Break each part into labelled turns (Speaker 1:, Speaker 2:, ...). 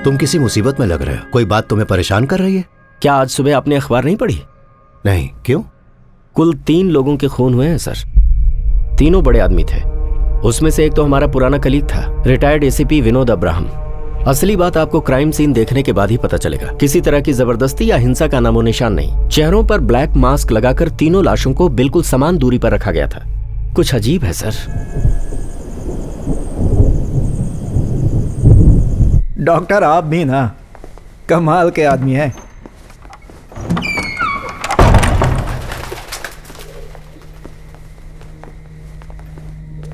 Speaker 1: तुम किसी मुसीबत में लग रहे हो। कोई बात तुम्हें परेशान कर रही है?
Speaker 2: क्या आज सुबह आपने अखबार नहीं पढ़ी?
Speaker 1: नहीं, क्यों?
Speaker 2: कुल 3 लोगों के खून हुए हैं सर। तीनों बड़े आदमी थे। उसमें से एक तो हमारा पुराना कलीग था, रिटायर्ड एसीपी विनोद अब्राहम। असली बात आपको क्राइम सीन देखने के बाद ही पता चलेगा। किसी तरह की जबरदस्ती या हिंसा का नामो निशान नहीं। चेहरों पर ब्लैक मास्क लगाकर तीनों लाशों को बिल्कुल समान दूरी पर रखा गया था। कुछ अजीब है सर।
Speaker 3: डॉक्टर आप भी ना कमाल के आदमी हैं।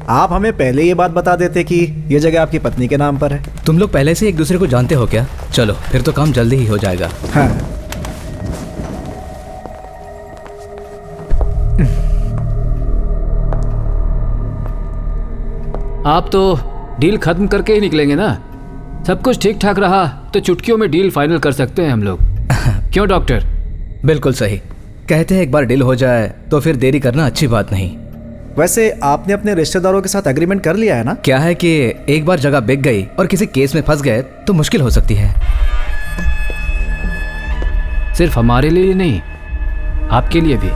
Speaker 3: आप हमें पहले ये बात बता देते कि ये जगह आपकी पत्नी के नाम पर है।
Speaker 4: तुम लोग पहले से एक दूसरे को जानते हो क्या? चलो फिर तो काम जल्दी ही हो जाएगा।
Speaker 3: हाँ।
Speaker 5: आप तो डील खत्म करके ही निकलेंगे ना? सब कुछ ठीक ठाक रहा तो चुटकियों में डील फाइनल कर सकते हैं हम लोग। क्यों डॉक्टर?
Speaker 4: बिल्कुल सही कहते हैं, एक बार डील हो जाए तो फिर देरी करना अच्छी बात नहीं।
Speaker 3: वैसे आपने अपने रिश्तेदारों के साथ एग्रीमेंट कर लिया है ना?
Speaker 4: क्या है कि एक बार जगह बिक गई और किसी केस में फंस गए तो मुश्किल हो सकती है।
Speaker 5: सिर्फ हमारे लिए नहीं, आपके लिए भी।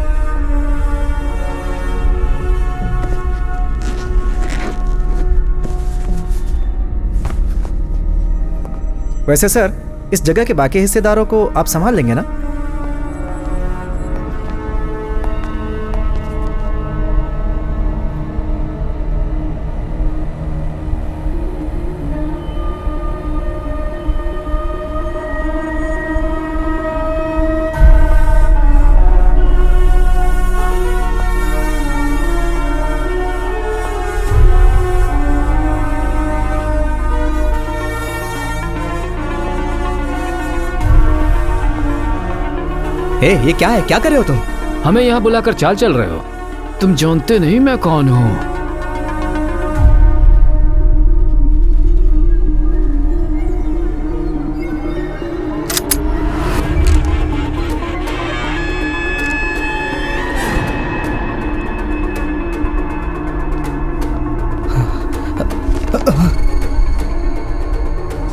Speaker 3: वैसे सर, इस जगह के बाकी हिस्सेदारों को आप संभाल लेंगे ना?
Speaker 4: ये क्या है? क्या कर रहे हो तुम?
Speaker 5: हमें यहाँ बुलाकर चाल चल रहे हो? तुम जानते नहीं मैं कौन हूँ।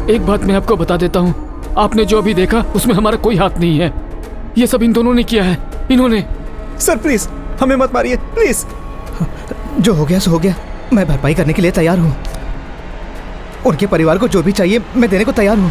Speaker 5: एक बात मैं आपको बता देता हूँ, आपने जो अभी देखा उसमें हमारा कोई हाथ नहीं है। ये सब इन दोनों ने किया है। इन्होंने।
Speaker 3: सर प्लीज हमें मत मारिए प्लीज।
Speaker 4: जो हो गया सो हो गया। मैं भरपाई करने के लिए तैयार हूँ। उनके परिवार को जो भी चाहिए मैं देने को तैयार हूँ।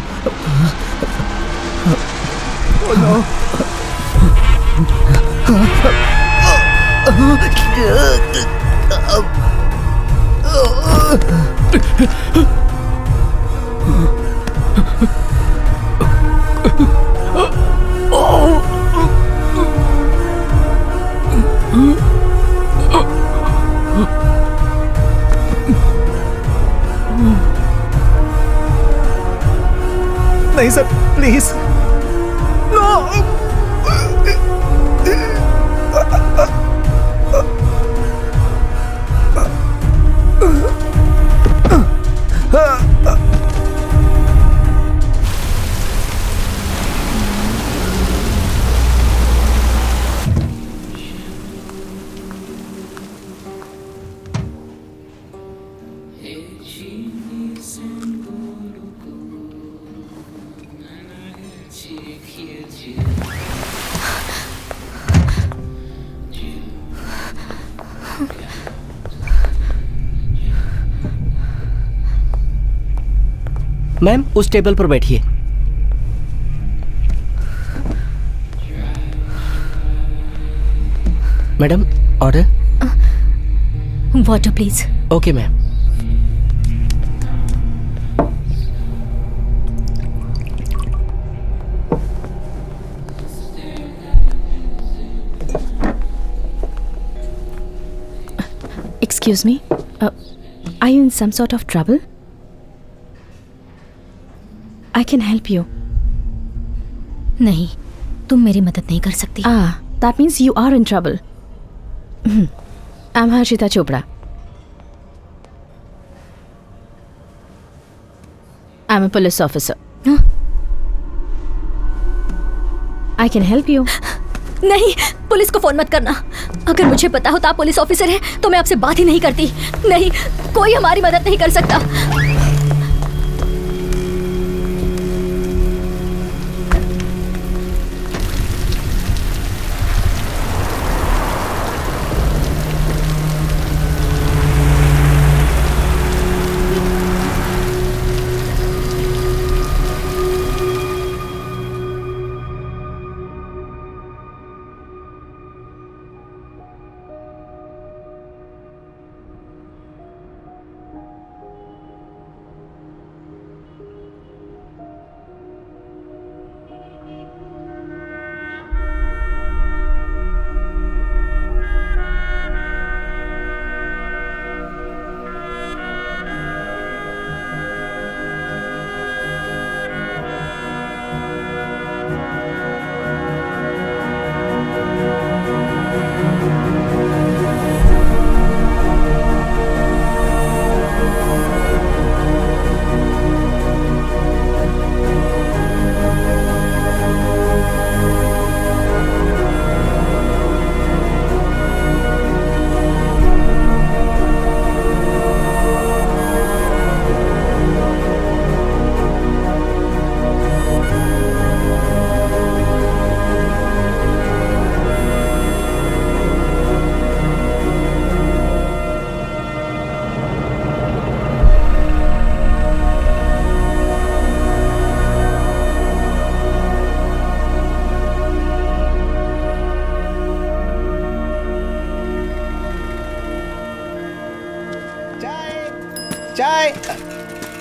Speaker 3: नहीं सर प्लीज। नो।
Speaker 2: मैम उस टेबल पर बैठिए। Madam order.
Speaker 6: Water please.
Speaker 2: Okay ma'am.
Speaker 6: Excuse me, are you in some sort of trouble? I can help you.
Speaker 7: नहीं, तुम मेरी मदद नहीं कर सकती।
Speaker 6: That means you are in trouble. I'm Harshita Chopra. I'm a police officer. I can help you.
Speaker 7: नहीं, police को phone मत करना। अगर मुझे पता होता आप पुलिस ऑफिसर हैं तो मैं आपसे बात ही नहीं करती। नहीं, कोई हमारी मदद नहीं कर सकता।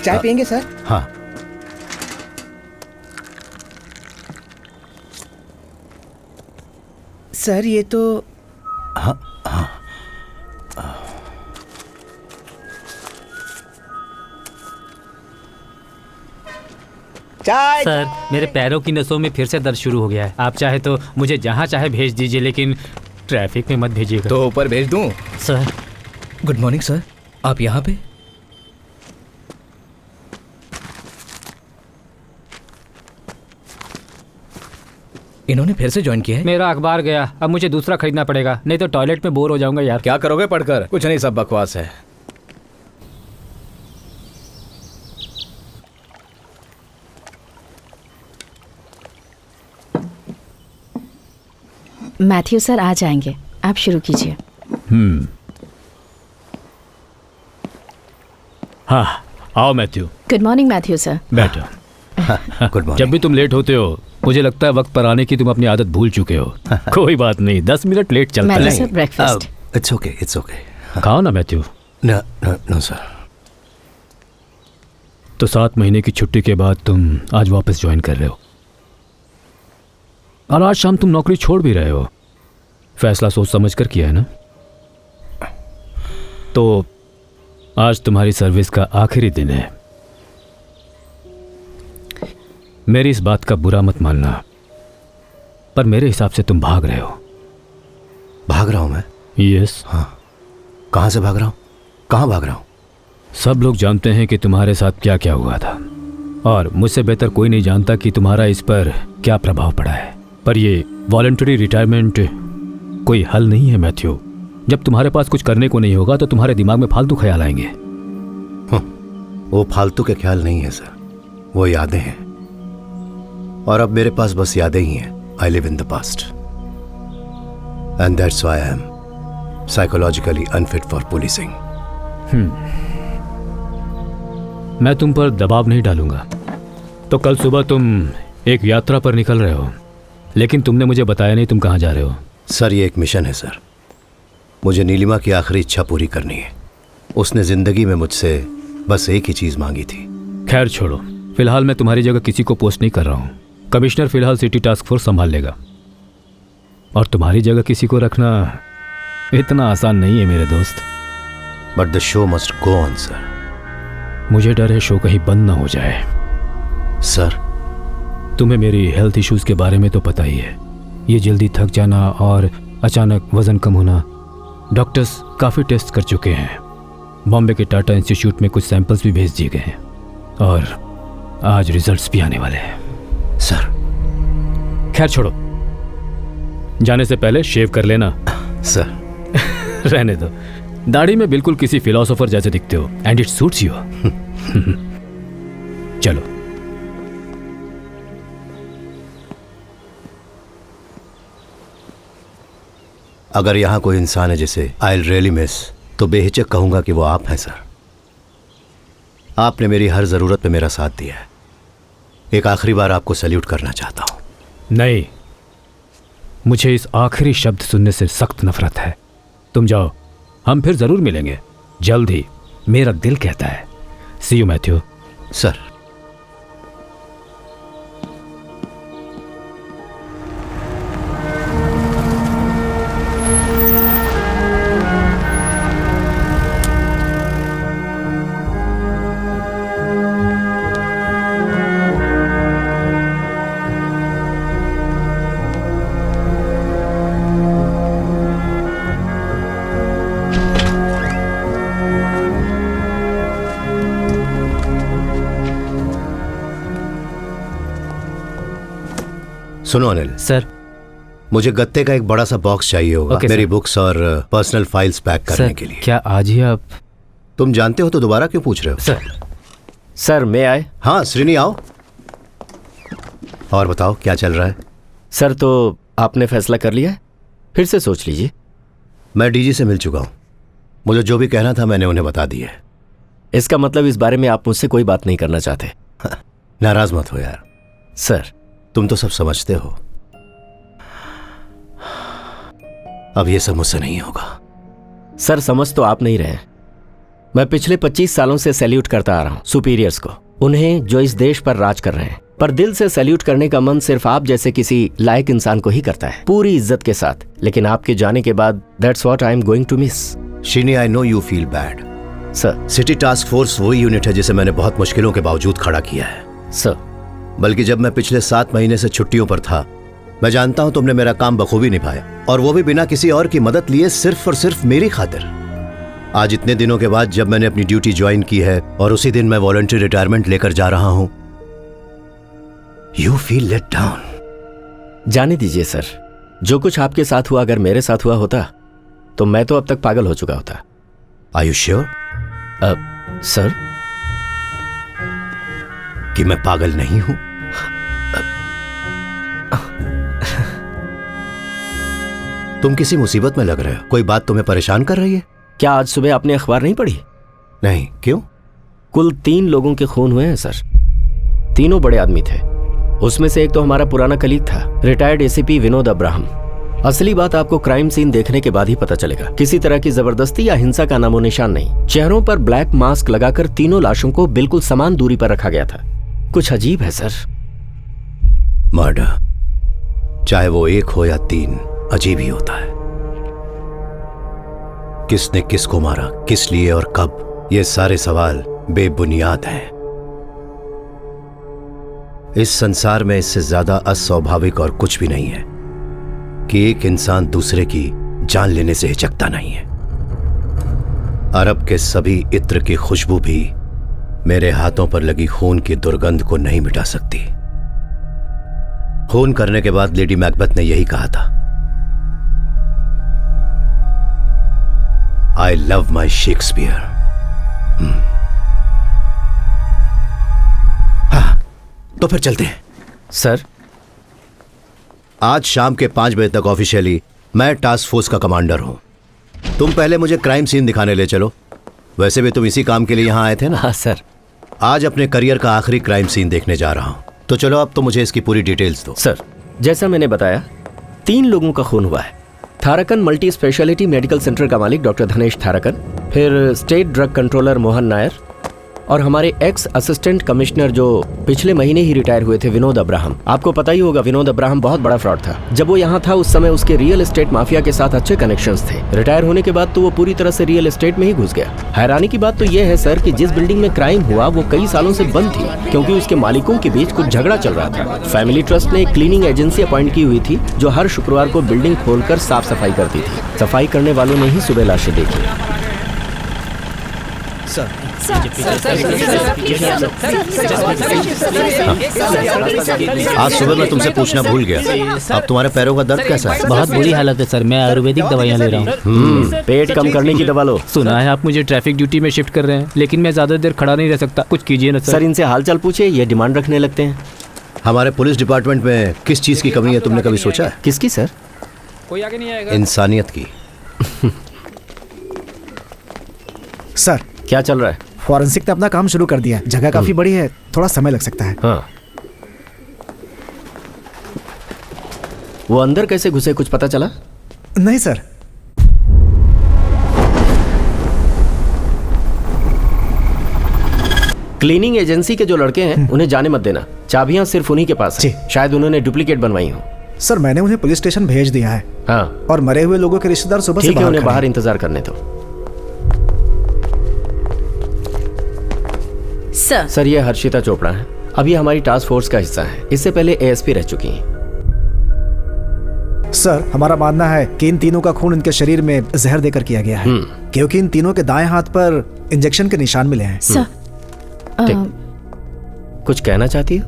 Speaker 4: चाय पियेंगे सर?
Speaker 1: हाँ।
Speaker 4: सर ये तो
Speaker 1: हाँ हाँ।
Speaker 4: चाय।
Speaker 5: सर, मेरे पैरों की नसों में फिर से दर्द शुरू हो गया है। आप चाहे तो मुझे जहाँ चाहे भेज दीजिए, लेकिन ट्रैफिक में मत भेजिएगा।
Speaker 4: तो ऊपर भेज दूं?
Speaker 5: सर।
Speaker 4: गुड मॉर्निंग सर, आप यहाँ पे? इन्होंने फिर से ज्वाइन किया है?
Speaker 5: मेरा अखबार गया, अब मुझे दूसरा खरीदना पड़ेगा, नहीं तो टॉयलेट में बोर हो जाऊंगा यार।
Speaker 3: क्या करोगे पढ़कर? कुछ नहीं, सब बकवास है।
Speaker 6: मैथ्यू सर आ जाएंगे, आप शुरू कीजिए।
Speaker 5: हाँ, आओ Matthew.
Speaker 6: Good morning Matthew sir.
Speaker 5: बैठो।
Speaker 1: Good morning.
Speaker 5: जब भी तुम लेट होते हो मुझे लगता है वक्त पर आने की तुम अपनी आदत भूल चुके हो। कोई बात नहीं, 10 मिनट लेट चलता
Speaker 6: मैथ्यू
Speaker 5: है।
Speaker 6: Sir breakfast.
Speaker 1: It's okay, it's okay.
Speaker 5: खाओ ना मैथ्यू।
Speaker 1: No sir.
Speaker 5: तो 7 महीने की छुट्टी के बाद तुम आज वापस ज्वाइन कर रहे हो और आज शाम तुम नौकरी छोड़ भी रहे हो। फैसला सोच समझ कर किया है ना? तो आज तुम्हारी सर्विस का आखिरी दिन है। मेरी इस बात का बुरा मत मानना, पर मेरे हिसाब से तुम भाग रहे हो।
Speaker 1: भाग रहा हूं मैं?
Speaker 5: यस।
Speaker 1: हाँ। कहाँ से भाग रहा हूँ? कहाँ भाग रहा हूँ?
Speaker 5: सब लोग जानते हैं कि तुम्हारे साथ क्या क्या हुआ था, और मुझसे बेहतर कोई नहीं जानता कि तुम्हारा इस पर क्या प्रभाव पड़ा है। पर ये वॉलंटरी रिटायरमेंट कोई हल नहीं है मैथ्यू। जब तुम्हारे पास कुछ करने को नहीं होगा तो तुम्हारे दिमाग में फालतू ख्याल आएंगे।
Speaker 1: वो फालतू के ख्याल नहीं है सर, वो यादें हैं, और अब मेरे पास बस यादें ही हैं। I live in the past and that's why I am psychologically unfit for policing.
Speaker 5: मैं तुम पर दबाव नहीं डालूंगा। तो कल सुबह तुम एक यात्रा पर निकल रहे हो, लेकिन तुमने मुझे बताया नहीं तुम कहाँ जा रहे हो।
Speaker 1: सर ये एक मिशन है सर, मुझे नीलिमा की आखिरी इच्छा पूरी करनी है। उसने जिंदगी में मुझसे बस एक ही चीज मांगी थी।
Speaker 5: खैर छोड़ो, फिलहाल मैं तुम्हारी जगह किसी को पोस्ट नहीं कर रहा हूँ। कमिश्नर फिलहाल सिटी टास्क फोर्स संभाल लेगा, और तुम्हारी जगह किसी को रखना इतना आसान नहीं है मेरे दोस्त।
Speaker 1: But the show must go on sir.
Speaker 5: मुझे डर है शो कहीं बंद ना हो जाए।
Speaker 1: सर,
Speaker 5: तुम्हें मेरी हेल्थ इश्यूज के बारे में तो पता ही है। ये जल्दी थक जाना और अचानक वजन कम होना। डॉक्टर्स काफ़ी टेस्ट कर चुके हैं। बॉम्बे के टाटा इंस्टीट्यूट में कुछ सैंपल्स भी भेज दिए गए हैं, और आज रिजल्ट्स भी आने वाले हैं।
Speaker 1: सर।
Speaker 5: खैर छोड़ो, जाने से पहले शेव कर लेना।
Speaker 1: सर।
Speaker 5: रहने दो, दाढ़ी में बिल्कुल किसी फिलोसोफर जैसे दिखते हो, एंड इट सूट्स यू। चलो।
Speaker 1: अगर यहाँ कोई इंसान है जिसे आई रियली मिस, तो बेहिचक कहूंगा कि वो आप हैं सर। आपने मेरी हर जरूरत पे मेरा साथ दिया है। एक आखिरी बार आपको सैल्यूट करना चाहता हूँ।
Speaker 5: नहीं, मुझे इस आखिरी शब्द सुनने से सख्त नफरत है। तुम जाओ, हम फिर जरूर मिलेंगे जल्द ही, मेरा दिल कहता है। सी यू मैथ्यू।
Speaker 1: सर। सुनो अनिल।
Speaker 2: सर।
Speaker 1: मुझे गत्ते का एक बड़ा सा बॉक्स चाहिए होगा मेरी बुक्स और पर्सनल फाइल्स पैक करने के लिए।
Speaker 2: क्या आज ही आप?
Speaker 1: तुम जानते हो तो दोबारा क्यों पूछ रहे हो?
Speaker 2: सर मैं आए?
Speaker 1: हाँ श्रीनी आओ। और बताओ क्या चल रहा है?
Speaker 2: सर तो आपने फैसला कर लिया है? फिर से सोच लीजिए।
Speaker 1: मैं डीजी से मिल चुका हूँ। मुझे जो भी कहना था मैंने उन्हें बता दिया है।
Speaker 2: इसका मतलब इस बारे में आप मुझसे कोई बात नहीं करना चाहते?
Speaker 1: नाराज मत हो यार।
Speaker 2: सर
Speaker 1: तुम तो सब समझते हो। अब ये सब मुझसे नहीं होगा।
Speaker 2: सर समझ तो आप नहीं रहे। मैं पिछले 25 सालों से सैल्यूट करता आ रहा हूं सुपीरियर्स को, उन्हें जो इस देश पर राज कर रहे हैं। पर दिल से सैल्यूट करने का मन सिर्फ आप जैसे किसी लायक इंसान को ही करता है, पूरी इज्जत के साथ। लेकिन आपके जाने के बाद that's what I am going to miss.
Speaker 1: Sheeni, I know you feel bad.
Speaker 2: Sir
Speaker 1: city task force वही यूनिट है जिसे मैंने बहुत मुश्किलों के बावजूद खड़ा किया है।
Speaker 2: सर
Speaker 1: बल्कि जब मैं पिछले 7 महीने से छुट्टियों पर था, मैं जानता हूं तुमने मेरा काम बखूबी निभाया, और वो भी बिना किसी और की मदद लिए, सिर्फ और सिर्फ मेरी खातिर। आज इतने दिनों के बाद जब मैंने अपनी ड्यूटी ज्वाइन की है और उसी दिन मैं वॉलंटरी रिटायरमेंट लेकर जा रहा हूं, यू फील लेट डाउन।
Speaker 2: जाने दीजिए सर, जो कुछ आपके साथ हुआ अगर मेरे साथ हुआ होता तो मैं तो अब तक पागल हो चुका होता।
Speaker 1: Are you sure?
Speaker 2: सर
Speaker 1: कि मैं पागल नहीं हूं? तुम किसी मुसीबत में लग रहे हो। कोई बात तुम्हें परेशान कर रही है?
Speaker 2: क्या आज सुबह आपने अखबार नहीं पढ़ी?
Speaker 1: नहीं, क्यों?
Speaker 2: कुल 3 लोगों के खून हुए हैं सर। तीनों बड़े आदमी थे। उसमें से एक तो हमारा पुराना कलीग था, रिटायर्ड एसीपी विनोद अब्राहम। असली बात आपको क्राइम सीन देखने के बाद ही पता चलेगा। किसी तरह की जबरदस्ती या हिंसा का नामो निशान नहीं। चेहरों पर ब्लैक मास्क लगाकर तीनों लाशों को बिल्कुल समान दूरी पर रखा गया था। कुछ अजीब है सर।
Speaker 1: मर्डर, चाहे वो 1 हो या 3, अजीब ही होता है। किसने किसको मारा, किस लिए और कब, ये सारे सवाल बेबुनियाद हैं। इस संसार में इससे ज्यादा अस्वाभाविक और कुछ भी नहीं है कि एक इंसान दूसरे की जान लेने से हिचकता नहीं है। अरब के सभी इत्र की खुशबू भी मेरे हाथों पर लगी खून की दुर्गंध को नहीं मिटा सकती। खून करने के बाद लेडी मैकबेथ ने यही कहा था, आई लव माई शेक्सपियर। हाँ, तो फिर चलते हैं।
Speaker 2: सर
Speaker 1: आज शाम के 5 बजे तक ऑफिशियली मैं टास्क फोर्स का कमांडर हूं। तुम पहले मुझे क्राइम सीन दिखाने ले चलो। वैसे भी तुम इसी काम के लिए यहां आए थे ना?
Speaker 2: हाँ सर।
Speaker 1: आज अपने करियर का आखिरी क्राइम सीन देखने जा रहा हूं। तो चलो अब तो मुझे इसकी पूरी डिटेल्स दो।
Speaker 2: सर जैसा मैंने बताया, 3 लोगों का खून हुआ है। थारकन मल्टी स्पेशलिटी मेडिकल सेंटर का मालिक डॉक्टर धनेश थारकन, फिर state drug controller Mohan Nair, और हमारे एक्स असिस्टेंट कमिश्नर जो पिछले महीने ही रिटायर हुए थे विनोद अब्राहम। आपको पता ही होगा विनोद अब्राहम बहुत बड़ा फ्रॉड था। जब वो यहाँ था उस समय उसके रियल एस्टेट माफिया के साथ अच्छे कनेक्शंस थे। रिटायर होने के बाद तो वो पूरी तरह से रियल एस्टेट में ही घुस गया। हैरानी की बात तो ये है सर कि जिस बिल्डिंग में क्राइम हुआ वो कई सालों से बंद थी क्योंकि उसके मालिकों के बीच कुछ झगड़ा चल रहा था। फैमिली ट्रस्ट ने एक क्लीनिंग एजेंसी अपॉइंट की हुई थी जो हर शुक्रवार को बिल्डिंग खोलकर साफ सफाई करती थी। सफाई करने वालों ने ही सुबह लाशें देखी।
Speaker 1: आज सुबह मैं तुमसे पूछना भूल गया, अब तुम्हारे पैरों का दर्द कैसा है?
Speaker 8: बहुत बुरी हालत है सर, मैं आयुर्वेदिक दवाइयाँ ले रहा हूँ।
Speaker 2: पेट कम करने की दवा लो।
Speaker 5: सुना है आप मुझे ट्रैफिक ड्यूटी में शिफ्ट कर रहे हैं, लेकिन मैं ज्यादा देर खड़ा नहीं रह सकता, कुछ कीजिए ना
Speaker 2: सर इनसे हालचाल पूछिए, ये डिमांड रखने लगते हैं।
Speaker 1: हमारे पुलिस डिपार्टमेंट में किस चीज की कमी है तुमने कभी सोचा है?
Speaker 2: किसकी सर?
Speaker 5: कोई आगे नहीं आएगा।
Speaker 1: इंसानियत की।
Speaker 3: सर
Speaker 2: क्या चल रहा है?
Speaker 3: फॉरेंसिक ने अपना काम शुरू कर दिया। जगह काफी बड़ी है, थोड़ा समय लग सकता है।
Speaker 2: हाँ। वो अंदर कैसे घुसे कुछ पता चला?
Speaker 3: नहीं सर।
Speaker 2: क्लीनिंग एजेंसी के जो लड़के हैं उन्हें जाने मत देना, चाबियां सिर्फ उन्हीं के पास
Speaker 3: जी।
Speaker 2: हैं। शायद उन्होंने डुप्लीकेट बनवाई हो।
Speaker 3: सर मैंने उन्हें पुलिस स्टेशन भेज दिया है।
Speaker 2: हाँ
Speaker 3: और मरे हुए लोगों के रिश्तेदार सुबह से
Speaker 2: ठीक है, उन्हें
Speaker 3: खड़े
Speaker 2: बाहर
Speaker 3: हैं।
Speaker 2: इंतजार करने दो। सर ये हर्षिता चोपड़ा है, अब ये हमारी टास्क फोर्स का हिस्सा है। इससे पहले एएसपी रह चुकी हैं।
Speaker 3: सर हमारा मानना है कि इन तीनों का खून इनके शरीर में जहर देकर किया गया है, क्योंकि इन तीनों के दाएं हाथ पर इंजेक्शन के निशान मिले हैं।
Speaker 6: सर
Speaker 2: कुछ कहना चाहती हो?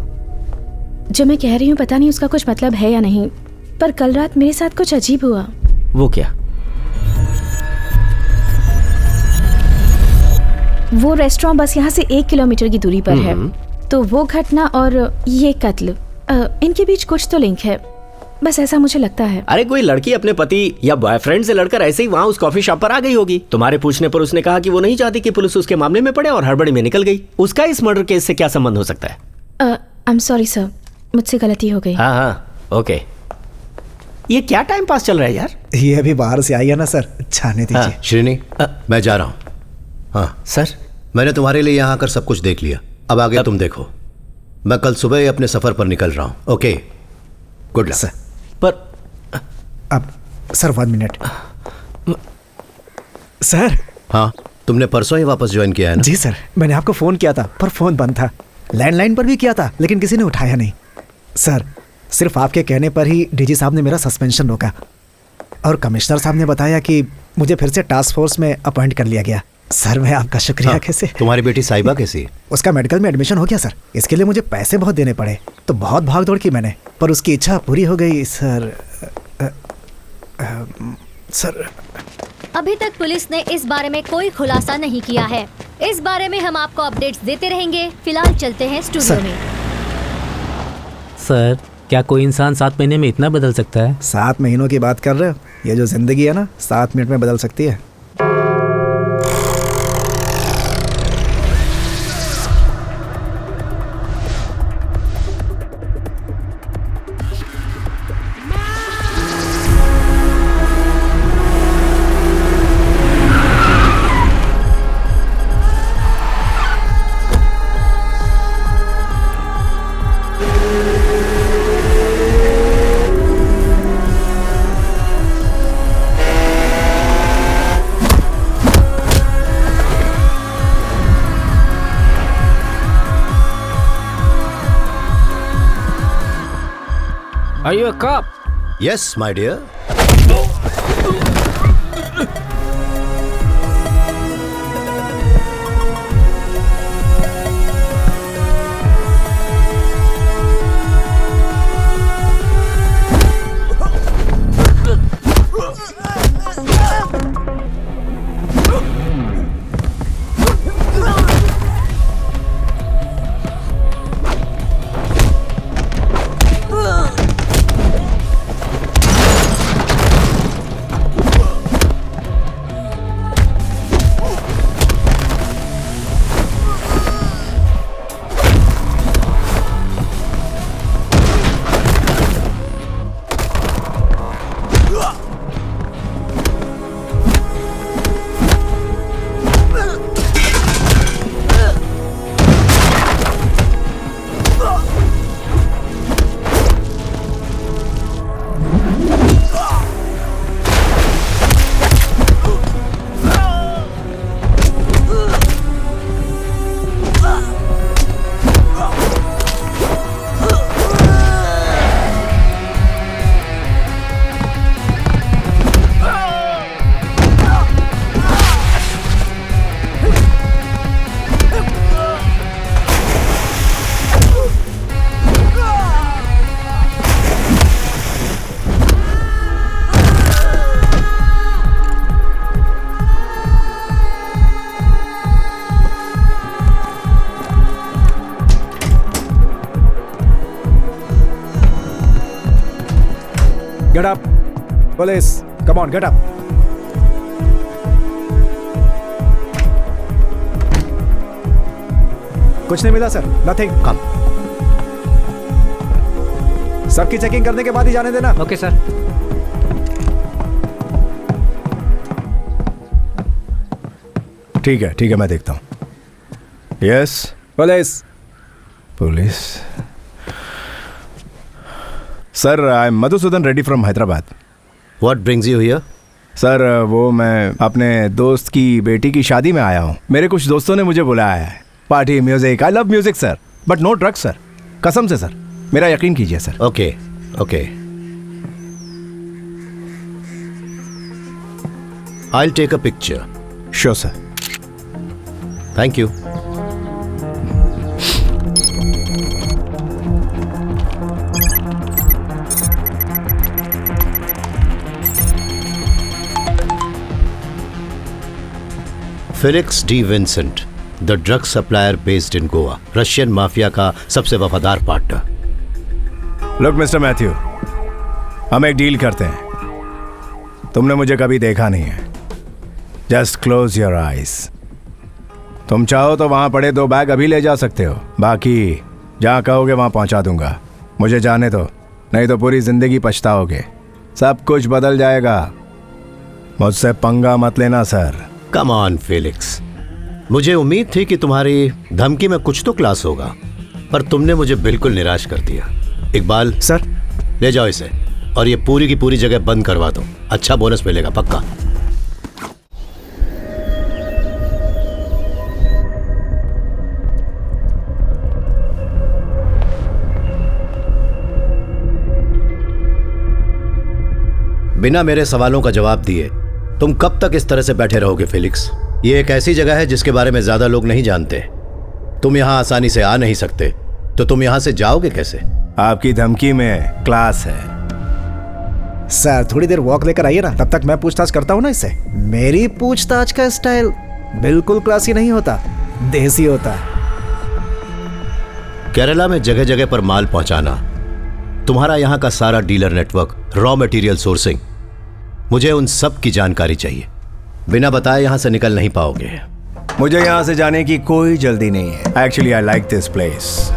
Speaker 6: जो मैं कह रही हूँ पता नहीं उसका कुछ मतलब है या नहीं, पर कल रात मेरे साथ कुछ अजीब हुआ।
Speaker 2: वो क्या?
Speaker 6: वो रेस्टोरेंट बस यहाँ से 1 किलोमीटर की दूरी पर है, तो वो घटना और ये कत्ल, इनके बीच कुछ तो लिंक है, बस ऐसा मुझे लगता है।
Speaker 2: अरे कोई लड़की अपने पति या बॉयफ्रेंड से लड़कर ऐसे ही वहाँ उस कॉफी शॉप पर आ गई होगी। तुम्हारे पूछने पर उसने कहा कि वो नहीं चाहती कि पुलिस उसके मामले में पड़े और हड़बड़ी में निकल गई। उसका इस मर्डर केस से क्या संबंध हो सकता है?
Speaker 6: आई एम सॉरी सर, मुझसे गलती हो गई।
Speaker 2: हाँ हाँ ओके। ये क्या टाइम पास चल रहा है यार?
Speaker 3: ये अभी बाहर से आई है ना सर, जाने दीजिए।
Speaker 2: हाँ।
Speaker 1: श्रीनी मैं जा रहा हूँ। हाँ
Speaker 2: सर
Speaker 1: मैंने तुम्हारे लिए यहाँ आकर सब कुछ देख लिया, अब आगे तुम देखो। मैं कल सुबह ही अपने सफर पर निकल रहा हूँ। Okay good luck.
Speaker 3: सर
Speaker 2: पर
Speaker 3: अब सर 1 मिनट। सर।
Speaker 1: हाँ तुमने परसों ही वापस ज्वाइन किया है ना?
Speaker 3: जी सर, मैंने आपको फोन किया था पर फोन बंद था। लैंडलाइन पर भी किया था लेकिन किसी ने उठाया नहीं। सर सिर्फ आपके कहने पर ही डीजी साहब ने मेरा सस्पेंशन रोका और कमिश्नर साहब ने बताया कि मुझे फिर से टास्क फोर्स में अपॉइंट कर लिया गया। सर मैं आपका शुक्रिया। कैसे?
Speaker 1: तुम्हारी बेटी साहिबा कैसी है?
Speaker 3: उसका मेडिकल में एडमिशन हो गया सर। इसके लिए मुझे पैसे बहुत देने पड़े तो बहुत भाग दौड़ की मैंने, पर उसकी इच्छा पूरी हो गई सर। सर
Speaker 7: अभी तक पुलिस ने इस बारे में कोई खुलासा नहीं किया है। इस बारे में हम आपको अपडेट्स देते रहेंगे। फिलहाल चलते हैं स्टूडियो में।
Speaker 8: सर क्या कोई इंसान 7 महीने में इतना बदल सकता है?
Speaker 3: 7 महीनों की बात कर रहे हो? ये जो जिंदगी है ना 7 मिनट में बदल सकती है।
Speaker 5: Are you a cop?
Speaker 1: Yes, my dear.
Speaker 3: Get up police, come on get up. कुछ नहीं मिला सर, नथिंग।
Speaker 1: कम।
Speaker 3: सबकी चेकिंग करने के बाद ही जाने देना।
Speaker 8: Okay sir.
Speaker 9: ठीक है, मैं देखता हूँ। Yes
Speaker 3: police.
Speaker 9: Police sir, I am Madhusudan Reddy from Hyderabad.
Speaker 1: What brings you here?
Speaker 9: Sir वो मैं अपने दोस्त की बेटी की शादी में आया हूँ। मेरे कुछ दोस्तों ने मुझे बुलाया है। Party, music, I love music sir, but no drugs sir. कसम से सर, मेरा यकीन कीजिए sir.
Speaker 1: Okay okay, I will take a picture.
Speaker 9: Sure sir.
Speaker 1: Thank you. Felix D Vincent, the drug supplier based in Goa, Russian mafia का सबसे वफादार partner.
Speaker 9: Look mister Matthew, हम एक डील करते हैं। तुमने मुझे कभी देखा नहीं है। Just close your eyes. तुम चाहो तो वहां पड़े 2 बैग अभी ले जा सकते हो, बाकी जहां कहोगे वहां पहुंचा दूंगा। मुझे जाने दो, नहीं तो पूरी जिंदगी पछताओगे। सब कुछ बदल जाएगा। मुझसे पंगा मत लेना सर।
Speaker 1: कम ऑन फेलिक्स, मुझे उम्मीद थी कि तुम्हारी धमकी में कुछ तो क्लास होगा, पर तुमने मुझे बिल्कुल निराश कर दिया। इकबाल
Speaker 3: सर,
Speaker 1: ले जाओ इसे और ये पूरी की पूरी जगह बंद करवा दो। अच्छा बोनस मिलेगा पक्का। बिना मेरे सवालों का जवाब दिए तुम कब तक इस तरह से बैठे रहोगे फेलिक्स? ये एक ऐसी जगह है जिसके बारे में ज्यादा लोग नहीं जानते। तुम यहां आसानी से आ नहीं सकते, तो तुम यहां से जाओगे कैसे?
Speaker 9: आपकी धमकी में क्लास है।
Speaker 3: सर थोड़ी देर वॉक लेकर आइए ना, तब तक मैं पूछताछ करता हूँ ना इससे। मेरी पूछताछ का स्टाइल बिल्कुल क्लासी नहीं होता, देसी होता है।
Speaker 1: केरला में जगह जगह पर माल पहुंचाना, तुम्हारा यहां का सारा dealer network, raw material sourcing, मुझे उन सब की जानकारी चाहिए। बिना बताए यहां से निकल नहीं पाओगे।
Speaker 9: मुझे यहां से जाने की कोई जल्दी नहीं है। Actually I like this place.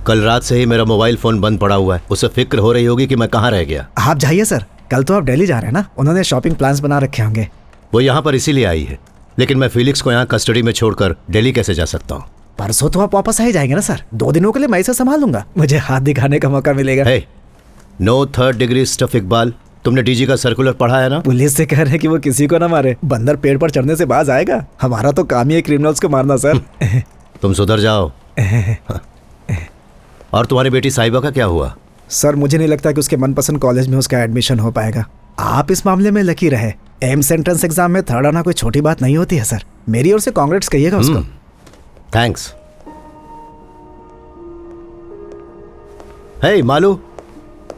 Speaker 1: कल रात से ही मेरा मोबाइल फोन बंद पड़ा हुआ है। उसे फिक्र हो रही होगी कि मैं कहाँ रह गया।
Speaker 3: आप जाइए सर, कल तो आप दिल्ली जा रहे हैं ना। उन्होंने शॉपिंग प्लान्स बना रखे होंगे।
Speaker 1: वो यहाँ पर इसीलिए आई है, लेकिन मैं फेलिक्स को यहाँ कस्टडी में छोड़कर दिल्ली कैसे जा सकता हूँ?
Speaker 3: परसों तो आप वापस आ ही जाएंगे ना सर। 2 दिनों के लिए मैं इसे संभाल लूंगा, मुझे हाथ दिखाने का मौका मिलेगा।
Speaker 1: Hey, no third degree stuff Iqbal. तुमने डीजी का सर्कुलर पढ़ा है ना?
Speaker 3: पुलिस से कह रहे हैं कि वो किसी को ना मारे। बंदर पेड़ पर चढ़ने से बाज आएगा। हमारा तो काम ही है क्रिमिनल्स को मारना सर।
Speaker 1: तुम सुधर जाओ। और तुम्हारी बेटी साहिबा का क्या हुआ?
Speaker 3: सर मुझे नहीं लगता कि उसके मनपसंद कॉलेज में उसका एडमिशन हो पाएगा। आप इस मामले में लकी रहे। एम्स एंट्रेंस एग्जाम में 3rd आना कोई छोटी बात नहीं होती है सर। मेरी ओर से कांग्रेट्स कहिएगा उसको।
Speaker 1: थैंक्स। हे मालू,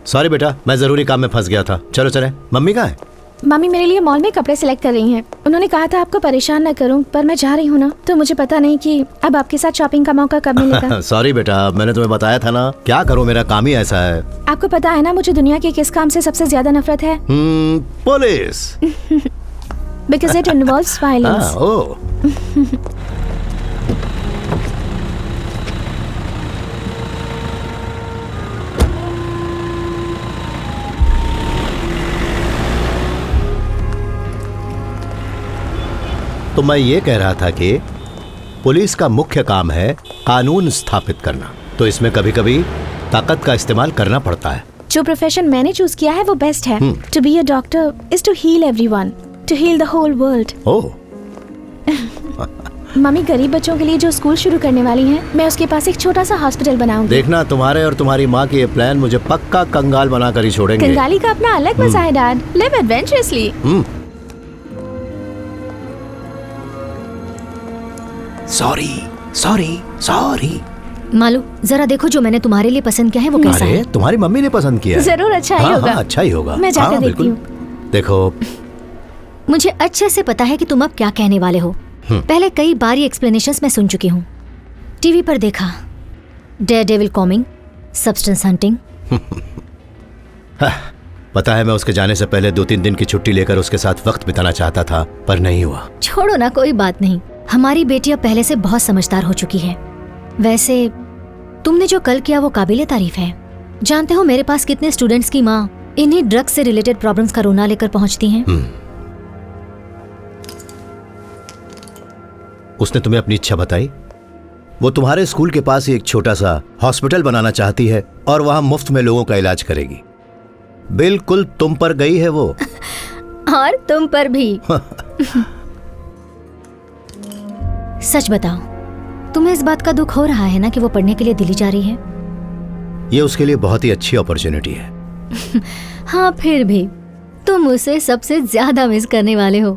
Speaker 1: सॉरी बेटा, मैं जरूरी काम में फंस गया था। चलो चले। मम्मी कहाँ है?
Speaker 6: मम्मी मेरे लिए मॉल में कपड़े सिलेक्ट कर रही हैं। उन्होंने कहा था आपको परेशान न करूं, पर मैं जा रही हूँ ना, तो मुझे पता नहीं कि अब आपके साथ शॉपिंग का मौका कब मिलेगा।
Speaker 1: सॉरी बेटा, मैंने तुम्हें बताया था ना। क्या करूं, मेरा काम ही ऐसा है।
Speaker 6: आपको पता है ना मुझे दुनिया के किस काम से सबसे ज्यादा नफरत है?
Speaker 1: Police.
Speaker 6: Because it involves violence.
Speaker 1: Oh. तो मैं ये कह रहा था कि पुलिस का मुख्य काम है कानून स्थापित करना, तो इसमें कभी कभी ताकत का इस्तेमाल करना पड़ता है।
Speaker 6: जो प्रोफेशन मैंने चूज किया है वो बेस्ट है। To be a doctor is to heal everyone, to heal the whole world.
Speaker 1: Oh.
Speaker 6: Mummy गरीब बच्चों के लिए जो स्कूल शुरू करने वाली हैं, मैं उसके पास एक छोटा सा हॉस्पिटल बनाऊंगी।
Speaker 1: देखना, तुम्हारे और तुम्हारी माँ के ये प्लान मुझे पक्का कंगाल बनाकर ही छोड़ेंगे।
Speaker 6: कंगाली का अपना अलग मजा है dad. Live adventurously.
Speaker 1: Sorry sorry sorry.
Speaker 7: Malu, जरा देखो जो मैंने तुम्हारे लिए पसंद किया है वो कैसा
Speaker 1: अरे
Speaker 7: है।
Speaker 1: तुम्हारी मम्मी ने पसंद किया है।
Speaker 6: जरूर अच्छा ही होगा।
Speaker 1: हाँ, अच्छा ही होगा।
Speaker 6: मैं जाकर देखती
Speaker 1: बिल्कुल।
Speaker 6: हूँ।
Speaker 1: देखो,
Speaker 7: मुझे अच्छे से पता है कि तुम अब क्या कहने वाले हो। पहले कई बार ये एक्सप्लेनेशंस मैं सुन चुकी हूँ, टीवी पर देखा, डेयरडेविल कॉमिंग, सब्सटेंस हंटिंग।
Speaker 1: पता है मैं उसके जाने से पहले 2-3 दिन की छुट्टी लेकर उसके साथ वक्त बिताना चाहता था, पर नहीं हुआ।
Speaker 7: छोड़ो ना, कोई बात नहीं। हमारी बेटी अब पहले से बहुत समझदार हो चुकी है। वैसे तुमने जो कल किया वो काबिले तारीफ है। जानते हो मेरे पास कितने स्टूडेंट्स की माँ इन्हीं ड्रग्स से रिलेटेड प्रॉब्लम्स का रोना लेकर पहुंचती हैं।
Speaker 1: उसने तुम्हें अपनी इच्छा बताई? वो तुम्हारे स्कूल के पास ही एक छोटा सा हॉस्पिटल बनाना चाहती है और वहां मुफ्त में लोगों का इलाज करेगी। बिल्कुल तुम पर गई है वो।
Speaker 7: और तुम पर भी। सच बताओ, तुम्हें इस बात का दुख हो रहा है ना कि वो पढ़ने के लिए दिल्ली जा रही है?
Speaker 1: ये उसके लिए बहुत ही अच्छी अपॉर्चुनिटी है।
Speaker 7: हाँ, फिर भी तुम उसे सबसे ज्यादा मिस करने वाले हो।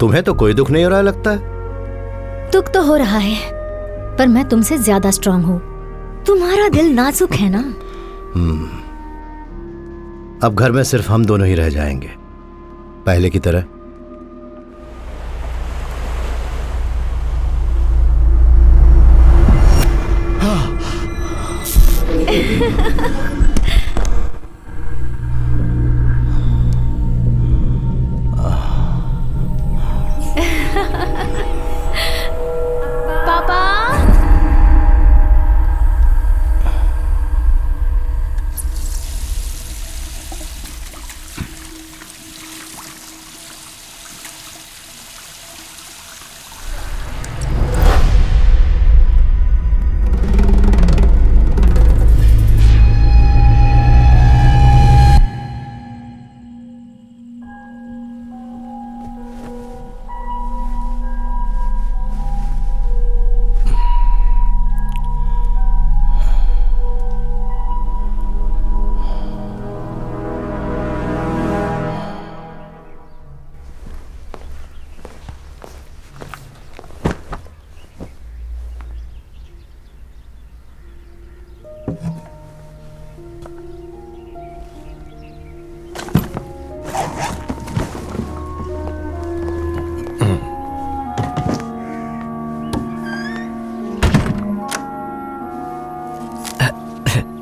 Speaker 1: तुम्हें तो कोई दुख नहीं हो रहा लगता है।
Speaker 7: दुख तो हो रहा है, पर मैं तुमसे ज्यादा स्ट्रांग हूँ। तुम्हारा दिल नाजुक है ना।
Speaker 1: अब घर में सिर्फ हम दोनों ही रह जाएंगे, पहले की तरह।
Speaker 6: पापा,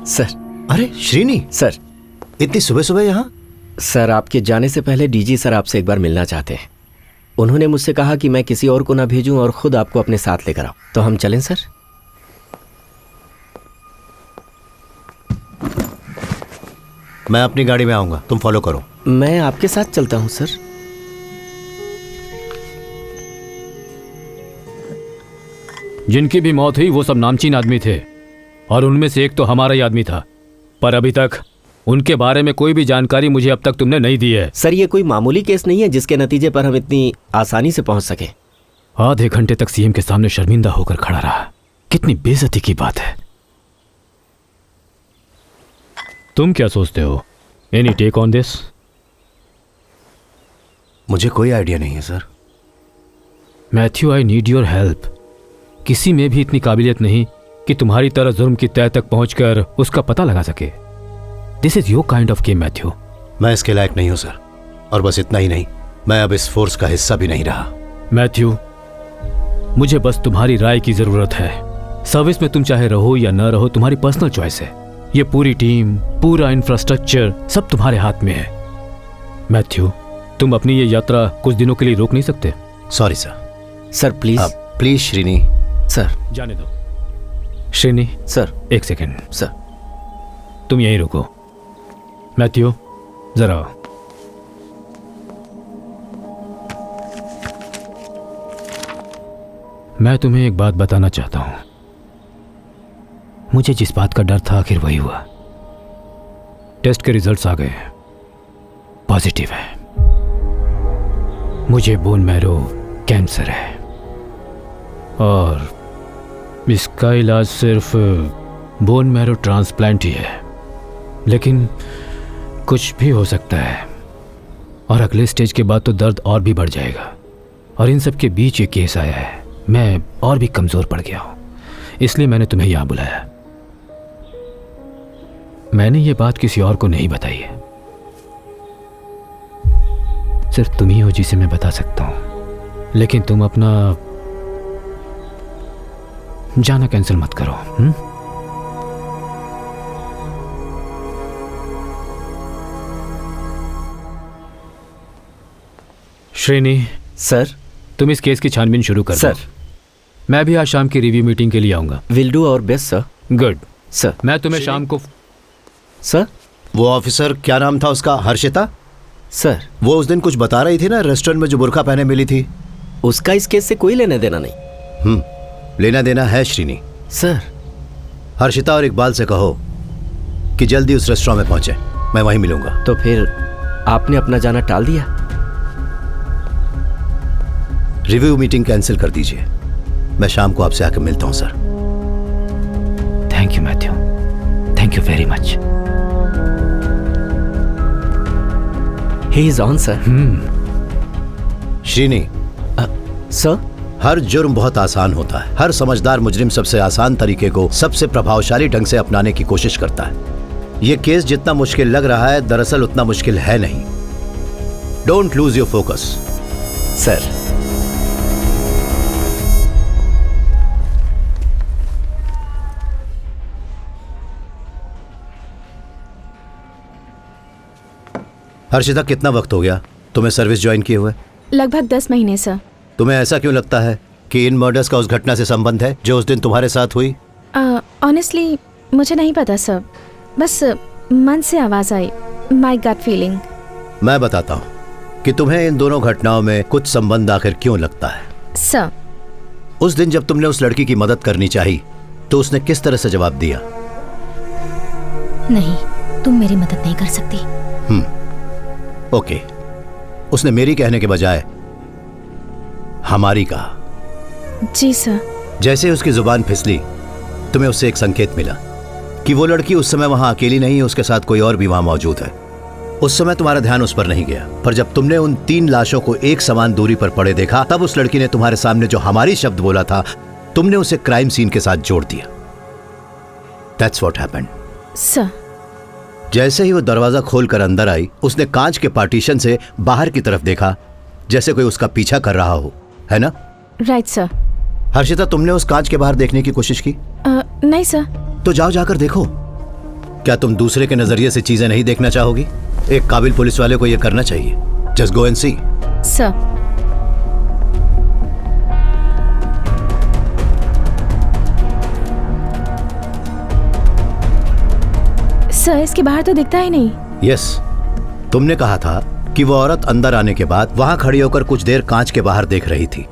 Speaker 2: सर।
Speaker 1: अरे श्रीनी,
Speaker 2: सर,
Speaker 1: इतनी सुबह सुबह यहाँ?
Speaker 2: सर आपके जाने से पहले डीजी सर आपसे एक बार मिलना चाहते हैं। उन्होंने मुझसे कहा कि मैं किसी और को ना भेजूं और खुद आपको अपने साथ लेकर आऊं। तो हम चलें सर?
Speaker 1: मैं अपनी गाड़ी में आऊंगा, तुम फॉलो करो।
Speaker 2: मैं आपके साथ चलता हूं सर।
Speaker 5: जिनकी भी मौत हुई वो सब नामचीन आदमी थे और उनमें से एक तो हमारा ही आदमी था, पर अभी तक उनके बारे में कोई भी जानकारी मुझे अब तक तुमने नहीं दी है।
Speaker 2: सर ये कोई मामूली केस नहीं है जिसके नतीजे पर हम इतनी आसानी से पहुंच सके।
Speaker 5: आधे घंटे तक सीएम के सामने शर्मिंदा होकर खड़ा रहा, कितनी बेइज्जती की बात है। तुम क्या सोचते हो? Any take on this?
Speaker 1: मुझे कोई आइडिया नहीं है sir.
Speaker 5: Matthew, I need your help. किसी में भी इतनी काबिलियत नहीं कि तुम्हारी तरह जुर्म की तह तक पहुंचकर उसका पता लगा सके। This is your kind of game Matthew.
Speaker 1: मैं इसके लायक नहीं हूं सर, और बस इतना ही नहीं, मैं अब इस फोर्स का हिस्सा भी नहीं रहा।
Speaker 5: मैथ्यू, मुझे बस तुम्हारी राय की जरूरत है। सर्विस में तुम चाहे रहो या न रहो, तुम्हारी पर्सनल चॉइस है। ये पूरी टीम, पूरा इंफ्रास्ट्रक्चर सब तुम्हारे हाथ में है। मैथ्यू, तुम अपनी ये यात्रा कुछ दिनों के लिए रोक नहीं सकते?
Speaker 1: Sorry sir.
Speaker 2: Sir please.
Speaker 1: Please Srini.
Speaker 2: Sir
Speaker 5: जाने दो। श्रीनी
Speaker 2: सर,
Speaker 5: एक सेकेंड।
Speaker 2: सर
Speaker 5: तुम यहीं रुको। मैथ्यू जरा। मैं तुम्हें एक बात बताना चाहता हूं। मुझे जिस बात का डर था आखिर वही हुआ। टेस्ट के रिजल्ट्स आ गए, पॉजिटिव है। मुझे बोन मैरो कैंसर है और इसका इलाज सिर्फ बोन मैरो ट्रांसप्लांट ही है। लेकिन कुछ भी हो सकता है और अगले स्टेज के बाद तो दर्द और भी बढ़ जाएगा। और इन सब के बीच ये केस आया है। मैं और भी कमज़ोर पड़ गया हूँ, इसलिए मैंने तुम्हें यहाँ बुलाया। मैंने ये बात किसी और को नहीं बताई है, सिर्फ तुम ही हो जिसे मैं बता सकता हूँ। लेकिन तुम अपना जाना कैंसिल मत करो। श्रेणी
Speaker 2: सर।
Speaker 5: तुम इस केस की छानबीन शुरू कर
Speaker 2: सर।
Speaker 5: दो। मैं भी आज शाम की रिव्यू मीटिंग के लिए आऊंगा।
Speaker 2: Will do our best sir.
Speaker 5: Good
Speaker 2: sir.
Speaker 5: मैं तुम्हें शाम को
Speaker 2: सर।
Speaker 1: वो ऑफिसर क्या नाम था उसका? हर्षिता
Speaker 2: सर।
Speaker 1: वो उस दिन कुछ बता रही थी ना, रेस्टोरेंट में जो बुर्का पहने मिली थी।
Speaker 2: उसका इस केस से कोई लेना देना नहीं।
Speaker 1: लेना देना है श्रीनी।
Speaker 2: सर।
Speaker 1: हर्षिता और इकबाल से कहो कि जल्दी उस रेस्टोरेंट में पहुंचे, मैं वहीं मिलूंगा।
Speaker 2: तो फिर आपने अपना जाना टाल दिया?
Speaker 1: रिव्यू मीटिंग कैंसिल कर दीजिए, मैं शाम को आपसे आकर मिलता हूं sir.
Speaker 5: Thank you Matthew, thank you very much.
Speaker 2: He is on sir.
Speaker 1: Srini.
Speaker 2: Sir.
Speaker 1: हर जुर्म बहुत आसान होता है। हर समझदार मुजरिम सबसे आसान तरीके को सबसे प्रभावशाली ढंग से अपनाने की कोशिश करता है। यह केस जितना मुश्किल लग रहा है, दरअसल उतना मुश्किल है नहीं। Don't lose your focus.
Speaker 2: Sir.
Speaker 1: Harshita, कितना वक्त हो गया तुम्हें सर्विस ज्वाइन किए हुए?
Speaker 6: लगभग 10 महीने सर।
Speaker 1: तुम्हें ऐसा क्यों लगता है कि इन मर्डर्स का उस घटना से संबंध है जो उस दिन तुम्हारे साथ हुई?
Speaker 6: ऑनेस्टली मुझे नहीं पता सर, बस मन से आवाज आई, माय गट फीलिंग।
Speaker 1: मैं बताता हूँ कि तुम्हें इन दोनों घटनाओं में कुछ संबंध आखिर क्यों लगता है।
Speaker 6: सर।
Speaker 1: उस दिन जब तुमने उस लड़की की मदद करनी चाहिए तो उसने किस तरह से जवाब दिया?
Speaker 7: नहीं, तुम मेरी मदद नहीं कर सकती।
Speaker 1: ओके, उसने मेरी कहने के बजाय हमारी कहा।
Speaker 6: जी सर।
Speaker 1: जैसे उसकी जुबान फिसली, तुम्हें उससे एक संकेत मिला कि वो लड़की उस समय वहां अकेली नहीं है, उसके साथ कोई और भी वहां मौजूद है। उस समय तुम्हारा ध्यान उस पर नहीं गया, पर जब तुमने उन 3 लाशों को एक समान दूरी पर पड़े देखा, तब उस लड़की ने तुम्हारे सामने जो हमारी शब्द बोला था, तुमने उसे क्राइम सीन के साथ जोड़ दिया। That's what happened.
Speaker 6: सर।
Speaker 1: जैसे ही वो दरवाजा खोलकर अंदर आई, उसने कांच के पार्टीशन से बाहर की तरफ देखा, जैसे कोई उसका पीछा कर रहा हो, है ना?
Speaker 6: Right sir.
Speaker 1: हर्षिता, तुमने उस कांच के बाहर देखने की कोशिश की?
Speaker 6: नहीं सर।
Speaker 1: तो जाओ, जाकर देखो। क्या तुम दूसरे के नजरिए से चीजें नहीं देखना चाहोगी? एक काबिल पुलिस वाले को यह करना चाहिए। Just go and see.
Speaker 6: Sir. Sir, इसके बाहर तो दिखता ही नहीं।
Speaker 1: यस, तुमने कहा था कि वो औरत अंदर आने के बाद वहां खड़ी होकर कुछ देर कांच के बाहर देख रही थी।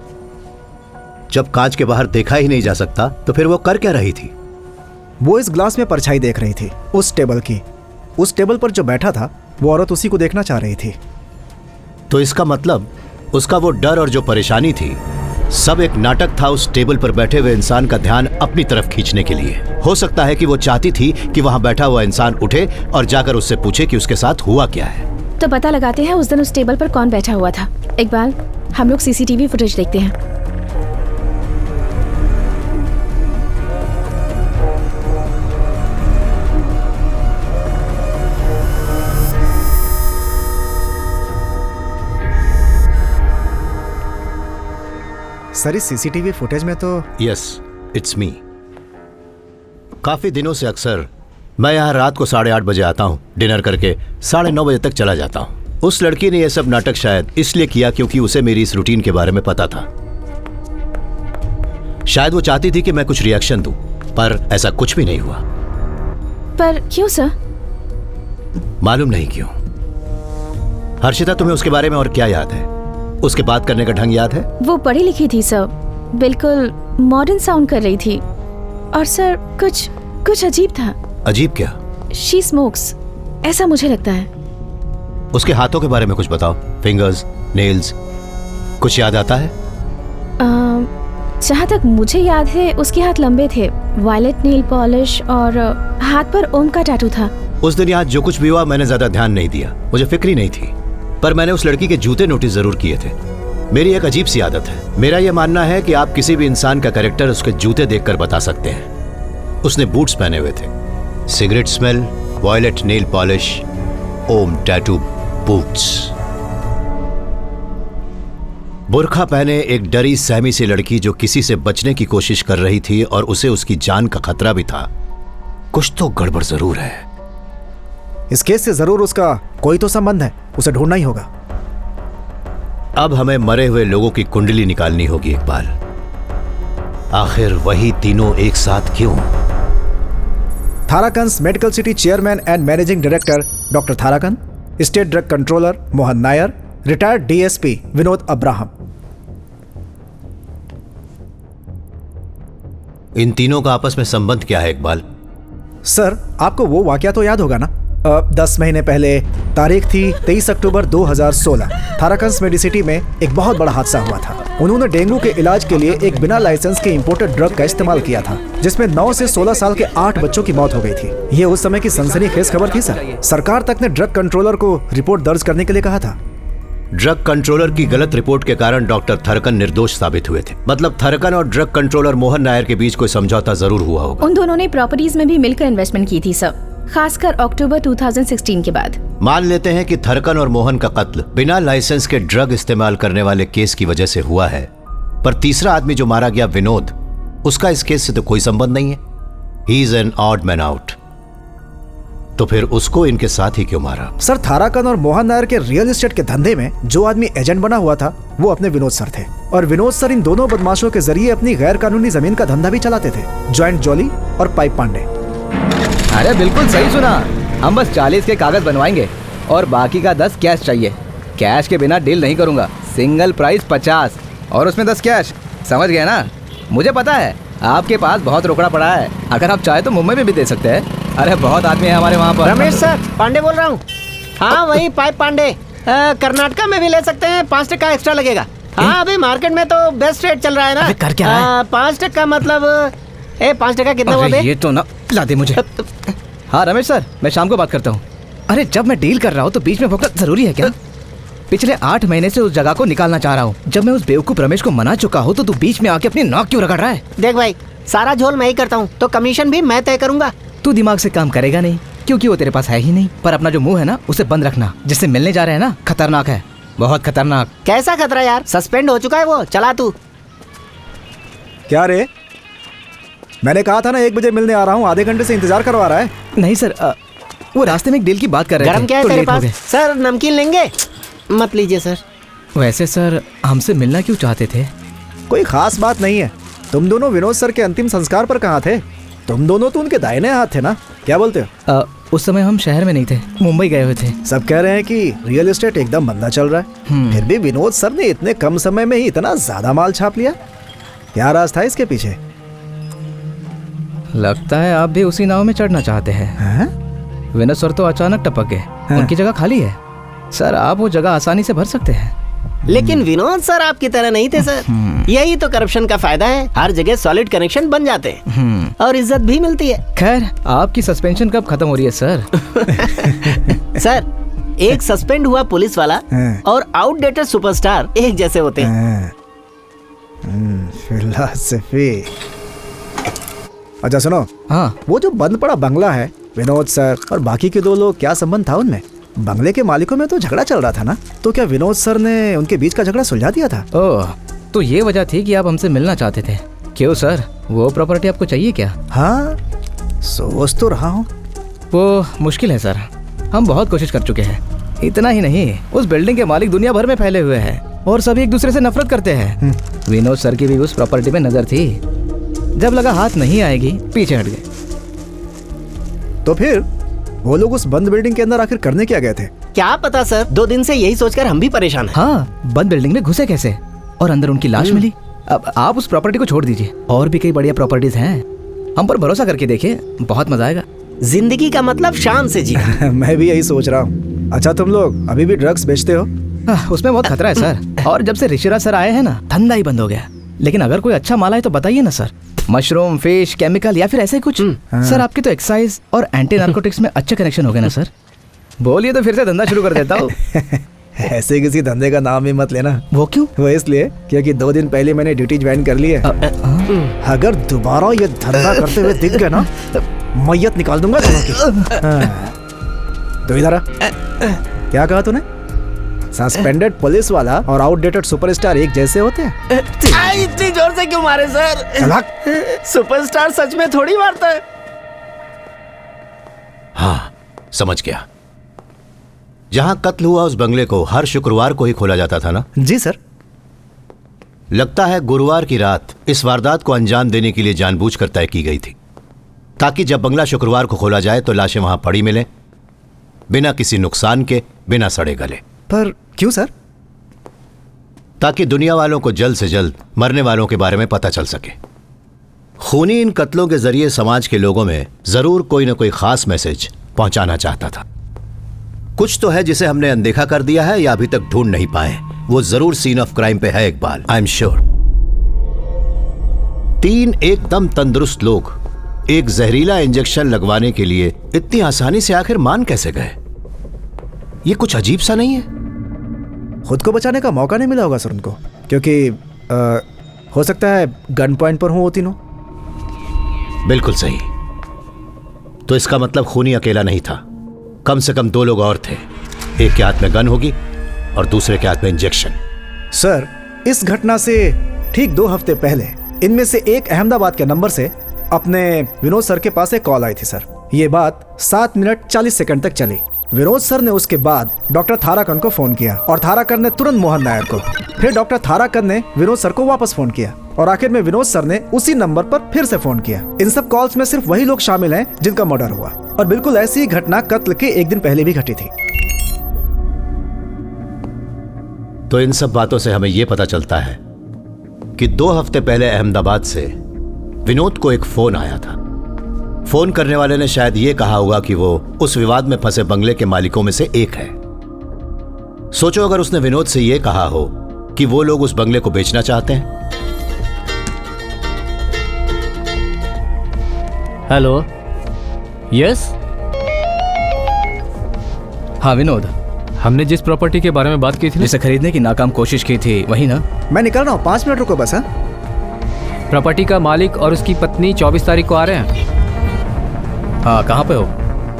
Speaker 1: जब कांच के बाहर देखा ही नहीं जा सकता, तो फिर वो कर क्या रही थी?
Speaker 3: वो इस ग्लास में परछाई देख रही थी, उस टेबल की। उस टेबल पर जो बैठा था, वो औरत उसी को देखना चाह रही थी।
Speaker 1: तो इसका मतलब उसका वो डर और जो परेशानी थी, सब एक नाटक था उस टेबल पर बैठे हुए इंसान का ध्यान अपनी तरफ खींचने के लिए। हो सकता है कि वो चाहती थी कि वहां बैठा हुआ इंसान उठे और जाकर उससे पूछे कि उसके साथ हुआ क्या है।
Speaker 6: तो पता लगाते हैं उस दिन उस टेबल पर कौन बैठा हुआ था। इकबाल, हम लोग सीसीटीवी फुटेज देखते हैं।
Speaker 3: सर, इस सीसीटीवी फुटेज में तो
Speaker 1: यस, इट्स मी। काफी दिनों से अक्सर मैं यहाँ रात को 8:30 बजे आता हूँ, डिनर करके 9:30 बजे तक चला जाता हूँ। उस लड़की ने यह सब नाटक शायद इसलिए किया क्योंकि उसे मेरी इस रूटीन के बारे में पता था। शायद वो चाहती थी कि मैं कुछ रिएक्शन दूं, पर ऐसा कुछ भी नहीं हुआ।
Speaker 6: पर क्यों सर?
Speaker 1: मालूम नहीं क्यों। हर्षिता, तुम्हें उसके बारे में और क्या याद है? उसके बात करने का ढंग याद है?
Speaker 6: वो पढ़ी लिखी थी सर, बिल्कुल मॉडर्न साउंड कर रही थी। और सर, कुछ अजीब था।
Speaker 1: अजीब क्या?
Speaker 6: शी स्मोक्स, ऐसा मुझे लगता है।
Speaker 1: उसके हाथों के बारे में कुछ बताओ। फिंगर्स, नेल्स, कुछ याद आता है?
Speaker 6: जहाँ तक मुझे याद है, उसके हाथ लंबे थे, वायलेट नेल पॉलिश, और हाथ पर ओम का टैटू था।
Speaker 1: उस दिन यहाँ जो कुछ भी हुआ, मैंने ज्यादा ध्यान नहीं दिया, मुझे फिक्र ही नहीं थी। पर मैंने उस लड़की के जूते नोटिस जरूर किए थे। मेरी एक अजीब सी आदत है। मेरा यह मानना है कि आप किसी भी इंसान का कैरेक्टर उसके जूते देखकर बता सकते हैं। उसने बूट्स पहने हुए थे, cigarette smell, violet nail polish, Om tattoo boots. बुर्खा पहने एक डरी सहमी सी लड़की जो किसी से बचने की कोशिश कर रही थी और उसे उसकी जान का खतरा भी था। कुछ तो गड़बड़ जरूर है।
Speaker 3: इस केस से जरूर उसका कोई तो संबंध है, उसे ढूंढना ही होगा।
Speaker 1: अब हमें मरे हुए लोगों की कुंडली निकालनी होगी इकबाल। आखिर वही तीनों एक साथ क्यों?
Speaker 3: Tharakan's medical city chairman and managing director doctor Tharakan, state drug controller Mohan Nair, retired DSP Vinod Abraham.
Speaker 1: इन तीनों का आपस में संबंध क्या है इकबाल?
Speaker 3: सर, आपको वो वाकया तो याद होगा ना? 10 महीने पहले तारीख थी 23 अक्टूबर 2016। थाराकंस मेडिसिटी में एक बहुत बड़ा हादसा हुआ था। उन्होंने डेंगू के इलाज के लिए एक बिना लाइसेंस के इंपोर्टेड ड्रग का इस्तेमाल किया था, जिसमें 9 से 16 साल के 8 बच्चों की मौत हो गई थी। ये उस समय की सनसनीखेज खबर थी सर। सरकार तक ने ड्रग कंट्रोलर को रिपोर्ट दर्ज करने के लिए कहा था।
Speaker 1: ड्रग कंट्रोलर की गलत रिपोर्ट के कारण डॉक्टर थरकन निर्दोष साबित हुए थे। मतलब थरकन और ड्रग कंट्रोलर मोहन नायर के बीच कोई समझौता जरूर हुआ होगा।
Speaker 6: उन दोनों ने प्रॉपर्टीज में भी मिलकर इन्वेस्टमेंट की थी सर, खासकर अक्टूबर 2016 के बाद।
Speaker 1: मान लेते हैं कि थरकन और मोहन का कत्ल बिना लाइसेंस के ड्रग इस्तेमाल करने वाले केस की वजह से हुआ है, पर तीसरा आदमी जो मारा गया विनोद, उसका इस केस से तो कोई संबंध नहीं है। He is an odd man out. तो फिर उसको इनके साथ ही क्यों मारा?
Speaker 3: सर, थाराकन और मोहन नायर के रियल एस्टेट के धंधे में जो आदमी एजेंट बना हुआ था वो अपने विनोद सर थे, और विनोद सर इन दोनों बदमाशों के जरिए अपनी गैर कानूनी जमीन का धंधा भी चलाते थे। जॉइंट जॉली और पाइप पांडे।
Speaker 4: अरे बिल्कुल सही सुना। हम बस 40 के कागज बनवाएंगे और बाकी का 10 कैश चाहिए। कैश के बिना डील नहीं करूंगा। सिंगल प्राइस 50 और उसमें 10 कैश। समझ गए ना? मुझे पता है आपके पास बहुत रोकड़ा पड़ा है। अगर आप चाहे तो मुंबई में भी दे सकते हैं। अरे बहुत आदमी है हमारे वहाँ पर।
Speaker 10: रमेश सर, पांडे बोल रहा हूँ। हाँ वही पाइप पांडे। कर्नाटका में भी ले सकते हैं, 5% एक्स्ट्रा लगेगा। हाँ अभी मार्केट में तो बेस्ट रेट चल रहा है ना।
Speaker 3: कर क्या रहा है?
Speaker 10: 5% मतलब 5% कितना हुआ?
Speaker 4: ये तो ना ला दे मुझे। हाँ रमेश सर, मैं शाम को बात करता हूँ। अरे जब मैं डील कर रहा हूँ तो बीच में भोंकना जरूरी है क्या? पिछले 8 महीने से उस जगह को निकालना चाह रहा हूँ। जब मैं उस बेवकूफ रमेश को मना चुका हूँ तो तू बीच में आके अपनी नाक क्यों रगड़ रहा है?
Speaker 10: देख भाई, सारा झोल मैं ही करता हूँ तो कमीशन भी मैं तय करूंगा।
Speaker 4: तू दिमाग से काम करेगा नहीं क्योंकि वो तेरे पास है ही नहीं। पर अपना जो मुंह है ना उसे बंद रखना। जिससे मिलने जा रहे हैं ना, खतरनाक है, बहुत खतरनाक।
Speaker 10: कैसा खतरा यार? सस्पेंड हो चुका है वो। चला तू।
Speaker 3: क्या रे? मैंने कहा था ना 1 बजे मिलने आ रहा हूँ, आधे घंटे से इंतजार करवा रहा है।
Speaker 4: नहीं सर, वो रास्ते में एक डील की बात कर रहे थे।
Speaker 10: गरम क्या है
Speaker 4: तो
Speaker 10: तेरे
Speaker 4: लेट हो
Speaker 10: पास?
Speaker 4: गए।
Speaker 10: सर नमकीन लेंगे? मत लीजिए सर।
Speaker 4: वैसे सर, हमसे मिलना क्यों चाहते थे?
Speaker 3: कोई खास बात नहीं है। तुम दोनों विनोद सर के अंतिम संस्कार पर कहाँ थे? तुम दोनों तो उनके दाहिने हाथ थे ना, क्या बोलते हो?
Speaker 4: उस समय हम शहर में नहीं थे, मुंबई गए हुए थे।
Speaker 3: सब कह रहे हैं कि रियल एस्टेट एकदम मंदा चल रहा है, फिर भी विनोद सर ने इतने कम समय में ही इतना ज्यादा माल छाप लिया। क्या राज था इसके पीछे?
Speaker 4: लगता है आप भी उसी नाव में चढ़ना चाहते हैं। विनोद सर तो अचानक टपक गए। उनकी जगह खाली है सर, आप वो जगह आसानी से भर सकते हैं।
Speaker 10: लेकिन विनोद सर आपकी तरह नहीं थे सर। यही तो करप्शन का फायदा है, हर जगह सॉलिड कनेक्शन बन जाते हैं और इज्जत भी मिलती है।
Speaker 4: खैर, आपकी सस्पेंशन कब खत्म हो रही है सर?
Speaker 10: सर, एक सस्पेंड हुआ पुलिस वाला और आउटडेटेड सुपरस्टार एक जैसे होते हैं।
Speaker 3: फिलॉसफी। अच्छा सुनो,
Speaker 4: हाँ,
Speaker 3: वो जो बंद पड़ा बंगला है, विनोद सर और बाकी के 2 लोग, क्या संबंध था उनमें? बंगले के मालिकों में तो झगड़ा चल रहा था ना, तो क्या विनोद सर ने उनके बीच का झगड़ा सुलझा दिया था?
Speaker 4: ओह, तो ये वजह थी कि आप हमसे मिलना चाहते थे। क्यों सर, वो प्रॉपर्टी आपको चाहिए क्या?
Speaker 3: हाँ, सोच तो रहा हूँ।
Speaker 4: वो मुश्किल है सर, हम बहुत कोशिश कर चुके हैं। इतना ही नहीं, उस बिल्डिंग के मालिक दुनिया भर में फैले हुए हैं और सभी एक दूसरे से नफरत करते हैं। विनोद सर की भी उस प्रॉपर्टी में नजर थी। जब लगा हाथ नहीं आएगी, पीछे हट गए।
Speaker 3: तो फिर वो लोग उस बंद बिल्डिंग के अंदर आखिर करने क्या गए थे?
Speaker 10: क्या पता सर, 2 दिन से यही सोचकर हम भी परेशान हैं।
Speaker 4: हाँ, बंद बिल्डिंग में घुसे कैसे और अंदर उनकी लाश मिली। अब आप उस प्रॉपर्टी को छोड़ दीजिए, और भी कई बढ़िया प्रॉपर्टीज हैं। हम पर भरोसा करके देखिए, बहुत मजा आएगा।
Speaker 10: जिंदगी का मतलब शान से जी।
Speaker 3: मैं भी यही सोच रहा हूँ। अच्छा, तुम लोग अभी भी ड्रग्स बेचते हो?
Speaker 4: उसमें बहुत खतरा है सर, और जब से ऋषिराज सर आए हैं ना, धंधा ही बंद हो गया। लेकिन अगर कोई अच्छा माल है तो बताइए ना सर। मशरूम, फिश, केमिकल या फिर ऐसे कुछ। सर, आपके तो एक्साइज और एंटी नार्कोटिक्स में अच्छे कनेक्शन हो गए ना सर। बोलिए तो फिर से धंधा शुरू कर देता हूँ।
Speaker 3: ऐसे किसी धंधे का नाम भी मत लेना। वो क्यों? वो इसलिए क्योंकि 2 दिन पहले मैंने ड्यूटी ज्वाइन कर ली है। अगर दोबारा ये धंधा करते हुए दिख गए ना, मैयत निकाल दूंगा दोनों की। तो इधर आ। क्या कहा तूने? सस्पेंडेड पुलिस वाला और आउटडेटेड सुपरस्टार एक जैसे होते हैं?
Speaker 10: इतनी जोर से क्यों मारे सर? सुपरस्टार सच में थोड़ी मारता है।
Speaker 1: हाँ, समझ गया। जहां कत्ल हुआ उस बंगले को हर शुक्रवार को ही खोला जाता था ना?
Speaker 3: जी सर।
Speaker 1: लगता है गुरुवार की रात इस वारदात को अंजाम देने के लिए जानबूझकर तय की गई थी, ताकि जब बंगला शुक्रवार को खोला जाए तो लाशें वहां पड़ी मिलें, बिना किसी नुकसान के, बिना सड़े गले।
Speaker 3: पर क्यों सर?
Speaker 1: ताकि दुनिया वालों को जल्द से जल्द मरने वालों के बारे में पता चल सके। खूनी इन कत्लों के जरिए समाज के लोगों में जरूर कोई ना कोई खास मैसेज पहुंचाना चाहता था। कुछ तो है जिसे हमने अनदेखा कर दिया है या अभी तक ढूंढ नहीं पाए। वो जरूर सीन ऑफ क्राइम पे है इकबाल, आई एम श्योर। 3 एकदम तंदुरुस्त लोग एक जहरीला इंजेक्शन लगवाने के लिए इतनी आसानी से आखिर मान कैसे गए? ये कुछ अजीब सा नहीं है?
Speaker 3: खुद को बचाने का मौका नहीं मिला होगा सर उनको, क्योंकि हो सकता है गन पॉइंट पर हो वो तीनों।
Speaker 1: बिल्कुल सही। तो इसका मतलब खूनी अकेला नहीं था, कम से कम 2 लोग और थे। एक के हाथ में गन होगी और दूसरे के हाथ में इंजेक्शन।
Speaker 3: सर, इस घटना से ठीक 2 हफ्ते पहले इनमें से एक अहमदाबाद के नंबर से अपने विनोद सर के पास एक कॉल आई थी सर। ये बात 7 मिनट 40 सेकंड तक चली। विनोद सर ने उसके बाद डॉक्टर थाराकन को फोन किया और थाराकन ने तुरंत मोहन नायर को। फिर डॉक्टर थाराकन ने विनोद सर को वापस फोन किया और आखिर में विनोद सर ने उसी नंबर पर फिर से फोन किया। इन सब कॉल्स में सिर्फ वही लोग शामिल हैं जिनका मर्डर हुआ, और बिल्कुल ऐसी ही घटना कत्ल के 1 दिन पहले भी घटी थी।
Speaker 1: तो इन सब बातों से हमें यह पता चलता है कि 2 हफ्ते पहले अहमदाबाद से विनोद को एक फोन आया था। फोन करने वाले ने शायद ये कहा होगा कि वो उस विवाद में फंसे बंगले के मालिकों में से एक है। सोचो अगर उसने विनोद से यह कहा हो कि वो लोग उस बंगले को बेचना चाहते हैं।
Speaker 8: Hello, yes.
Speaker 4: हाँ विनोद,
Speaker 5: हमने जिस प्रॉपर्टी के बारे में बात की थी,
Speaker 4: जिसे खरीदने की नाकाम कोशिश की थी, वही ना?
Speaker 3: मैं निकल रहा हूँ, 5 मिनट रुको बस। हाँ,
Speaker 5: प्रॉपर्टी का मालिक और उसकी पत्नी 24 तारीख को आ रहे हैं।
Speaker 4: हाँ, कहाँ पे हो?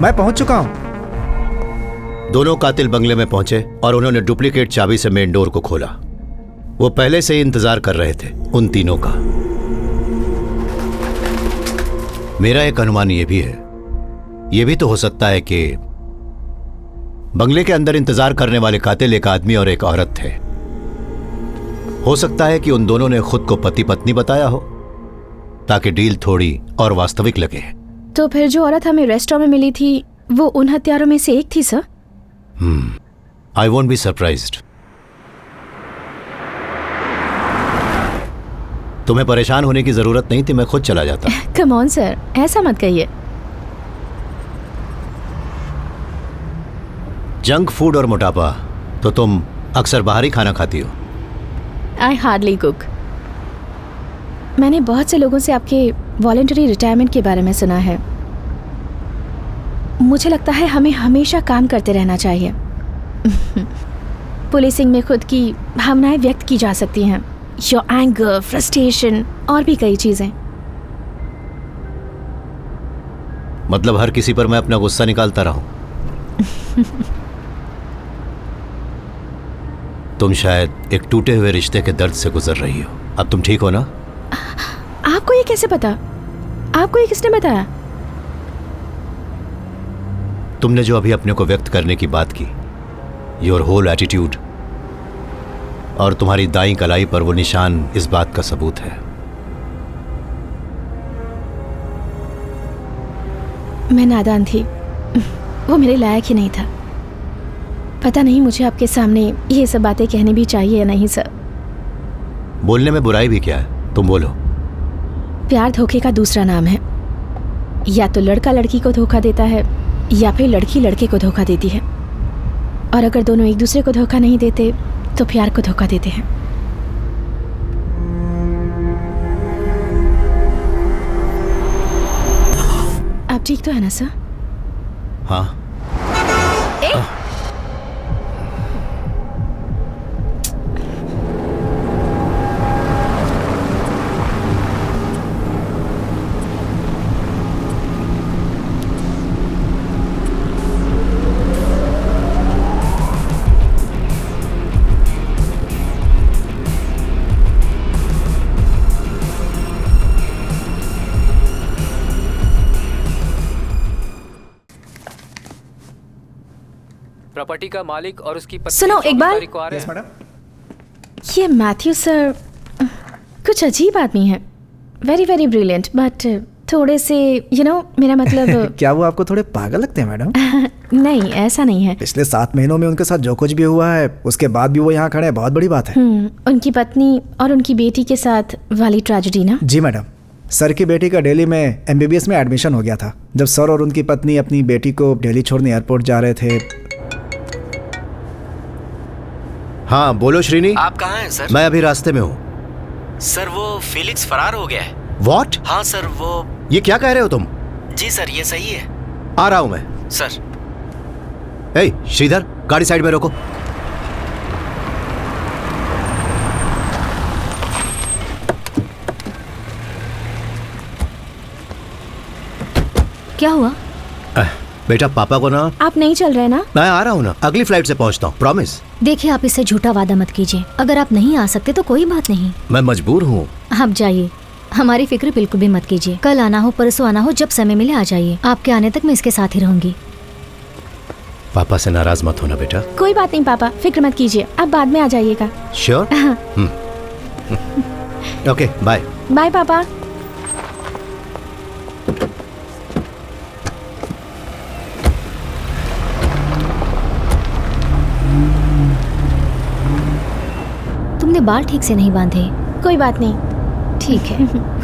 Speaker 3: मैं पहुंच चुका हूं।
Speaker 1: दोनों कातिल बंगले में पहुंचे और उन्होंने डुप्लीकेट चाबी से मेन डोर को खोला। वो पहले से ही इंतजार कर रहे थे उन तीनों का। मेरा एक अनुमान ये भी है, ये भी तो हो सकता है कि बंगले के अंदर इंतजार करने वाले कातिल एक आदमी और एक औरत थे। हो सकता है कि उन दोनों ने खुद को पति पत्नी बताया हो ताकि डील थोड़ी और वास्तविक लगे।
Speaker 6: तो फिर जो औरत हमें रेस्टोरेंट में मिली थी वो उन हत्यारों में से एक थी sir?
Speaker 1: I won't be surprised. तुम्हें परेशान होने की जरूरत नहीं थी, मैं खुद चला जाता।
Speaker 6: कम ऑन सर, ऐसा मत कहिए।
Speaker 1: जंक फूड और मोटापा, तो तुम अक्सर बाहरी खाना खाती हो।
Speaker 6: I hardly cook. मैंने बहुत से लोगों से आपके वॉलंटरी रिटायरमेंट के बारे में सुना है। मुझे लगता है हमें हमेशा काम करते रहना चाहिए। पुलिसिंग में खुद की भावनाएं व्यक्त की जा सकती हैं, योर एंगर, फ्रस्ट्रेशन और भी कई चीजें।
Speaker 1: मतलब हर किसी पर मैं अपना गुस्सा निकालता रहूं? तुम शायद एक टूटे हुए रिश्ते के दर्द से गुजर रही हो। अब तुम ठीक हो ना?
Speaker 6: आपको ये कैसे पता? आपको ये किसने बताया?
Speaker 1: तुमने जो अभी अपने को व्यक्त करने की बात की, योर होल एटीट्यूड और तुम्हारी दाईं कलाई पर वो निशान इस बात का सबूत है।
Speaker 6: मैं नादान थी, वो मेरे लायक ही नहीं था। पता नहीं मुझे आपके सामने ये सब बातें कहनी भी चाहिए या नहीं सर।
Speaker 1: बोलने में बुराई भी क्या है, तुम बोलो।
Speaker 6: प्यार धोखे का दूसरा नाम है। या तो लड़का लड़की को धोखा देता है या फिर लड़की लड़के को धोखा देती है, और अगर दोनों एक दूसरे को धोखा नहीं देते तो प्यार को धोखा देते हैं। आप ठीक तो है ना सर?
Speaker 1: हाँ।
Speaker 5: प्रॉपर्टी का मालिक और उसकी पत्नी
Speaker 6: सुनो, एक बार।
Speaker 5: तारीख को आ रहे हैं।
Speaker 6: ये मैथ्यू सर कुछ अजीब आदमी है। वेरी वेरी ब्रिलियंट, बट थोड़े से मेरा मतलब
Speaker 3: क्या वो आपको थोड़े पागल लगते हैं मैडम?
Speaker 6: नहीं, ऐसा नहीं है।
Speaker 3: पिछले 7 महीनों में उनके साथ जो कुछ भी हुआ है उसके बाद भी वो यहाँ खड़े हैं, बहुत बड़ी बात है।
Speaker 6: उनकी पत्नी और उनकी बेटी के साथ वाली ट्रेजेडी ना।
Speaker 3: जी मैडम, सर की बेटी का दिल्ली में MBBS में एडमिशन हो गया था। जब सर और उनकी पत्नी अपनी बेटी को दिल्ली छोड़ने एयरपोर्ट जा रहे थे।
Speaker 1: हाँ बोलो श्रीनी।
Speaker 2: आप कहाँ हैं सर?
Speaker 1: मैं अभी रास्ते में हूँ।
Speaker 2: सर वो फेलिक्स फरार हो गया है।
Speaker 1: What?
Speaker 2: हाँ सर, वो
Speaker 1: ये क्या कह रहे हो तुम?
Speaker 2: जी सर, ये सही है
Speaker 1: आ रहा हूँ मैं।
Speaker 2: सर।
Speaker 1: ए श्रीधर, गाड़ी साइड में रोको।
Speaker 7: क्या हुआ?
Speaker 1: बेटा पापा को ना,
Speaker 6: आप नहीं चल रहे ना?
Speaker 1: मैं आ रहा हूँ ना, अगली फ्लाइट से पहुँचता हूँ, प्रॉमिस।
Speaker 7: देखिए, आप इससे झूठा वादा मत कीजिए। अगर आप नहीं आ सकते तो कोई बात नहीं,
Speaker 1: मैं मजबूर हूँ।
Speaker 7: आप जाइए, हमारी फिक्र बिल्कुल भी मत कीजिए। कल आना हो, परसों आना हो, जब समय मिले आ जाइए। आपके आने तक मैं इसके साथ ही रहूंगी।
Speaker 1: पापा से नाराज मत होना बेटा।
Speaker 6: कोई बात नहीं पापा, फिक्र मत कीजिए, आप बाद में आ जाइएगा।
Speaker 1: श्योर? Okay, bye.
Speaker 6: बाय पापा।
Speaker 7: तुमने बाल ठीक से नहीं बांधे।
Speaker 6: कोई बात नहीं,
Speaker 7: ठीक है।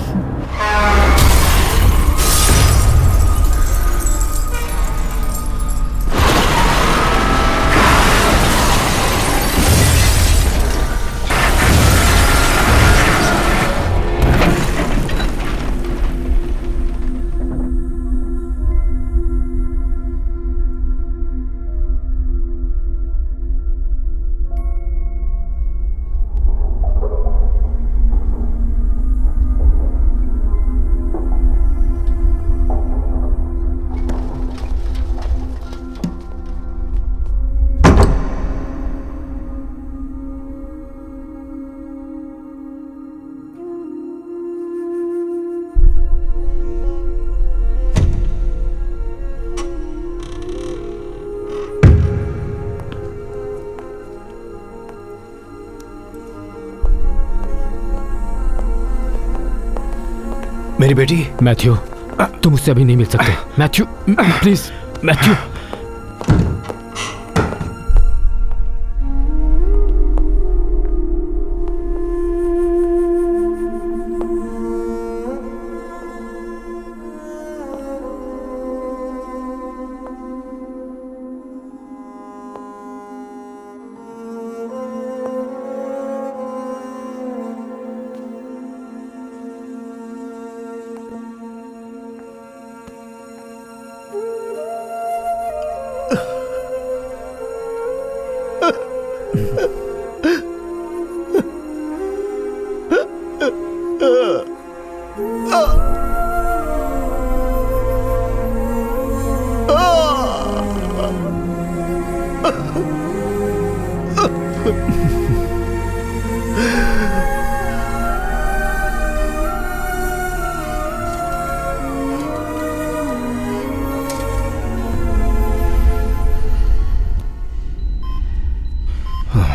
Speaker 1: मेरी बेटी।
Speaker 5: मैथ्यू, तुम उससे अभी नहीं मिल सकते। Matthew please, Matthew.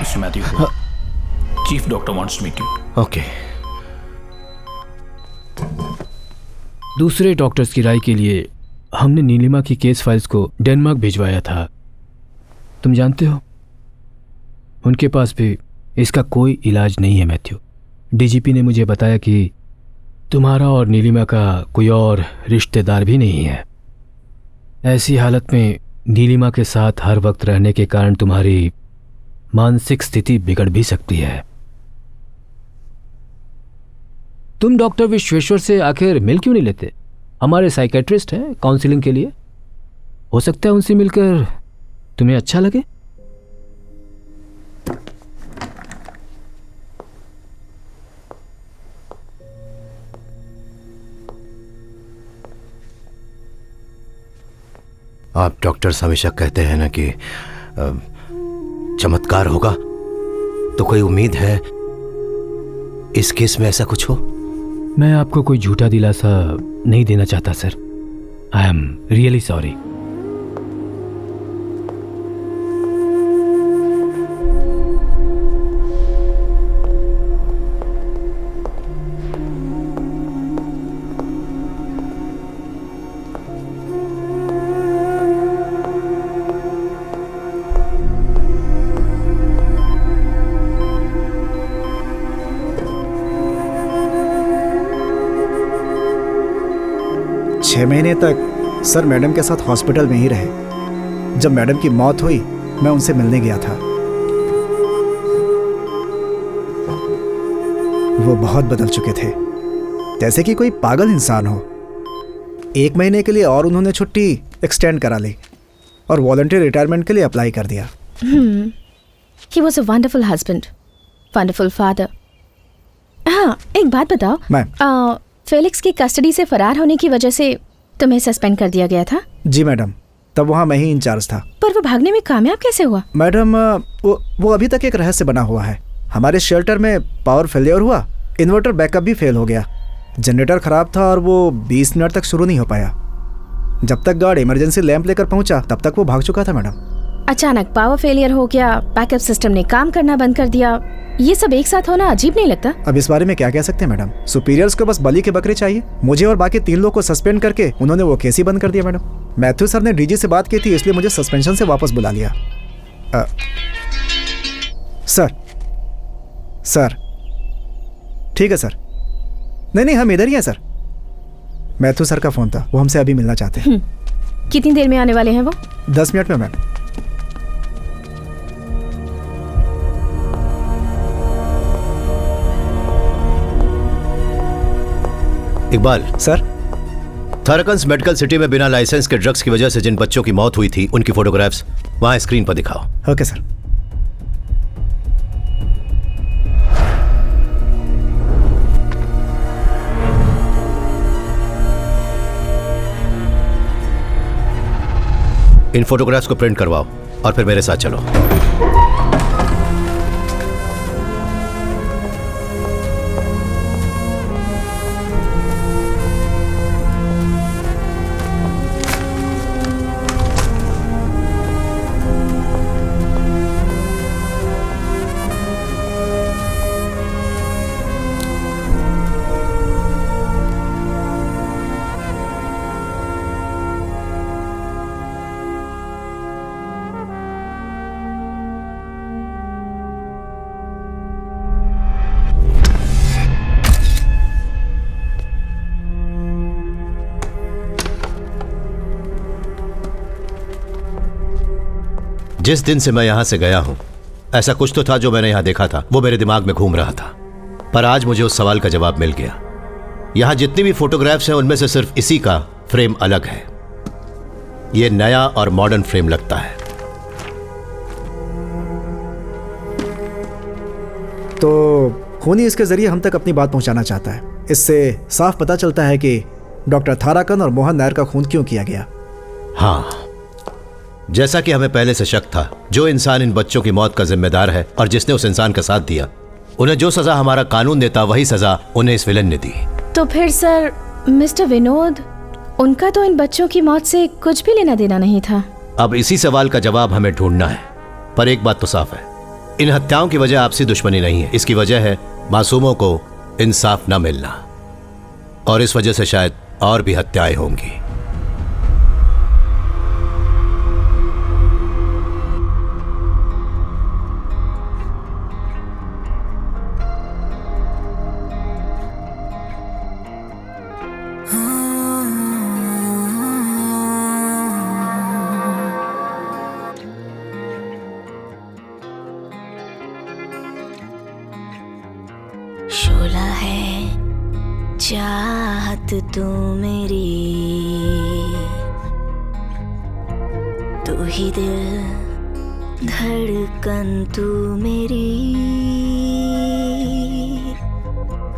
Speaker 11: Mr. Matthew, Chief Doctor wants to meet you.
Speaker 1: Okay.
Speaker 5: दूसरे डॉक्टर्स की राय के लिए हमने नीलिमा की केस फाइल्स को डेनमार्क भिजवाया था। तुम जानते हो, उनके पास भी इसका कोई इलाज नहीं है मैथ्यू। डीजीपी ने मुझे बताया कि तुम्हारा और नीलिमा का कोई और रिश्तेदार भी नहीं है। ऐसी हालत में नीलिमा के साथ हर वक्त रहने के कारण तुम्हारी मानसिक स्थिति बिगड़ भी सकती है। तुम डॉक्टर विश्वेश्वर से आखिर मिल क्यों नहीं लेते? हमारे साइकेट्रिस्ट हैं काउंसलिंग के लिए। हो सकता है उनसे मिलकर तुम्हें अच्छा लगे।
Speaker 1: आप डॉक्टर्स हमेशा कहते हैं ना कि चमत्कार होगा, तो कोई उम्मीद है इस केस में ऐसा कुछ हो?
Speaker 5: मैं आपको कोई झूठा दिलासा नहीं देना चाहता sir. I am really sorry.
Speaker 3: 6 महीने तक सर मैडम के साथ हॉस्पिटल में ही रहे। जब मैडम की मौत हुई मैं उनसे मिलने गया था। वो बहुत बदल चुके थे, जैसे कि कोई पागल इंसान हो। 1 महीने के लिए और उन्होंने छुट्टी एक्सटेंड करा ली और वॉलंटियर रिटायरमेंट के लिए अप्लाई कर दिया।
Speaker 6: He was a wonderful husband, wonderful father. हाँ, एक बात बताओ
Speaker 3: मैम।
Speaker 6: फेलिक्स की कस्टडी से फरार होने की वजह से तुम्हें सस्पेंड कर दिया गया था?
Speaker 3: जी मैडम, तब वहाँ मैं ही इंचार्ज था।
Speaker 6: पर वो भागने में कामयाब कैसे हुआ?
Speaker 3: मैडम, वो अभी तक एक रहस्य बना हुआ है। हमारे शेल्टर में पावर फेलियर हुआ, इन्वर्टर बैकअप भी फेल हो गया, जनरेटर खराब था और वो 20 मिनट तक शुरू नहीं हो पाया। जब तक गार्ड इमरजेंसी लैंप लेकर पहुंचा तब तक वो भाग चुका था मैडम।
Speaker 6: अचानक पावर फेलियर हो गया, बैकअप सिस्टम ने काम करना बंद कर दिया, ये सब एक साथ होना अजीब नहीं लगता?
Speaker 3: अब इस बारे में क्या कह सकते हैं मैडम? सुपीरियर्स को बस बलि के बकरे चाहिए। मुझे और बाकी 3 लोग को सस्पेंड करके उन्होंने वो केस ही बंद कर दिया मैडम। मैथ्यू सर ने डीजी से बात की थी, इसलिए मुझे सस्पेंशन से वापस बुला लिया। सर ठीक है सर। नहीं, हम इधर ही हैं सर। मैथ्यू सर का फोन था, वो हमसे अभी मिलना चाहते हैं।
Speaker 6: कितनी देर में आने वाले हैं वो?
Speaker 3: 10 मिनट में ma'am.
Speaker 1: Iqbal
Speaker 3: sir,
Speaker 1: Tharakan's medical city में बिना लाइसेंस के ड्रग्स की वजह से जिन बच्चों की मौत हुई थी उनकी फोटोग्राफ्स वहां स्क्रीन पर दिखाओ।
Speaker 3: Okay sir.
Speaker 1: इन फोटोग्राफ्स को प्रिंट करवाओ और फिर मेरे साथ चलो। जिस दिन से मैं यहां से गया हूं, ऐसा कुछ तो था जो मैंने यहां देखा था, वो मेरे दिमाग में घूम रहा था। पर आज मुझे उस सवाल का जवाब मिल गया। यहां जितनी भी फोटोग्राफ्स हैं उनमें से सिर्फ इसी का फ्रेम अलग है। ये नया और मॉडर्न फ्रेम लगता है।
Speaker 3: तो खूनी इसके जरिए हम तक अपनी बात पहुंचाना चाहता है। इससे साफ पता चलता है कि डॉक्टर थाराकन और मोहन नायर का खून क्यों किया गया।
Speaker 1: हाँ, जैसा कि हमें पहले से शक था, जो इंसान इन बच्चों की मौत का जिम्मेदार है और जिसने उस इंसान का साथ दिया, उन्हें जो सजा हमारा कानून देता वही सजा उन्हें इस विलन ने दी।
Speaker 6: तो फिर सर, मिस्टर विनोद, उनका तो इन बच्चों की मौत से कुछ भी लेना देना नहीं था।
Speaker 1: अब इसी सवाल का जवाब हमें ढूंढना है। पर एक बात तो साफ है, इन हत्याओं की वजह आपसी दुश्मनी नहीं है। इसकी वजह है मासूमों को इंसाफ न मिलना, और इस वजह से शायद और भी हत्याएं होंगी।
Speaker 12: शोला है चाहत तू मेरी, तू ही दिल धड़कन तू मेरी,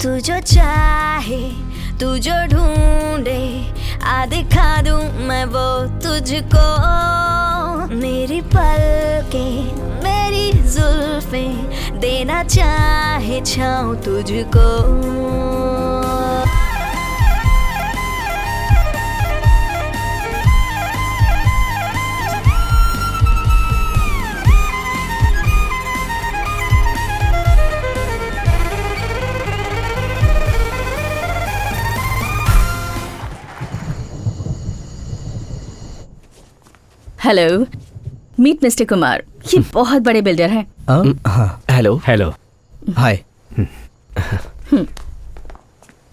Speaker 12: तू जो चाहे तू जो ढूंढे आ दिखा दूं मैं वो तुझको। मेरी पलकें मेरी जुल्फें देना चाहे छाऊं तुझको।
Speaker 13: Hello, meet mister Kumar. ये बहुत बड़े बिल्डर हैं।
Speaker 2: हेलो।
Speaker 4: हाय।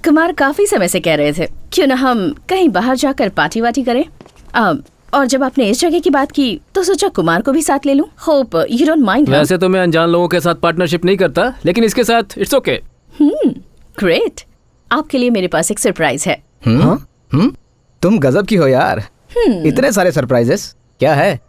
Speaker 13: कुमार काफी समय से कह रहे थे क्यों ना हम कहीं बाहर जाकर पार्टी वार्टी करें। और जब आपने इस जगह की बात की तो सोचा कुमार को भी साथ ले लूं। Hope you don't mind.
Speaker 5: वैसे तो मैं अनजान लोगों के साथ पार्टनरशिप नहीं करता, लेकिन इसके साथ इट्स ओके।
Speaker 13: ग्रेट। आपके लिए मेरे पास एक सरप्राइज है।
Speaker 4: तुम गजब की हो यार। इतने सारे सरप्राइजेस, क्या है?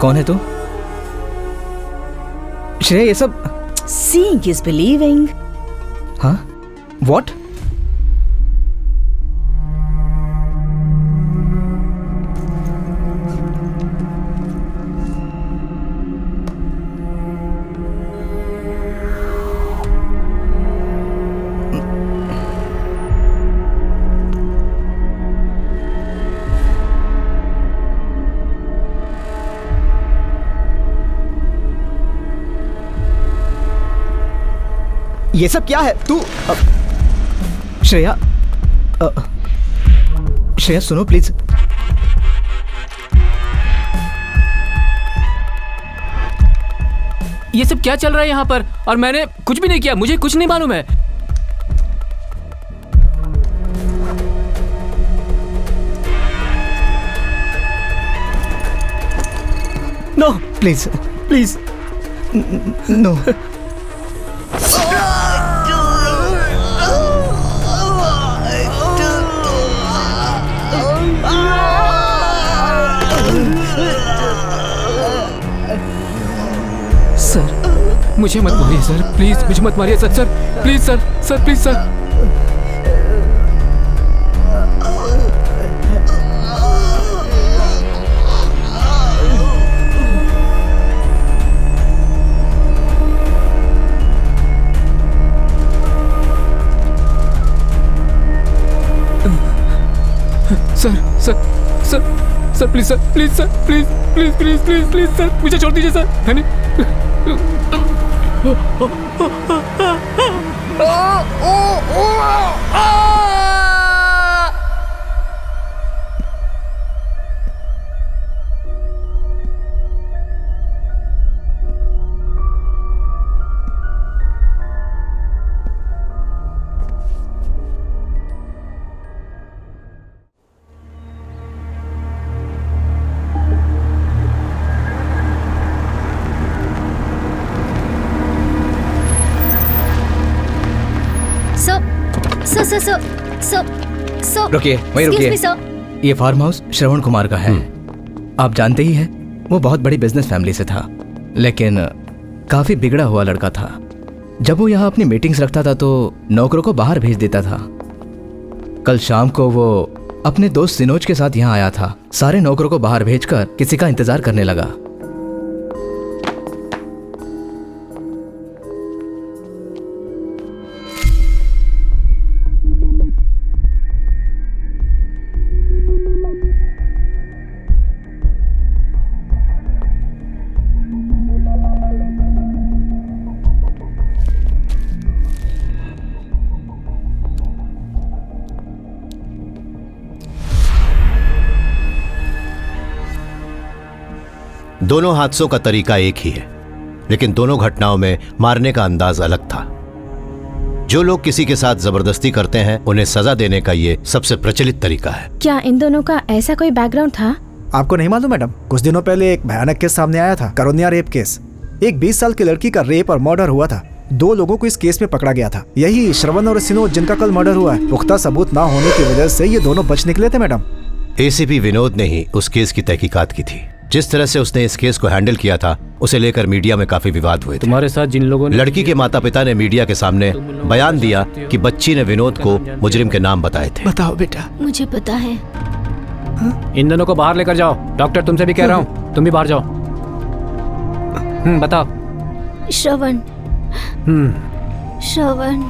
Speaker 4: कौन है तू? श्रेय, ये सब
Speaker 13: Seeing is believing.
Speaker 4: हाँ? What? ये सब क्या है? तू श्रेया, श्रेया सुनो प्लीज।
Speaker 5: ये सब क्या चल रहा है यहाँ पर? और मैंने कुछ भी नहीं किया, मुझे कुछ नहीं मालूम है।
Speaker 4: No please please no.
Speaker 5: Sir मुझे मत मारिए सर, प्लीज मुझे मत मारिए sir. Sir please sir, sir please sir. Sir sir sir sir please sir, please sir, please please please please please sir, मुझे छोड़ दीजिए सर। हनी
Speaker 4: रुकिए, वहीं रुकिए। ये फार्म हाउस श्रवण कुमार का है। आप जानते ही हैं, वो बहुत बड़ी बिजनेस फैमिली से था, लेकिन काफी बिगड़ा हुआ लड़का था। जब वो यहाँ अपनी मीटिंग्स रखता था तो नौकरों को बाहर भेज देता था। कल शाम को वो अपने दोस्त सिनोज के साथ यहाँ आया था। सारे नौकरों को बाहर भेजकर किसी का इंतजार करने लगा।
Speaker 1: दोनों हादसों का तरीका एक ही है, लेकिन दोनों घटनाओं में मारने का अंदाज अलग था। जो लोग किसी के साथ जबरदस्ती करते हैं उन्हें सजा देने का ये सबसे प्रचलित तरीका है।
Speaker 6: क्या इन दोनों का ऐसा कोई बैकग्राउंड था?
Speaker 3: आपको नहीं मालूम मैडम? कुछ दिनों पहले एक भयानक केस सामने आया था, करोनिया रेप केस। एक 20 साल की लड़की का रेप और मर्डर हुआ था। 2 लोगों को इस केस में पकड़ा गया था। यही श्रवण और सिनोज जिनका कल मर्डर हुआ है। पुख्ता सबूत ना होने की वजह से ये दोनों बच निकले थे मैडम।
Speaker 1: एसीपी विनोद ने ही उस केस की तहकीकात की थी। जिस तरह से उसने इस केस को हैंडल किया था, उसे लेकर मीडिया में काफी विवाद हुए थे।
Speaker 5: तुम्हारे साथ जिन लोगों ने
Speaker 1: लड़की के माता पिता ने मीडिया के सामने बयान दिया कि बच्ची ने विनोद को मुजरिम के नाम बताए थे।
Speaker 3: बताओ बेटा।
Speaker 7: मुझे पता है।
Speaker 5: इन दोनों को बाहर लेकर जाओ। डॉक्टर तुमसे भी कह रहा हूँ, तुम भी बाहर जाओ। बताओ।
Speaker 7: श्रवण, श्रवण,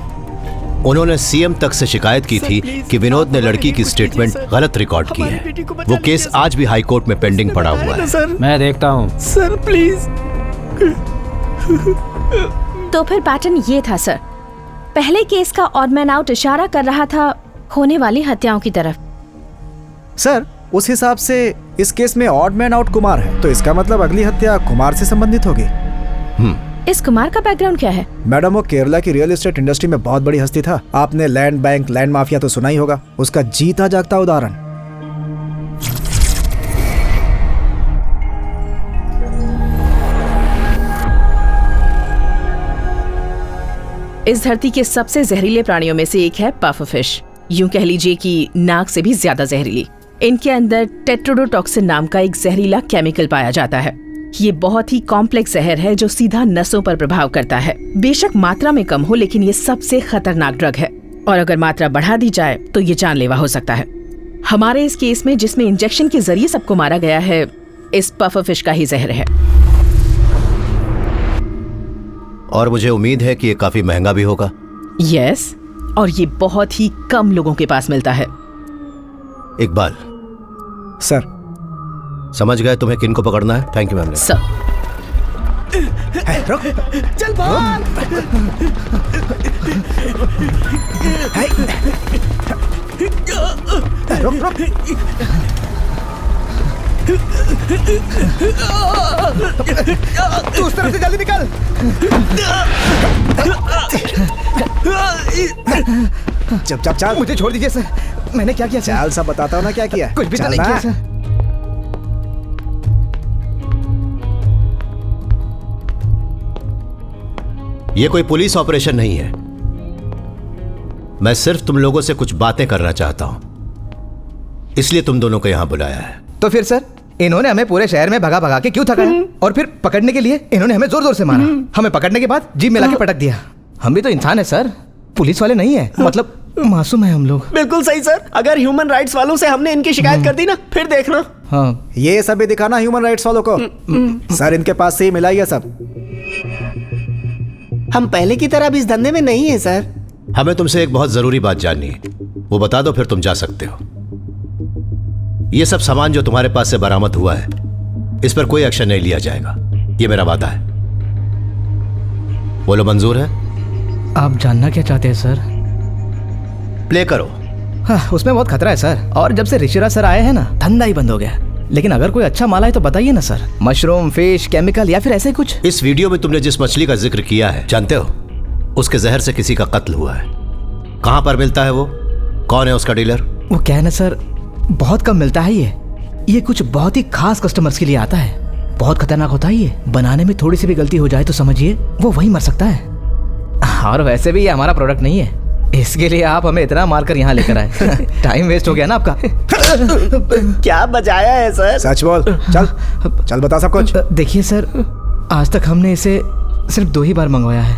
Speaker 1: उन्होंने सीएम तक से शिकायत की थी कि विनोद ने लड़की की स्टेटमेंट गलत रिकॉर्ड की है। वो केस आज भी हाई कोर्ट में पेंडिंग पड़ा हुआ है।
Speaker 5: मैं देखता हूँ।
Speaker 10: Sir please.
Speaker 6: तो फिर पैटर्न ये था सर, पहले केस का ऑड मैन आउट इशारा कर रहा था होने वाली हत्याओं की तरफ।
Speaker 3: सर उस हिसाब से इस केस में ऑड मैन आउट कुमार है, तो इसका मतलब अगली हत्या कुमार से संबंधित होगी।
Speaker 6: इस कुमार का बैकग्राउंड क्या है?
Speaker 3: मैडम वो केरला की रियल एस्टेट इंडस्ट्री में बहुत बड़ी हस्ती था। आपने लैंड बैंक, लैंड माफिया तो सुना ही होगा, उसका जीता जागता उदाहरण।
Speaker 13: इस धरती के सबसे जहरीले प्राणियों में से एक है पफरफिश। यूं कह लीजिए कि नाक से भी ज्यादा जहरीली। इनके अंदर टेट्रोडोटॉक्सिन नाम का एक जहरीला केमिकल पाया जाता है। ये बहुत ही कॉम्प्लेक्स जहर है जो सीधा नसों पर प्रभाव करता है। बेशक मात्रा में कम हो, लेकिन ये सबसे खतरनाक ड्रग है और अगर मात्रा बढ़ा दी जाए तो ये जानलेवा हो सकता है। हमारे इस केस में जिसमें इंजेक्शन के जरिए सबको मारा गया है, इस पफरफिश का ही जहर है।
Speaker 1: और मुझे उम्मीद है कि ये काफी महंगा भी होगा।
Speaker 13: यस, और ये बहुत ही कम लोगों के पास मिलता है।
Speaker 1: इकबाल
Speaker 3: सर,
Speaker 1: समझ गए तुम्हें किन को पकड़ना है? Thank you ma'am.
Speaker 13: सर
Speaker 10: चल भाग।
Speaker 3: रुक।
Speaker 4: तू उस तरफ से जल्दी निकल।
Speaker 3: चुपचाप चल।
Speaker 4: मुझे छोड़ दीजिए सर, मैंने क्या किया?
Speaker 3: चल सब बताता हूँ ना क्या किया।
Speaker 4: कुछ भी तो नहीं किया सर।
Speaker 1: ये कोई पुलिस ऑपरेशन नहीं है। मैं सिर्फ तुम लोगों से कुछ बातें करना चाहता हूं, इसलिए तुम दोनों को यहां बुलाया है।
Speaker 4: तो फिर सर, इन्होंने हमें पूरे शहर में भगा भगा के क्यों थकाया? और फिर पकड़ने के लिए इन्होंने हमें जोर जोर से मारा। हमें पकड़ने के बाद जीप में लाके पटक दिया। हम भी तो इंसान है सर, पुलिस वाले नहीं है। मतलब मासूम है हम लोग।
Speaker 10: बिल्कुल सही सर। अगर ह्यूमन राइट्स वालों से हमने इनकी शिकायत कर दी ना, फिर देखना।
Speaker 4: हाँ,
Speaker 3: ये सब भी दिखाना ह्यूमन राइट्स वालों को। सर इनके पास से ही मिला ये सब।
Speaker 10: हम पहले की तरह भी इस धंधे में नहीं है सर।
Speaker 1: हमें तुमसे एक बहुत जरूरी बात जाननी है, वो बता दो फिर तुम जा सकते हो। ये सब सामान जो तुम्हारे पास से बरामद हुआ है, इस पर कोई एक्शन नहीं लिया जाएगा, ये मेरा वादा है। बोलो मंजूर है?
Speaker 4: आप जानना क्या चाहते हैं सर?
Speaker 1: प्ले करो।
Speaker 4: हाँ, उसमें बहुत खतरा है सर। और जब से ऋषिराज सर आए हैं ना, धंधा ही बंद हो गया। लेकिन अगर कोई अच्छा माल है तो बताइए ना सर। मशरूम, फिश, केमिकल या फिर ऐसे कुछ।
Speaker 1: इस वीडियो में तुमने जिस मछली का जिक्र किया है, जानते हो उसके जहर से किसी का कत्ल हुआ है। कहां पर मिलता है वो? कौन है उसका डीलर?
Speaker 4: वो क्या है ना सर, बहुत कम मिलता है ये कुछ बहुत ही खास कस्टमर्स के लिए आता है। बहुत खतरनाक होता है ये। बनाने में थोड़ी सी भी गलती हो जाए तो समझिए वो वही मर सकता है। और वैसे भी ये हमारा प्रोडक्ट नहीं है, इसके लिए आप हमें इतना मारकर यहाँ लेकर आए। टाइम वेस्ट हो गया ना आपका।
Speaker 10: क्या बजाया है सर?
Speaker 3: सच बोल। चल बता सब कुछ।
Speaker 4: देखिए सर, आज तक हमने इसे सिर्फ 2 ही बार मंगवाया है।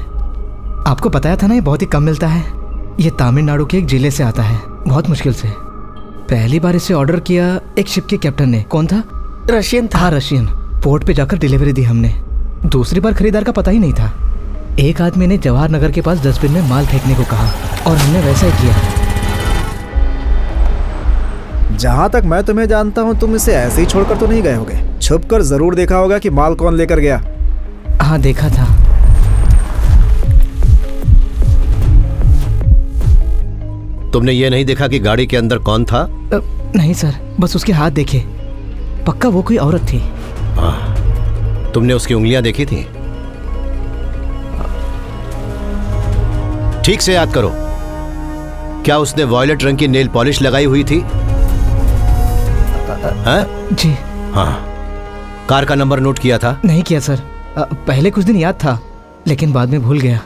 Speaker 4: आपको बताया था ना, ये बहुत ही कम मिलता है। ये तमिलनाडु के एक जिले से आता है, बहुत मुश्किल से। पहली बार इसे ऑर्डर किया एक शिप के कैप्टन ने। कौन था?
Speaker 10: रशियन था।
Speaker 4: हाँ, रशियन। पोर्ट पे जाकर डिलीवरी दी हमने। दूसरी बार खरीदार का पता ही नहीं था। एक आदमी ने जवाहर नगर के पास डस्टबिन में माल फेंकने को कहा और हमने वैसा ही किया।
Speaker 3: जहां तक मैं तुम्हें जानता हूं, तुम इसे ऐसे ही छोड़कर तो नहीं गए होगे। छुप कर जरूर देखा होगा कि माल कौन लेकर गया।
Speaker 4: हाँ, देखा था।
Speaker 1: तुमने ये नहीं देखा कि गाड़ी के अंदर कौन था?
Speaker 4: नहीं सर, बस उसके हाथ देखे। पक्का वो कोई औरत थी।
Speaker 1: तुमने उसकी उंगलियां देखी थी? ठीक से याद करो, क्या उसने वॉयलेट रंग की नेल पॉलिश लगाई हुई थी?
Speaker 4: जी
Speaker 1: हाँ। कार का नंबर नोट किया था?
Speaker 4: नहीं किया सर। पहले कुछ दिन याद था, लेकिन बाद में भूल गया।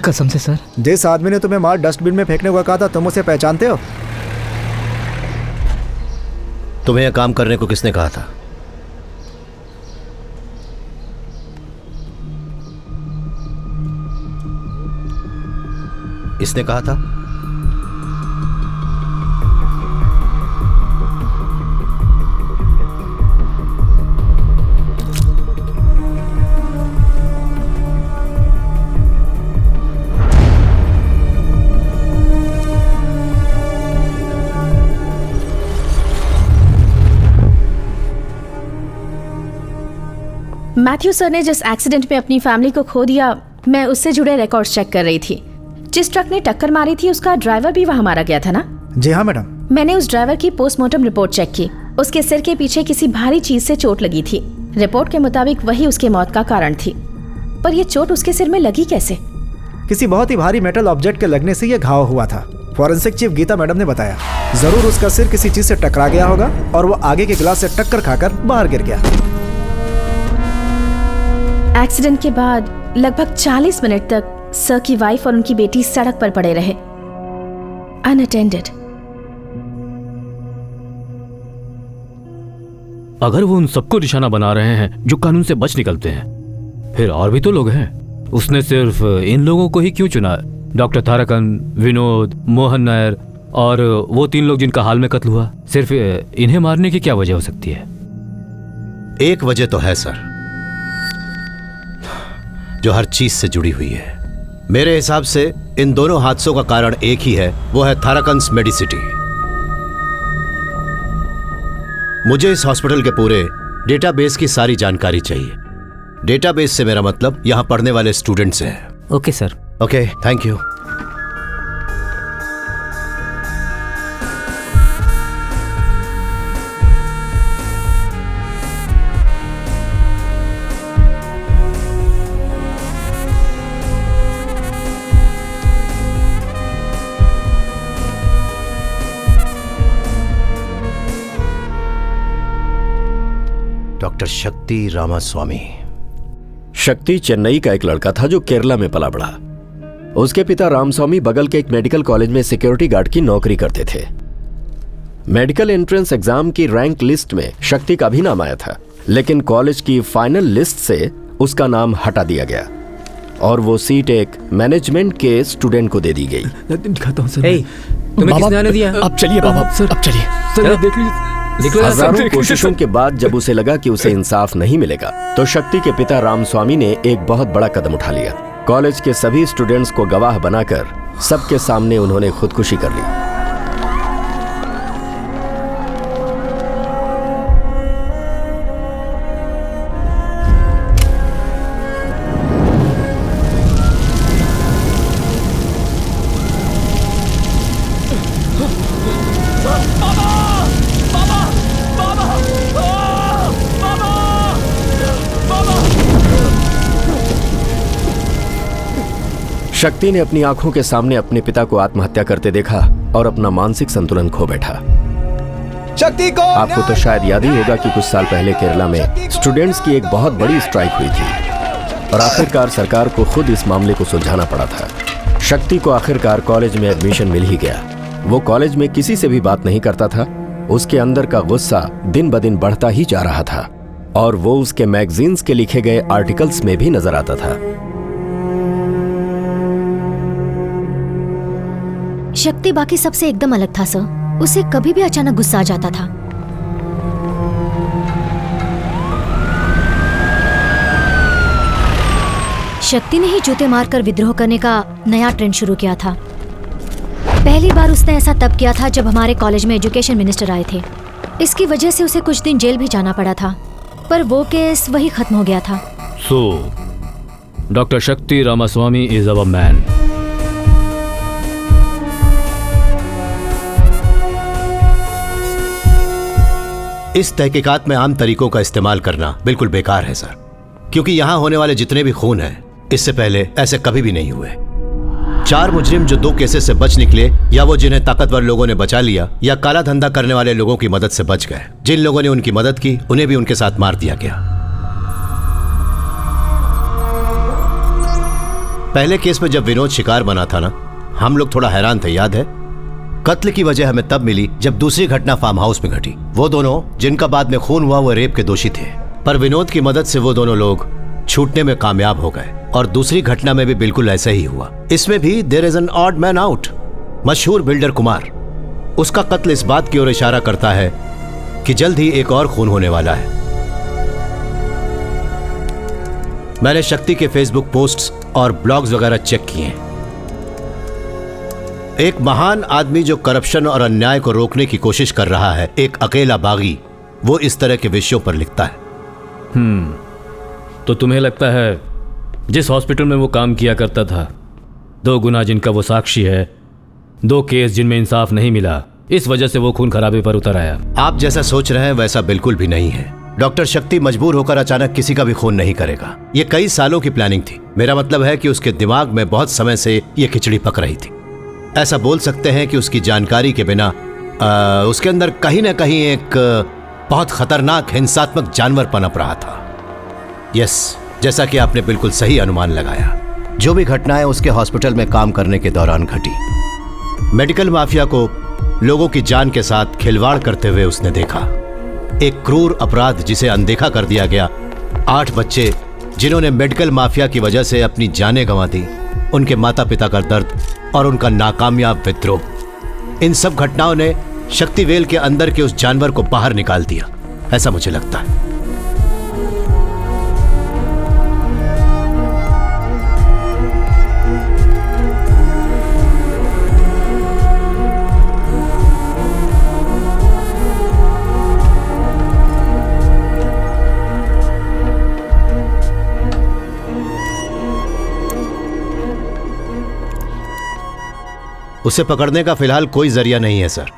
Speaker 4: कसम से सर।
Speaker 3: जिस आदमी ने तुम्हें माल डस्टबिन में फेंकने को कहा था, तुम उसे पहचानते हो?
Speaker 1: तुम्हें यह काम करने को किसने कहा था? इसने कहा था?
Speaker 6: मैथ्यू सर ने जिस एक्सीडेंट में अपनी फैमिली को खो दिया, मैं उससे जुड़े रिकॉर्ड्स चेक कर रही थी। जिस ट्रक ने टक्कर मारी थी उसका ड्राइवर भी वहाँ मारा गया था ना?
Speaker 3: जी हाँ मैडम।
Speaker 6: मैंने उस ड्राइवर की पोस्टमार्टम रिपोर्ट चेक की। उसके सिर के पीछे किसी भारी चीज से चोट लगी थी। रिपोर्ट के मुताबिक वही उसके मौत का कारण थी। पर यह चोट उसके सिर में लगी कैसे?
Speaker 3: किसी बहुत ही भारी मेटल ऑब्जेक्ट के लगने से यह घाव हुआ था। फॉरेंसिक चीफ गीता मैडम ने बताया। जरूर उसका सिर किसी चीज से टकरा गया होगा और वो आगे के गिलास से टक्कर खाकर बाहर गिर गया।
Speaker 6: एक्सीडेंट के बाद लगभग 40 मिनट तक सर की वाइफ और उनकी बेटी सड़क पर पड़े रहे, अनअटेंडेड।
Speaker 5: अगर वो उन सबको निशाना बना रहे हैं जो कानून से बच निकलते हैं, फिर और भी तो लोग हैं। उसने सिर्फ इन लोगों को ही क्यों चुना? डॉक्टर तारकन, विनोद, मोहन नायर और वो 3 लोग जिनका हाल में कत्ल हुआ, सिर्फ इन्हें मारने की क्या वजह हो सकती है?
Speaker 1: एक वजह तो है सर, जो हर चीज से जुड़ी हुई है। मेरे हिसाब से इन दोनों हादसों का कारण एक ही है, वो है थाराकंस मेडिसिटी। मुझे इस हॉस्पिटल के पूरे डेटाबेस की सारी जानकारी चाहिए। डेटाबेस से मेरा मतलब यहां पढ़ने वाले स्टूडेंट्स से है।
Speaker 8: Okay sir.
Speaker 1: Okay, thank you. Doctor शक्ति रामास्वामी।
Speaker 2: शक्ति चेन्नई का एक लड़का था जो केरला में पला बढ़ा। उसके पिता रामस्वामी बगल के एक मेडिकल कॉलेज में सिक्योरिटी गार्ड की नौकरी करते थे। मेडिकल एंट्रेंस एग्जाम की रैंक लिस्ट में शक्ति का भी नाम आया था, लेकिन कॉलेज की फाइनल लिस्ट से उसका नाम हटा दिया गया और वो सीट एक मैनेजमेंट के स्टूडेंट को दे दी गई।
Speaker 5: दिखाता हूं सर।
Speaker 8: तुम्हें किसने आने दिया?
Speaker 5: अब चलिए बाबा, सर अब चलिए। सर देख लीजिए।
Speaker 2: हजारों कोशिशों के बाद जब उसे लगा कि उसे इंसाफ नहीं मिलेगा, तो शक्ति के पिता रामस्वामी ने एक बहुत बड़ा कदम उठा लिया। कॉलेज के सभी स्टूडेंट्स को गवाह बनाकर सबके सामने उन्होंने खुदकुशी कर ली। शक्ति ने अपनी आंखों के सामने अपने पिता को आत्महत्या करते देखा और अपना मानसिक संतुलन खो बैठा।
Speaker 4: शक्ति को
Speaker 2: आपको तो शायद याद ही होगा कि कुछ साल पहले केरला में स्टूडेंट्स की एक बहुत बड़ी स्ट्राइक हुई थी और आखिरकार सरकार को खुद इस मामले को सुलझाना पड़ा था। शक्ति को आखिरकार कॉलेज में एडमिशन मिल ही गया। वो कॉलेज में किसी से भी बात नहीं करता था। उसके अंदर का गुस्सा दिन ब दिन बढ़ता ही जा रहा था और वो उसके मैगजीन्स के लिखे गए आर्टिकल्स में भी नजर आता था।
Speaker 7: शक्ति बाकी सबसे एकदम अलग था सर। उसे कभी भी अचानक गुस्सा आ जाता था। शक्ति ने ही जूते मारकर विद्रोह करने का नया ट्रेंड शुरू किया था। पहली बार उसने ऐसा तब किया था जब हमारे कॉलेज में एजुकेशन मिनिस्टर आए थे। इसकी वजह से उसे कुछ दिन जेल भी जाना पड़ा था, पर वो केस वही खत्म हो गया था।
Speaker 5: सो डॉक्टर शक्ति रामास्वामी इज अवर मैन।
Speaker 1: इस तहकीकात में आम तरीकों का इस्तेमाल करना बिल्कुल बेकार है सर, क्योंकि यहाँ होने वाले जितने भी खून हैं, इससे पहले ऐसे कभी भी नहीं हुए। 4 मुजरिम जो 2 केसेस से बच निकले, या वो जिन्हें ताकतवर लोगों ने बचा लिया, या काला धंधा करने वाले लोगों की मदद से बच गए। जिन लोगों ने उनकी मदद की उन्हें भी उनके साथ मार दिया गया। पहले केस में जब विनोद शिकार बना था ना, हम लोग थोड़ा हैरान थे, याद है? कत्ल की वजह हमें तब मिली जब दूसरी घटना फार्म हाउस में घटी। वो दोनों जिनका बाद में खून हुआ वो रेप के दोषी थे, पर विनोद की मदद से वो दोनों लोग छूटने में कामयाब हो गए। और दूसरी घटना में भी बिल्कुल ऐसा ही हुआ। इसमें भी there is an odd man out. मशहूर बिल्डर कुमार, उसका कत्ल इस बात की ओर इशारा करता है कि जल्द ही एक और खून होने वाला है। मैंने शक्ति के फेसबुक पोस्ट्स और ब्लॉग्स वगैरह चेक किए। एक महान आदमी जो करप्शन और अन्याय को रोकने की कोशिश कर रहा है, एक अकेला बागी, वो इस तरह के विषयों पर लिखता है।
Speaker 5: तो तुम्हें लगता है जिस हॉस्पिटल में वो काम किया करता था, 2 गुना जिनका वो साक्षी है, 2 केस जिनमें इंसाफ नहीं मिला, इस वजह से वो खून खराबे पर उतर आया।
Speaker 1: आप जैसा सोच रहे हैं वैसा बिल्कुल भी नहीं है। डॉक्टर शक्ति मजबूर होकर अचानक किसी का भी खून नहीं करेगा। ये कई सालों की प्लानिंग थी। मेरा मतलब है कि उसके दिमाग में बहुत समय से ये खिचड़ी पक रही थी। ऐसा बोल सकते हैं कि उसकी जानकारी के बिना उसके अंदर कहीं ना कहीं एक बहुत खतरनाक हिंसात्मक जानवर पनप रहा था। यस, जैसा कि आपने बिल्कुल सही अनुमान लगाया। जो भी घटनाएं उसके हॉस्पिटल में काम करने के दौरान घटी, मेडिकल माफिया को लोगों की जान के साथ खिलवाड़ करते हुए उसने देखा। एक क्रूर अपराध जिसे अनदेखा कर दिया गया। 8 बच्चे जिन्होंने मेडिकल माफिया की वजह से अपनी जानें गंवा दी, उनके माता पिता का दर्द और उनका नाकामयाब विद्रोह, इन सब घटनाओं ने शक्तिवेल के अंदर के उस जानवर को बाहर निकाल दिया, ऐसा मुझे लगता है। उसे पकड़ने का फिलहाल कोई जरिया नहीं है सर।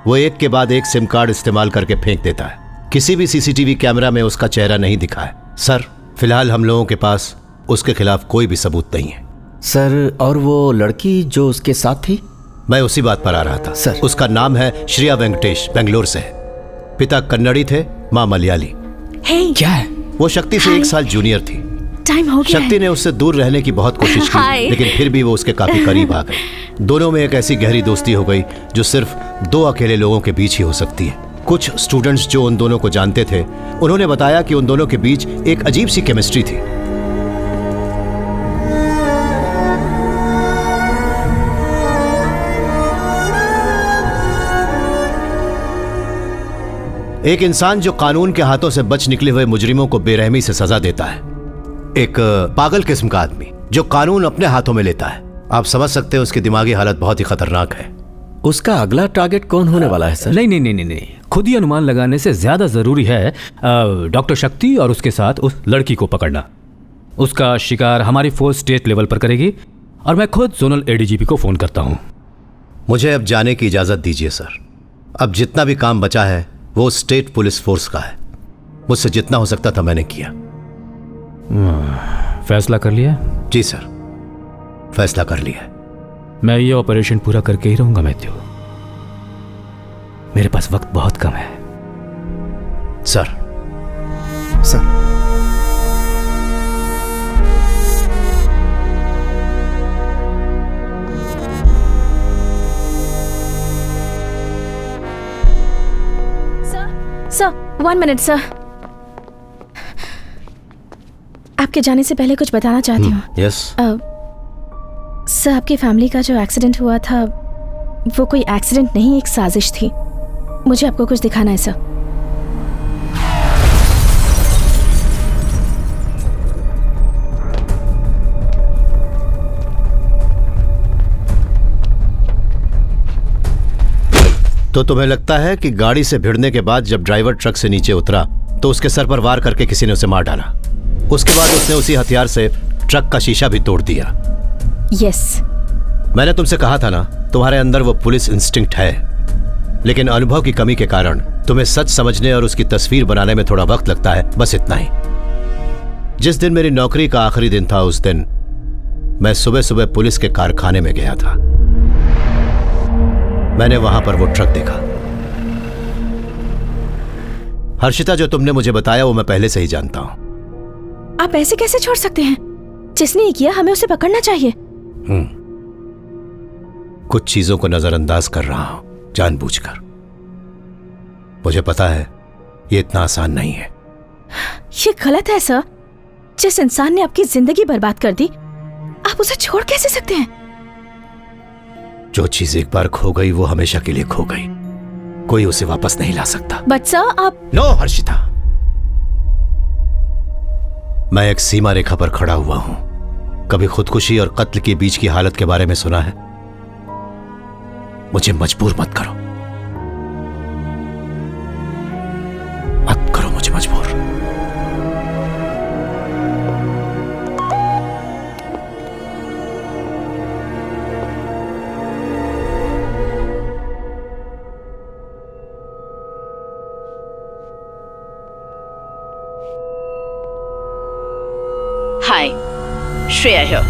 Speaker 1: वो एक के बाद एक सिम कार्ड इस्तेमाल करके फेंक देता है। किसी भी सीसीटीवी कैमरा में उसका चेहरा नहीं दिखा है सर। फिलहाल हम लोगों के पास उसके खिलाफ कोई भी सबूत नहीं है
Speaker 2: सर। और वो लड़की जो उसके साथ थी?
Speaker 1: मैं उसी बात पर आ रहा था
Speaker 2: सर।
Speaker 1: उसका नाम है श्रेया वेंकटेश, बेंगलोर से है। पिता कन्नड़ी थे, माँ मलयाली।
Speaker 2: क्या है?
Speaker 1: वो शक्ति से 1 साल जूनियर थी।
Speaker 6: टाइम हो गया
Speaker 1: शक्ति ने उससे दूर रहने की बहुत कोशिश की, लेकिन फिर भी वो उसके काफी करीब आ गई। दोनों में एक ऐसी गहरी दोस्ती हो गई जो सिर्फ 2 अकेले लोगों के बीच ही हो सकती है। कुछ स्टूडेंट्स जो उन दोनों को जानते थे, उन्होंने बताया कि उन दोनों के बीच एक अजीब सी केमिस्ट्री थी। एक इंसान जो कानून के हाथों से बच निकले हुए मुजरिमों को बेरहमी से सजा देता है, एक पागल किस्म का आदमी जो कानून अपने हाथों में लेता है। आप समझ सकते हैं उसकी दिमागी हालत बहुत ही खतरनाक है।
Speaker 2: उसका अगला टारगेट कौन होने वाला है सर?
Speaker 5: नहीं, खुद ही अनुमान लगाने से ज्यादा जरूरी है डॉक्टर शक्ति और उसके साथ उस लड़की को पकड़ना। उसका शिकार हमारी फोर्स स्टेट लेवल पर करेगी और मैं खुद जोनल एडीजीपी को फोन करता हूँ।
Speaker 1: मुझे अब जाने की इजाजत दीजिए सर। अब जितना भी काम बचा है वो स्टेट पुलिस फोर्स का है। मुझसे जितना हो सकता था मैंने किया।
Speaker 5: फैसला कर लिया?
Speaker 1: जी सर, फैसला कर लिया।
Speaker 5: मैं ये ऑपरेशन पूरा करके ही रहूंगा मैथ्यू। मेरे पास वक्त बहुत कम है।
Speaker 1: सर।
Speaker 6: Sir 1 minute sir. आपके जाने से पहले कुछ बताना चाहती हूँ।
Speaker 1: यस
Speaker 6: सर, आपकी फैमिली का जो एक्सीडेंट हुआ था वो कोई एक्सीडेंट नहीं, एक साजिश थी। मुझे आपको कुछ दिखाना है सर।
Speaker 1: तो तुम्हें लगता है कि गाड़ी से भिड़ने के बाद जब ड्राइवर ट्रक से नीचे उतरा तो उसके सर पर वार करके किसी ने उसे मार डाला। उसके बाद उसने उसी हथियार से ट्रक का शीशा भी तोड़ दिया।
Speaker 6: यस।
Speaker 1: मैंने तुमसे कहा था ना, तुम्हारे अंदर वो पुलिस इंस्टिंक्ट है, लेकिन अनुभव की कमी के कारण तुम्हें सच समझने और उसकी तस्वीर बनाने में थोड़ा वक्त लगता है, बस इतना ही। जिस दिन मेरी नौकरी का आखिरी दिन था उस दिन मैं सुबह सुबह पुलिस के कारखाने में गया था। मैंने वहां पर वो ट्रक देखा। हर्षिता, जो तुमने मुझे बताया वो मैं पहले से ही जानता हूं।
Speaker 6: आप ऐसे कैसे छोड़ सकते हैं? जिसने ये किया हमें उसे पकड़ना चाहिए।
Speaker 1: कुछ चीजों को नजरअंदाज कर रहा हूं जानबूझकर। मुझे पता है ये इतना आसान नहीं है।
Speaker 6: ये गलत है सर। जिस इंसान ने आपकी जिंदगी बर्बाद कर दी, आप उसे छोड़ कैसे सकते हैं?
Speaker 1: जो चीज एक बार खो गई वो हमेशा के लिए खो गई, कोई उसे वापस नहीं ला सकता।
Speaker 6: बट सर आप।
Speaker 1: नो हर्षिता, मैं एक सीमा रेखा पर खड़ा हुआ हूं। कभी खुदकुशी और कत्ल के बीच की हालत के बारे में सुना है? मुझे मजबूर मत करो, मत करो मुझे मजबूर।
Speaker 6: Shreya here.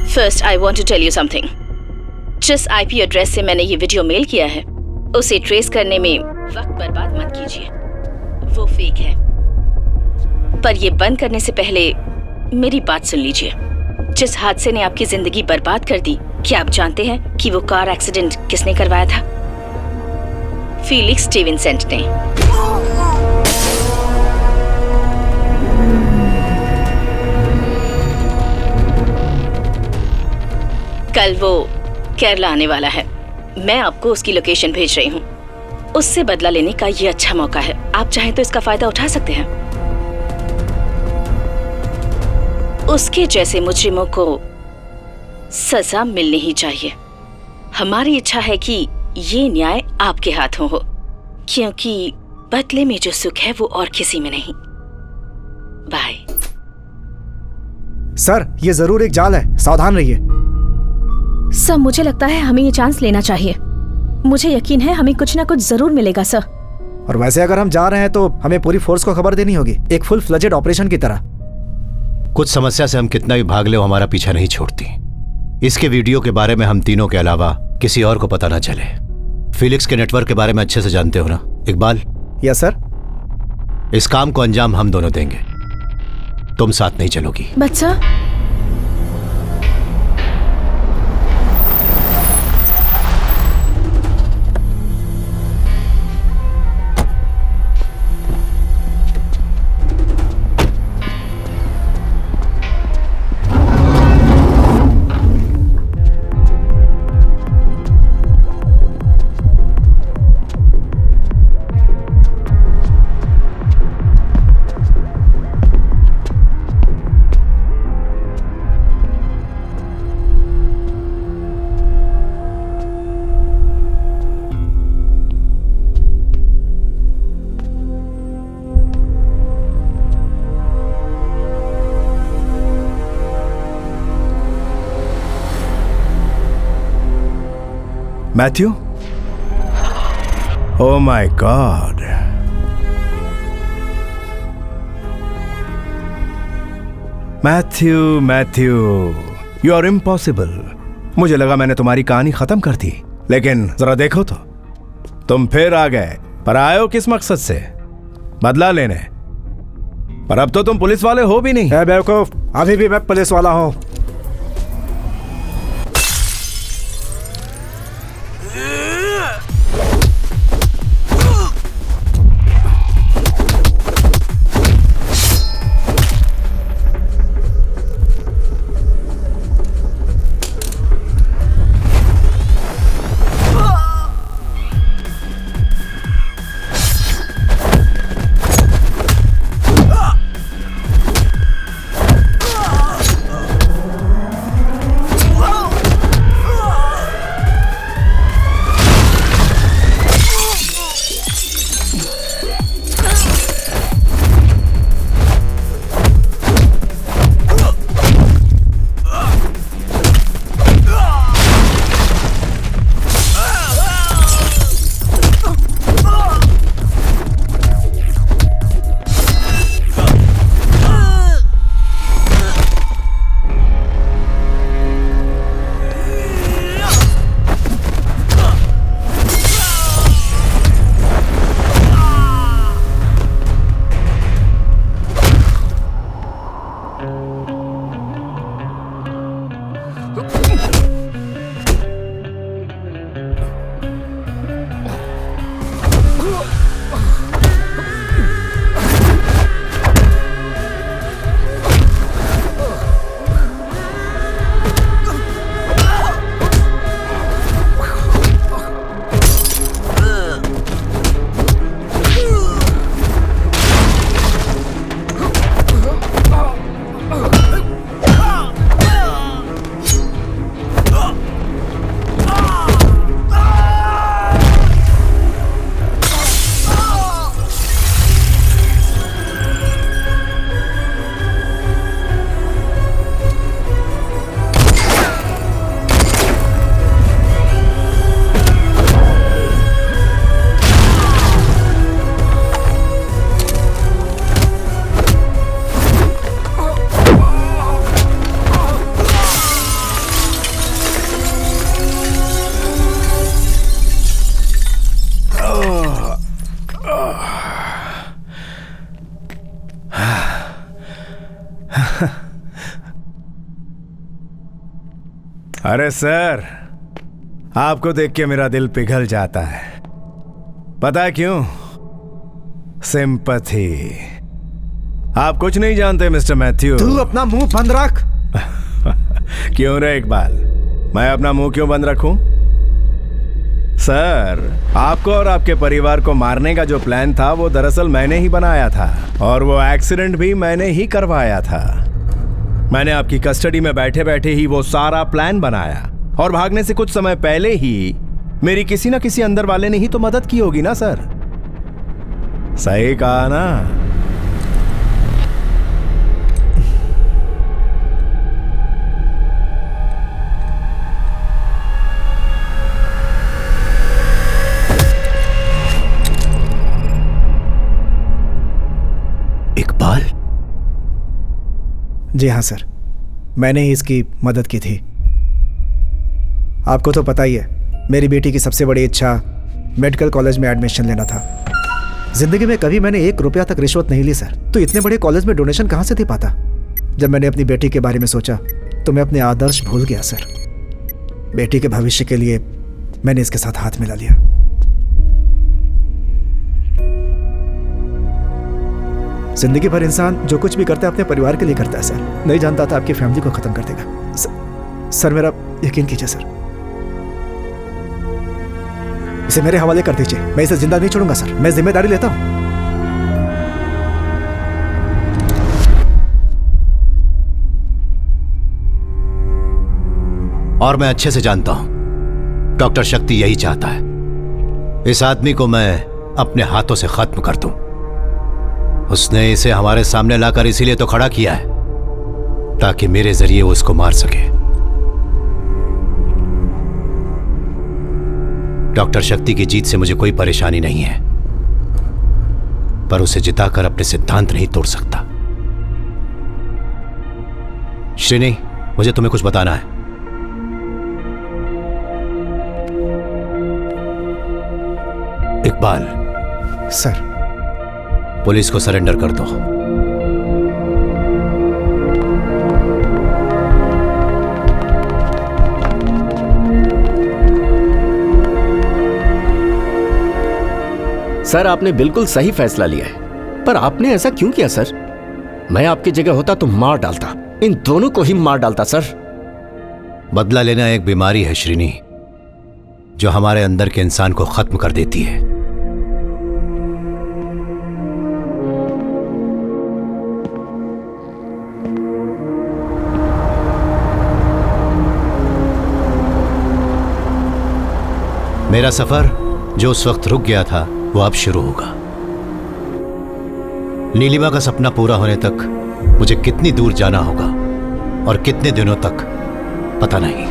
Speaker 6: First I want to tell you something. जिस आईपी एड्रेस से मैंने ये वीडियो मेल किया है उसे ट्रेस करने में वक्त बर्बाद मत कीजिए, वो फेक है। पर ये बंद करने से पहले मेरी बात सुन लीजिए। जिस हादसे ने आपकी जिंदगी बर्बाद कर दी, क्या आप जानते हैं कि वो कार एक्सीडेंट किसने करवाया था? फीलिक्स स्टीवेंसेंट ने। कल वो केरला आने वाला है। मैं आपको उसकी लोकेशन भेज रही हूँ। उससे बदला लेने का ये अच्छा मौका है। आप चाहें तो इसका फायदा उठा सकते हैं। उसके जैसे मुजरिमों को सजा मिलनी ही चाहिए। हमारी इच्छा है कि ये न्याय आपके हाथों हो, क्योंकि बदले में जो सुख है वो और किसी में नहीं। बाय।
Speaker 3: सर, ये जरूर एक जाल है, सावधान रहिए।
Speaker 6: सर, मुझे लगता है हमें ये चांस लेना चाहिए। मुझे यकीन है हमें कुछ ना कुछ जरूर मिलेगा सर।
Speaker 3: और वैसे अगर हम जा रहे हैं तो हमें पूरी फोर्स को खबर देनी होगी, एक फुल फ्लेजेड ऑपरेशन की तरह।
Speaker 1: कुछ समस्या से हम कितना भी भाग ले वो हमारा पीछा नहीं छोड़ती। इसके वीडियो के बारे में हम तीनों के अलावा किसी और को पता ना चले। फिलिक्स के नेटवर्क के बारे में अच्छे से जानते हो ना इकबाल?
Speaker 3: Yes sir.
Speaker 1: इस काम को अंजाम हम दोनों देंगे, तुम साथ नहीं चलोगी।
Speaker 6: बच्चा,
Speaker 9: Matthew? Oh my God. Matthew, you are impossible. मुझे लगा मैंने तुम्हारी कहानी खत्म कर दी, लेकिन जरा देखो तो, तुम फिर आ गए। पर आए हो किस मकसद से? बदला लेने। पर अब तो तुम पुलिस वाले हो भी नहीं।
Speaker 3: बेवकूफ, अभी भी मैं पुलिस वाला हूँ।
Speaker 9: अरे सर, आपको देख के मेरा दिल पिघल जाता है। पता है क्यों? सिंपैथी। आप कुछ नहीं जानते मिस्टर मैथ्यू।
Speaker 3: तू अपना मुंह बंद रख।
Speaker 9: क्यों रे इकबाल, मैं अपना मुंह क्यों बंद रखूं? सर, आपको और आपके परिवार को मारने का जो प्लान था वो दरअसल मैंने ही बनाया था, और वो एक्सीडेंट भी मैंने ही करवाया था। मैंने आपकी कस्टडी में बैठे बैठे ही वो सारा प्लान बनाया, और भागने से कुछ समय पहले ही मेरी किसी ना किसी अंदर वाले ने ही तो मदद की होगी ना सर। सही कहा ना?
Speaker 1: इकबाल?
Speaker 3: जी हाँ सर, मैंने ही इसकी मदद की थी। आपको तो पता ही है, मेरी बेटी की सबसे बड़ी इच्छा मेडिकल कॉलेज में एडमिशन लेना था। जिंदगी में कभी मैंने 1 रुपया तक रिश्वत नहीं ली सर, तो इतने बड़े कॉलेज में डोनेशन कहाँ से दे पाता। जब मैंने अपनी बेटी के बारे में सोचा तो मैं अपने आदर्श भूल गया सर। बेटी के भविष्य के लिए मैंने इसके साथ हाथ मिला लिया। जिंदगी भर इंसान जो कुछ भी करता है अपने परिवार के लिए करता है सर। नहीं जानता था आपकी फैमिली को खत्म कर देगा। सर मेरा यकीन कीजिए सर, इसे मेरे हवाले कर दीजिए। मैं इसे जिंदा नहीं छोड़ूंगा सर, मैं जिम्मेदारी लेता हूं।
Speaker 1: और मैं अच्छे से जानता हूं डॉक्टर शक्ति यही चाहता है, इस आदमी को मैं अपने हाथों से खत्म कर दूं। उसने इसे हमारे सामने लाकर इसीलिए तो खड़ा किया है ताकि मेरे जरिए वो उसको मार सके। डॉक्टर शक्ति की जीत से मुझे कोई परेशानी नहीं है, पर उसे जिताकर अपने सिद्धांत नहीं तोड़ सकता। श्रीनी, मुझे तुम्हें कुछ बताना है। इकबाल
Speaker 3: सर,
Speaker 1: पुलिस को सरेंडर कर दो।
Speaker 2: सर, आपने बिल्कुल सही फैसला लिया है, पर आपने ऐसा क्यों किया सर? मैं आपकी जगह होता तो मार डालता, इन दोनों को ही मार डालता सर।
Speaker 1: बदला लेना एक बीमारी है श्रीनी, जो हमारे अंदर के इंसान को खत्म कर देती है। मेरा सफर जो उस वक्त रुक गया था वो अब शुरू होगा। नीलिमा का सपना पूरा होने तक मुझे कितनी दूर जाना होगा और कितने दिनों तक पता नहीं।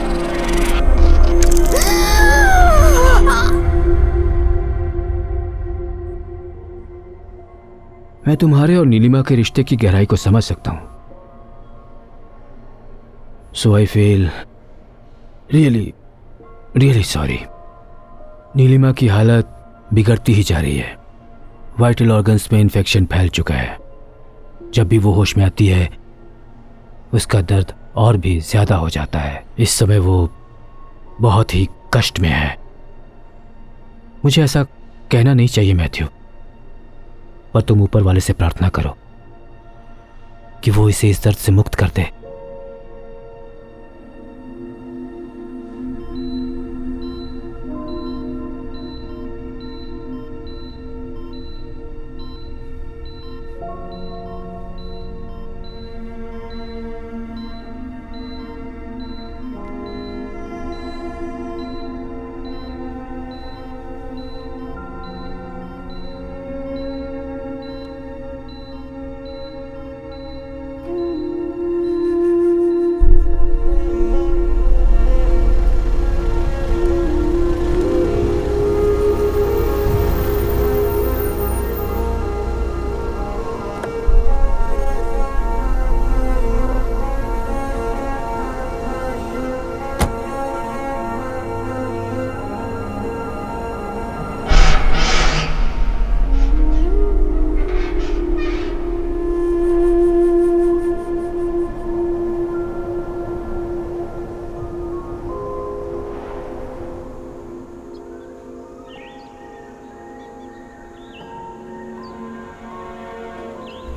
Speaker 5: मैं तुम्हारे और नीलिमा के रिश्ते की गहराई को समझ सकता हूं। So I feel really sorry. Neelima की हालत बिगड़ती ही जा रही है। वाइटल ऑर्गन्स में इन्फेक्शन फैल चुका है। जब भी वो होश में आती है उसका दर्द और भी ज्यादा हो जाता है। इस समय वो बहुत ही कष्ट में है। मुझे ऐसा कहना नहीं चाहिए मैथ्यू, पर तुम ऊपर वाले से प्रार्थना करो कि वो इसे इस दर्द से मुक्त कर दे।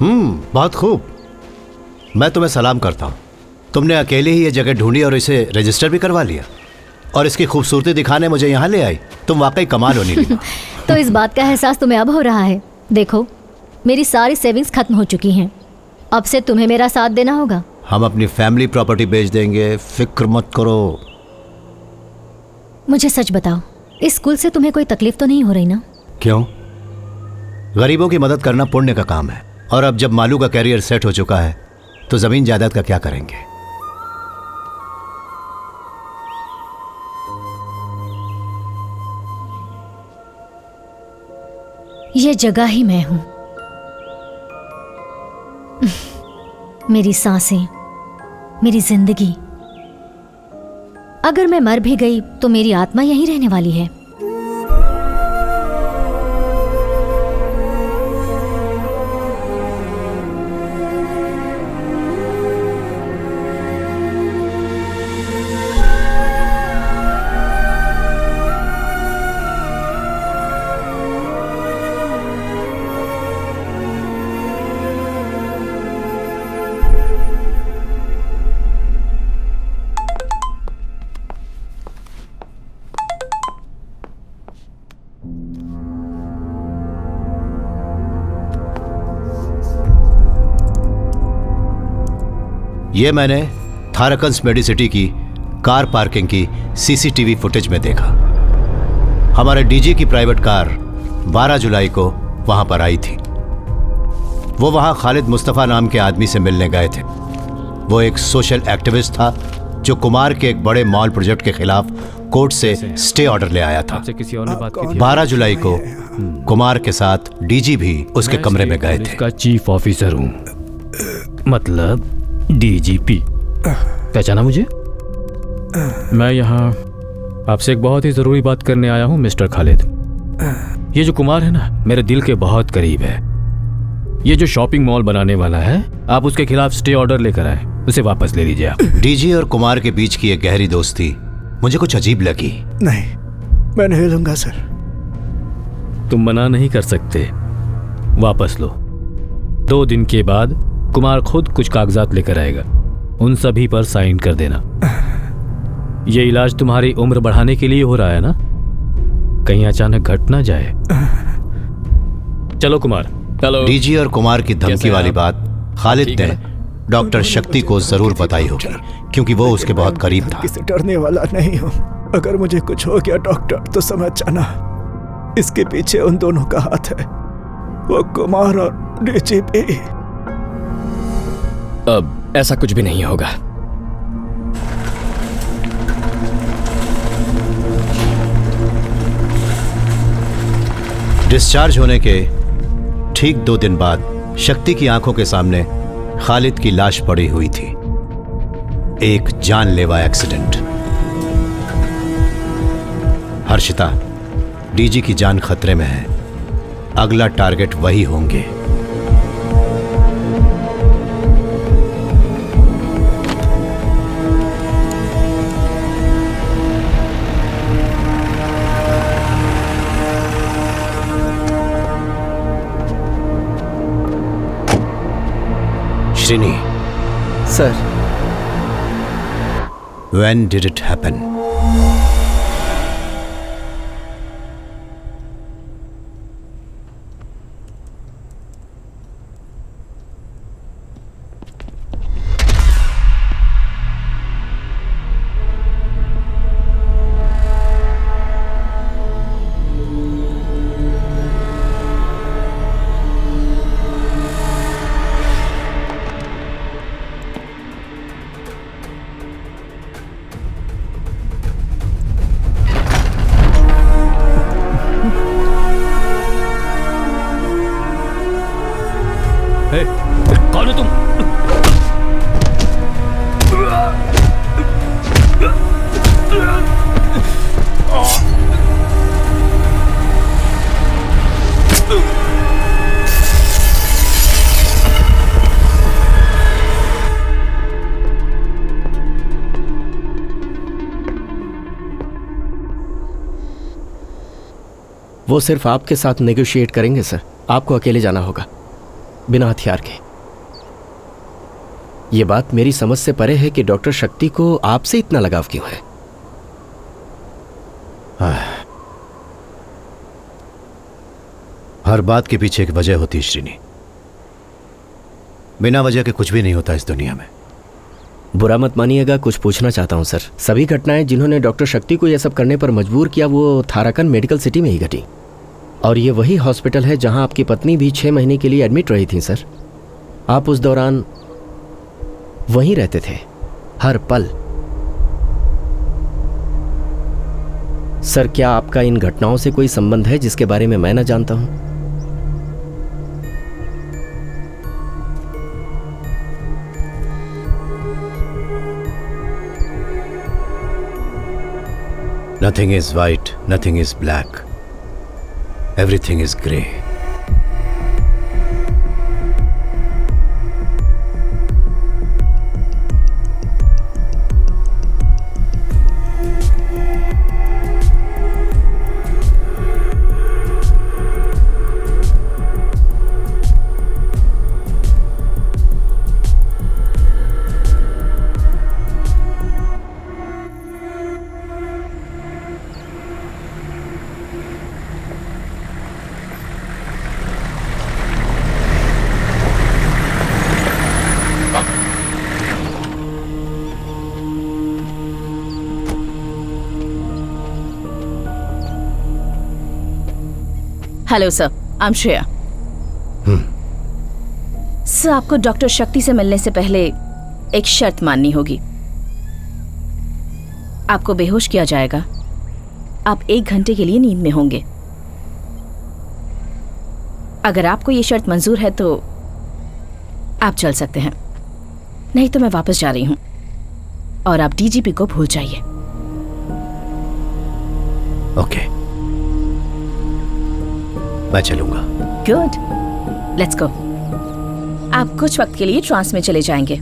Speaker 1: बहुत खूब। मैं तुम्हें सलाम करता हूँ। तुमने अकेले ही ये जगह ढूंढी और इसे रजिस्टर भी करवा लिया, और इसकी खूबसूरती दिखाने मुझे यहाँ ले आई। तुम वाकई कमाल होनी लीना।
Speaker 7: तो इस बात का एहसास तुम्हें अब हो रहा है? देखो, मेरी सारी सेविंग्स खत्म हो चुकी हैं। अब से तुम्हें मेरा साथ देना होगा।
Speaker 1: हम अपनी फैमिली प्रॉपर्टी बेच देंगे, फिक्र मत करो।
Speaker 7: मुझे सच बताओ, इस स्कूल से तुम्हें कोई तकलीफ तो नहीं हो रही ना?
Speaker 1: क्यों? गरीबों की मदद करना पुण्य का काम है, और अब जब मालू का कैरियर सेट हो चुका है तो जमीन जायदाद का क्या करेंगे?
Speaker 7: ये जगह ही मैं हूं। मेरी सांसें, मेरी जिंदगी। अगर मैं मर भी गई तो मेरी आत्मा यहीं रहने वाली है।
Speaker 1: ये मैंने थारकंस मेडिसिटी की कार पार्किंग की सीसीटीवी फुटेज में देखा। हमारे डीजी की प्राइवेट कार 12 जुलाई को वहां पर आई थी। वो वहां खालिद मुस्तफ़ा नाम के आदमी से मिलने गए थे। वो एक सोशल एक्टिविस्ट था जो कुमार के एक बड़े मॉल प्रोजेक्ट के खिलाफ कोर्ट से स्टे ऑर्डर ले आया था।
Speaker 5: किसी और ने बात की थी?
Speaker 1: 12 जुलाई को कुमार के साथ डीजी भी उसके कमरे में गए थे।
Speaker 5: इसका चीफ ऑफिसर हूँ, मतलब डीजीपी। पहचाना मुझे? मैं यहाँ आपसे एक बहुत ही जरूरी बात करने आया हूँ मिस्टर खालिद। ये जो कुमार है ना, मेरे दिल के बहुत करीब है। ये जो शॉपिंग मॉल बनाने वाला है, आप उसके खिलाफ स्टे ऑर्डर लेकर आए, उसे वापस ले लीजिए आप।
Speaker 1: डीजी और कुमार के बीच की एक गहरी दोस्ती मुझे कुछ अजीब लगी।
Speaker 3: नहीं, मैं नहीं लूंगा सर।
Speaker 5: तुम मना नहीं कर सकते, वापस लो। 2 दिन के बाद कुमार खुद कुछ कागजात लेकर आएगा, उन सभी पर साइन कर देना। ये इलाज तुम्हारी उम्र बढ़ाने के लिए हो रहा है ना, कहीं अचानक घट ना जाए। चलो कुमार, चलो।
Speaker 1: डीजी और कुमार की धमकी वाली बात खालिद ने डॉक्टर शक्ति को जरूर बताई होगी, क्योंकि वो उसके बहुत करीब था।
Speaker 3: किसी डरने वाला नहीं हूँ। अगर मुझे कुछ हो गया डॉक्टर, तो समझ जाना इसके पीछे उन दोनों का हाथ है, वो कुमार और डीजीपी।
Speaker 2: अब ऐसा कुछ भी नहीं होगा।
Speaker 1: डिस्चार्ज होने के ठीक 2 दिन बाद शक्ति की आंखों के सामने खालिद की लाश पड़ी हुई थी। एक जानलेवा एक्सीडेंट। हर्षिता, डीजी की जान खतरे में है। अगला टारगेट वही होंगे। Srini
Speaker 2: sir,
Speaker 1: when did it happen?
Speaker 5: कौन हो तुम?
Speaker 2: वो सिर्फ आपके साथ नेगोशिएट करेंगे सर, आपको अकेले जाना होगा। बिना हथियार के। ये बात मेरी समझ से परे है कि डॉक्टर शक्ति को आपसे इतना लगाव क्यों है।
Speaker 1: हर बात के पीछे एक वजह होती है श्रीनी। बिना वजह के कुछ भी नहीं होता इस दुनिया में।
Speaker 2: बुरा मत मानिएगा, कुछ पूछना चाहता हूं सर। सभी घटनाएं जिन्होंने डॉक्टर शक्ति को यह सब करने पर मजबूर किया वो थाराकन मेडिकल सिटी में ही घटी, और ये वही हॉस्पिटल है जहां आपकी पत्नी भी 6 महीने के लिए एडमिट रही थी सर। आप उस दौरान वहीं रहते थे हर पल। सर, क्या आपका इन घटनाओं से कोई संबंध है जिसके बारे में मैं न जानता हूं?
Speaker 1: Nothing is white, nothing is black. Everything is grey.
Speaker 13: Hello sir, I am Shreya. Sir, आपको डॉक्टर शक्ति से मिलने से पहले एक शर्त माननी होगी। आपको बेहोश किया जाएगा। आप 1 घंटे के लिए नींद में होंगे। अगर आपको ये शर्त मंजूर है तो आप चल सकते हैं, नहीं तो मैं वापस जा रही हूं और आप डीजीपी को भूल जाइए।
Speaker 1: ओके, मैं चलूंगा।
Speaker 13: Good, let's go. आप कुछ वक्त के लिए ट्रांस में चले जाएंगे।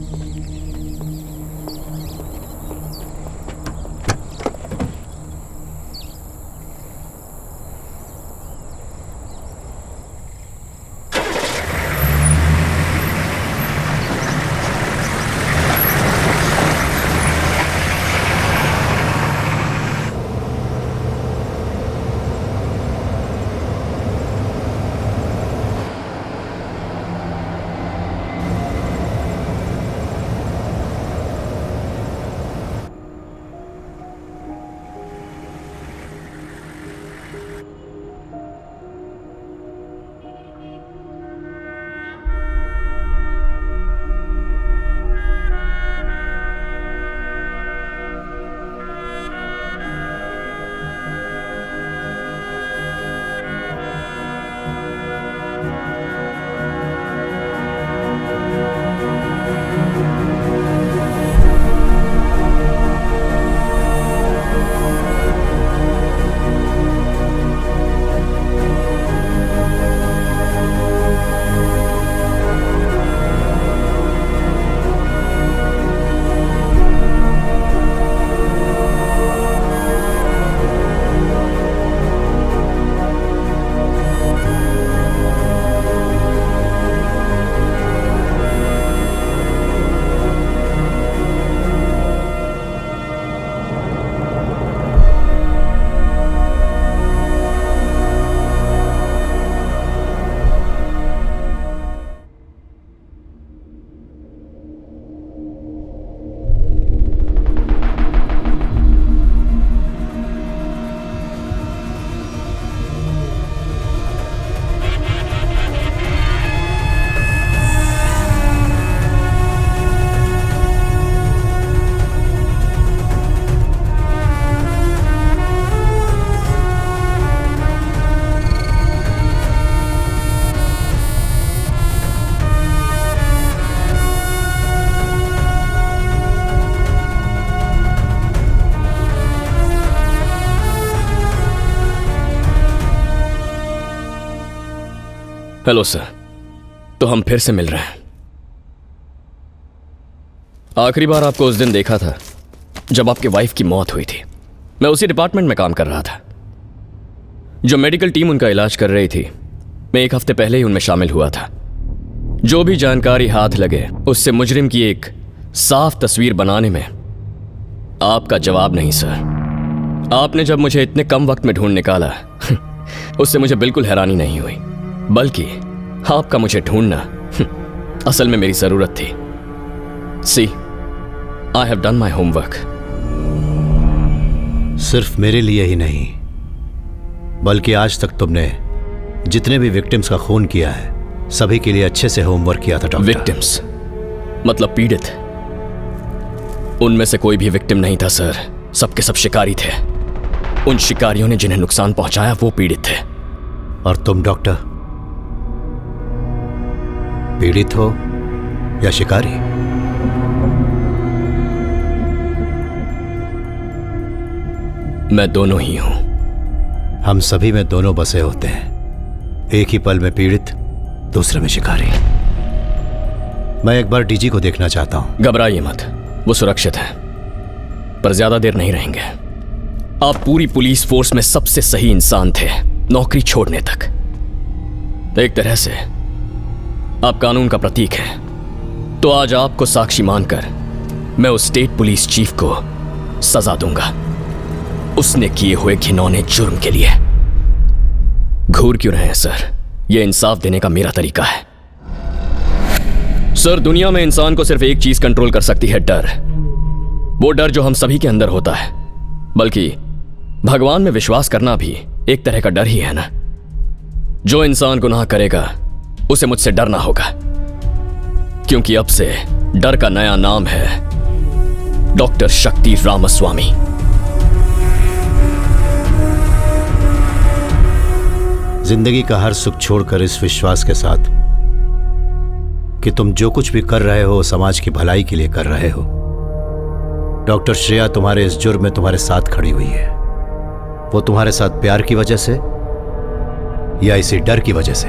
Speaker 2: हेलो सर, तो हम फिर से मिल रहे हैं। आखिरी बार आपको उस दिन देखा था जब आपकी वाइफ की मौत हुई थी। मैं उसी डिपार्टमेंट में काम कर रहा था। जो मेडिकल टीम उनका इलाज कर रही थी, मैं 1 हफ्ते पहले ही उनमें शामिल हुआ था। जो भी जानकारी हाथ लगे उससे मुजरिम की एक साफ तस्वीर बनाने में आपका जवाब नहीं सर। आपने जब मुझे इतने कम वक्त में ढूंढ निकाला उससे मुझे बिल्कुल हैरानी नहीं हुई, बल्कि आपका मुझे ढूंढना असल में मेरी जरूरत थी। See, I have done my homework.
Speaker 1: सिर्फ मेरे लिए ही नहीं, बल्कि आज तक तुमने जितने भी विक्टिम्स का खून किया है सभी के लिए अच्छे से होमवर्क किया था डॉक्टर।
Speaker 2: विक्टिम्स मतलब पीड़ित? उनमें से कोई भी विक्टिम नहीं था सर, सबके सब शिकारी थे। उन शिकारियों ने जिन्हें नुकसान पहुंचाया वो पीड़ित थे।
Speaker 1: और तुम डॉक्टर पीड़ित हो या शिकारी?
Speaker 2: मैं दोनों ही हूं।
Speaker 1: हम सभी में दोनों बसे होते हैं, एक ही पल में पीड़ित, दूसरे में शिकारी। मैं एक बार डीजी को देखना चाहता हूं।
Speaker 2: घबराइए मत, वो सुरक्षित है, पर ज्यादा देर नहीं रहेंगे। आप पूरी पुलिस फोर्स में सबसे सही इंसान थे नौकरी छोड़ने तक। एक तरह से आप कानून का प्रतीक हैं। तो आज आपको साक्षी मानकर मैं उस स्टेट पुलिस चीफ को सजा दूंगा, उसने किए हुए घिनौने जुर्म के लिए। घूर क्यों रहे हैं सर? यह इंसाफ देने का मेरा तरीका है। सर, दुनिया में इंसान को सिर्फ एक चीज कंट्रोल कर सकती है, डर। वो डर जो हम सभी के अंदर होता है, बल्कि भगवान में विश्वास करना भी एक तरह का डर ही है ना। जो इंसान गुनाह करेगा उसे मुझसे डरना होगा, क्योंकि अब से डर का नया नाम है डॉक्टर शक्ति रामास्वामी।
Speaker 1: जिंदगी का हर सुख छोड़कर इस विश्वास के साथ कि तुम जो कुछ भी कर रहे हो समाज की भलाई के लिए कर रहे हो। डॉक्टर श्रेया तुम्हारे इस जुर्म में तुम्हारे साथ खड़ी हुई है। वो तुम्हारे साथ प्यार की वजह से या इसी डर की वजह से?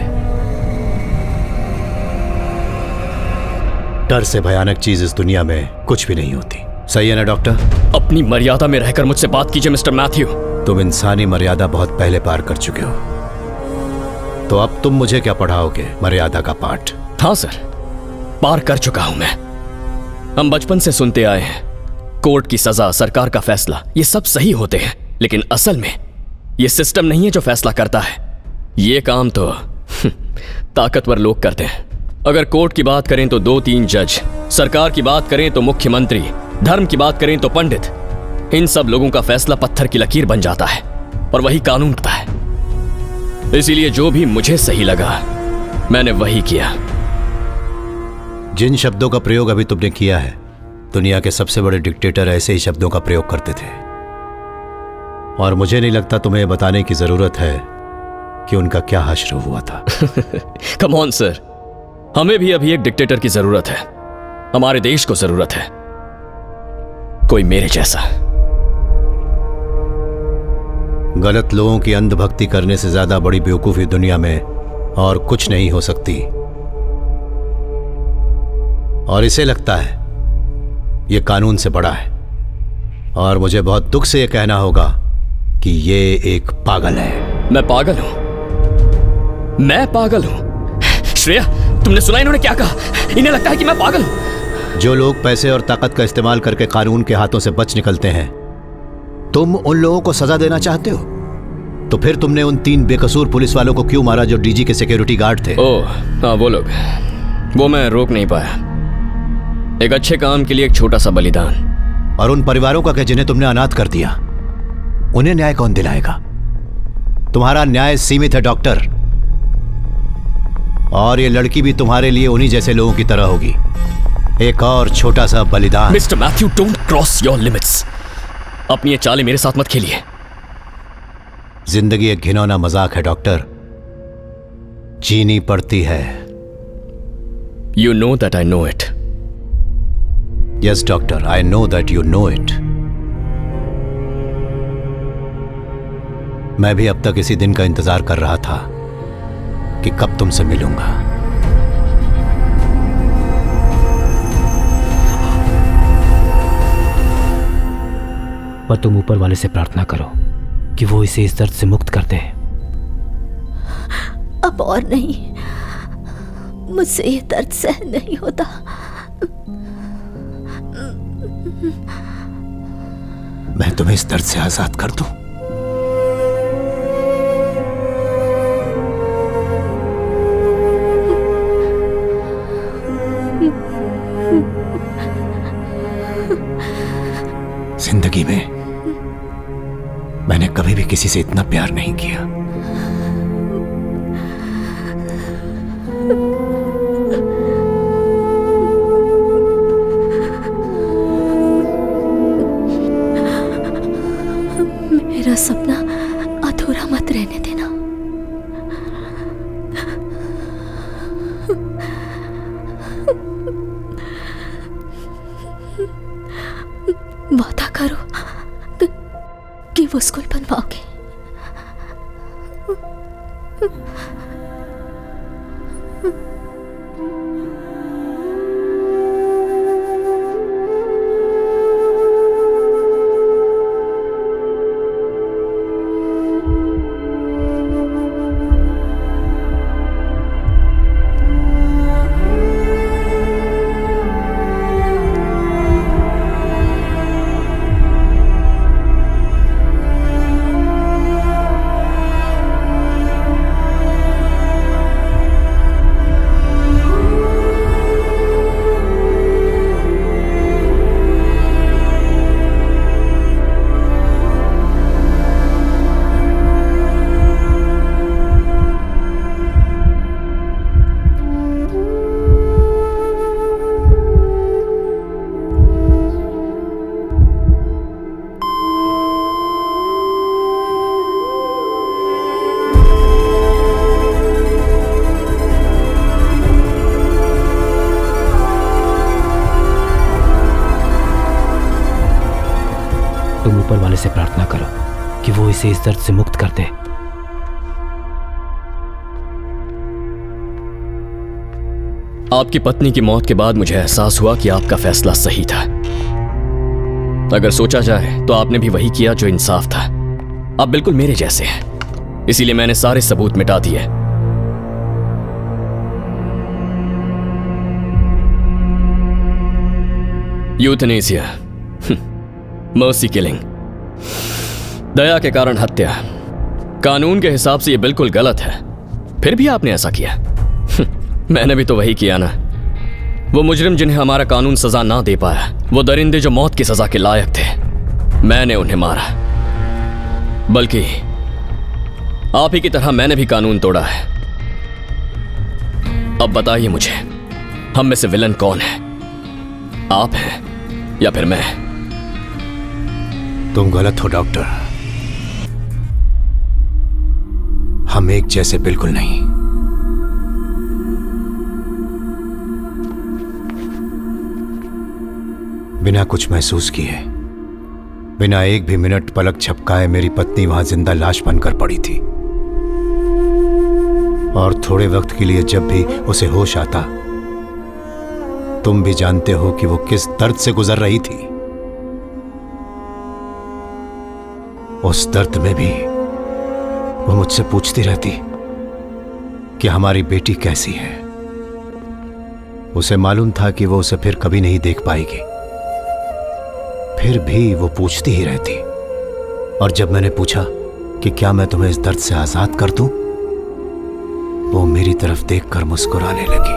Speaker 1: डर से भयानक चीज इस दुनिया में कुछ भी नहीं होती। सही है ना डॉक्टर?
Speaker 2: अपनी मर्यादा में रहकर मुझसे बात कीजिए मिस्टर मैथ्यू।
Speaker 1: तुम इंसानी मर्यादा बहुत पहले पार कर चुके हो, तो अब तुम मुझे क्या पढ़ाओगे मर्यादा का पाठ?
Speaker 2: हाँ सर, पार कर चुका हूं मैं। हम बचपन से सुनते आए हैं कोर्ट की सजा, सरकार का फैसला, ये सब सही होते हैं, लेकिन असल में ये सिस्टम नहीं है जो फैसला करता है। ये काम तो ताकतवर लोग करते हैं। अगर कोर्ट की बात करें तो 2-3 जज, सरकार की बात करें तो मुख्यमंत्री, धर्म की बात करें तो पंडित। इन सब लोगों का फैसला पत्थर की लकीर बन जाता है और वही कानून होता है। इसीलिए जो भी मुझे सही लगा मैंने वही किया।
Speaker 1: जिन शब्दों का प्रयोग अभी तुमने किया है, दुनिया के सबसे बड़े डिक्टेटर ऐसे ही शब्दों का प्रयोग करते थे, और मुझे नहीं लगता तुम्हें बताने की जरूरत है कि उनका क्या हश्र हुआ था।
Speaker 2: कम ऑन सर, हमें भी अभी एक डिक्टेटर की जरूरत है। हमारे देश को जरूरत है कोई मेरे जैसा।
Speaker 1: गलत लोगों की अंधभक्ति करने से ज्यादा बड़ी बेवकूफी दुनिया में और कुछ नहीं हो सकती, और इसे लगता है यह कानून से बड़ा है। और मुझे बहुत दुख से यह कहना होगा कि ये एक पागल है।
Speaker 2: मैं पागल हूं? मैं पागल हूं? श्रेया, तुमने सुना इन्होंने क्या कहा? इन्हें लगता है कि मैं पागल हूं।
Speaker 1: जो लोग पैसे और ताकत का इस्तेमाल करके कानून के हाथों से बच निकलते हैं, तुम उन लोगों को सजा देना चाहते हो? तो फिर तुमने उन 3 बेकसूर पुलिस वालों को क्यों मारा जो डीजी के सिक्योरिटी गार्ड थे?
Speaker 2: ओह हाँ, वो लोग, वो मैं रोक नहीं पाया। एक अच्छे काम के लिए एक छोटा सा बलिदान।
Speaker 1: और उन परिवारों का क्या जिन्हें तुमने अनाथ कर दिया, उन्हें न्याय कौन दिलाएगा? तुम्हारा न्याय सीमित है डॉक्टर, और ये लड़की भी तुम्हारे लिए उन्हीं जैसे लोगों की तरह होगी। एक और छोटा सा बलिदान।
Speaker 2: Mister Matthew, don't cross your limits. अपनी ये चालें मेरे साथ मत खेलिए।
Speaker 1: जिंदगी एक घिनौना मजाक है डॉक्टर, जीनी पड़ती है।
Speaker 2: You know that I know it.
Speaker 1: Yes doctor, I know that you know it. मैं भी अब तक इसी दिन का इंतजार कर रहा था कि कब तुमसे मिलूंगा।
Speaker 5: पर तुम ऊपर वाले से प्रार्थना करो कि वो इसे इस दर्द से मुक्त कर दे।
Speaker 12: अब और नहीं,
Speaker 7: मुझसे ये दर्द सहन नहीं होता।
Speaker 1: मैं तुम्हें इस दर्द से आजाद कर दूं? जिंदगी में मैंने कभी भी किसी से इतना प्यार नहीं किया।
Speaker 7: मेरा सपना अधूरा मत रहने देना। वादा करो कि वो स्कूल बनवाओगे।
Speaker 5: तुम ऊपर वाले से प्रार्थना करो कि वो इसे इस दर्द से मुक्त कर दे।
Speaker 2: आपकी पत्नी की मौत के बाद मुझे एहसास हुआ कि आपका फैसला सही था। अगर सोचा जाए तो आपने भी वही किया जो इंसाफ था। आप बिल्कुल मेरे जैसे हैं, इसीलिए मैंने सारे सबूत मिटा दिए। यूथनेसिया, मर्सी किलिंग, दया के कारण हत्या, कानून के हिसाब से यह बिल्कुल गलत है, फिर भी आपने ऐसा किया। मैंने भी तो वही किया ना। वो मुजरिम जिन्हें हमारा कानून सजा ना दे पाया, वो दरिंदे जो मौत की सजा के लायक थे, मैंने उन्हें मारा। बल्कि आप ही की तरह मैंने भी कानून तोड़ा है। अब बताइए मुझे, हम में से विलन कौन है? आप हैं या फिर मैं?
Speaker 1: तुम गलत हो डॉक्टर। हम एक जैसे बिल्कुल नहीं। बिना कुछ महसूस किए, बिना एक भी मिनट पलक झपकाए मेरी पत्नी वहां जिंदा लाश बनकर पड़ी थी। और थोड़े वक्त के लिए जब भी उसे होश आता, तुम भी जानते हो कि वो किस दर्द से गुजर रही थी। उस दर्द में भी वो मुझसे पूछती रहती कि हमारी बेटी कैसी है। उसे मालूम था कि वो उसे फिर कभी नहीं देख पाएगी, फिर भी वो पूछती ही रहती। और जब मैंने पूछा कि क्या मैं तुम्हें इस दर्द से आजाद कर दूं, वो मेरी तरफ देखकर मुस्कुराने लगी।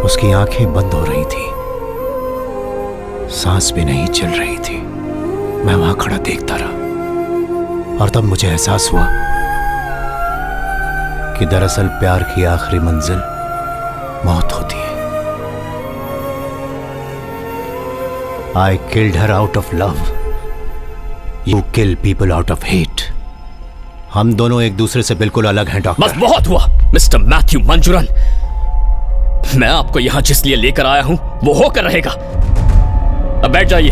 Speaker 1: उसकी आंखें बंद हो रही थी, सांस भी नहीं चल रही थी। मैं वहां खड़ा देखता रहा और तब मुझे एहसास हुआ कि दरअसल प्यार की आखिरी मंजिल मौत होती है। I killed her out of love. You kill people out of hate. हम दोनों एक दूसरे से बिल्कुल अलग हैं डॉक्टर।
Speaker 2: बस बहुत हुआ मिस्टर मैथ्यू मंजूरन। मैं आपको यहां जिस लिए लेकर आया हूं वो होकर रहेगा। अब बैठ जाइए।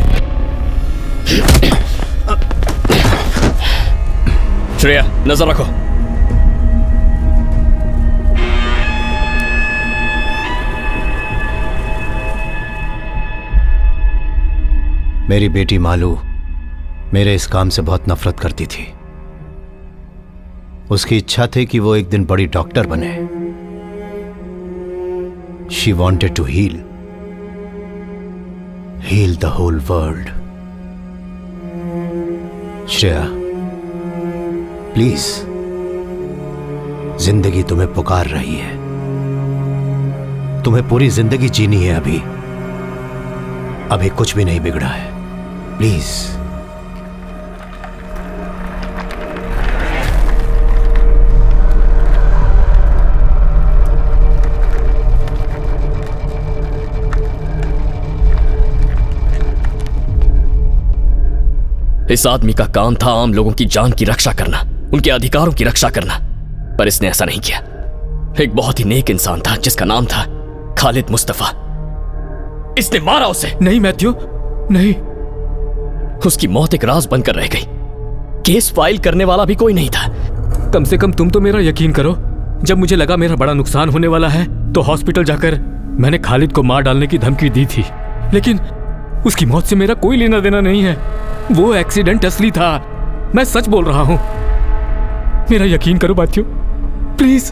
Speaker 2: श्रेया, नजर रखो।
Speaker 1: मेरी बेटी मालू मेरे इस काम से बहुत नफरत करती थी। उसकी इच्छा थी कि वो एक दिन बड़ी डॉक्टर बने, She wanted to heal the whole world. Shreya, please, जिंदगी तुम्हें पुकार रही है। तुम्हें पूरी जिंदगी जीनी है। अभी कुछ भी नहीं बिगड़ा है। प्लीज।
Speaker 2: इस आदमी का काम था आम लोगों की जान की रक्षा करना, उनके अधिकारों की रक्षा करना, पर इसने ऐसा नहीं किया। एक बहुत ही नेक इंसान था जिसका नाम था खालिद मुस्तफा। इसने मारा उसे।
Speaker 5: नहीं मैथ्यू, नहीं।
Speaker 2: उसकी मौत एक राज बनकर रह गई। केस फाइल करने वाला भी कोई नहीं था।
Speaker 5: कम से कम तुम तो मेरा यकीन करो। जब मुझे लगा मेरा बड़ा नुकसान होने वाला है तो हॉस्पिटल जाकर मैंने खालिद को मार डालने की धमकी दी थी, लेकिन उसकी मौत से मेरा कोई लेना देना नहीं है। वो एक्सीडेंट असली था। मैं सच बोल रहा हूं। मेरा यकीन करो बातियों, प्लीज।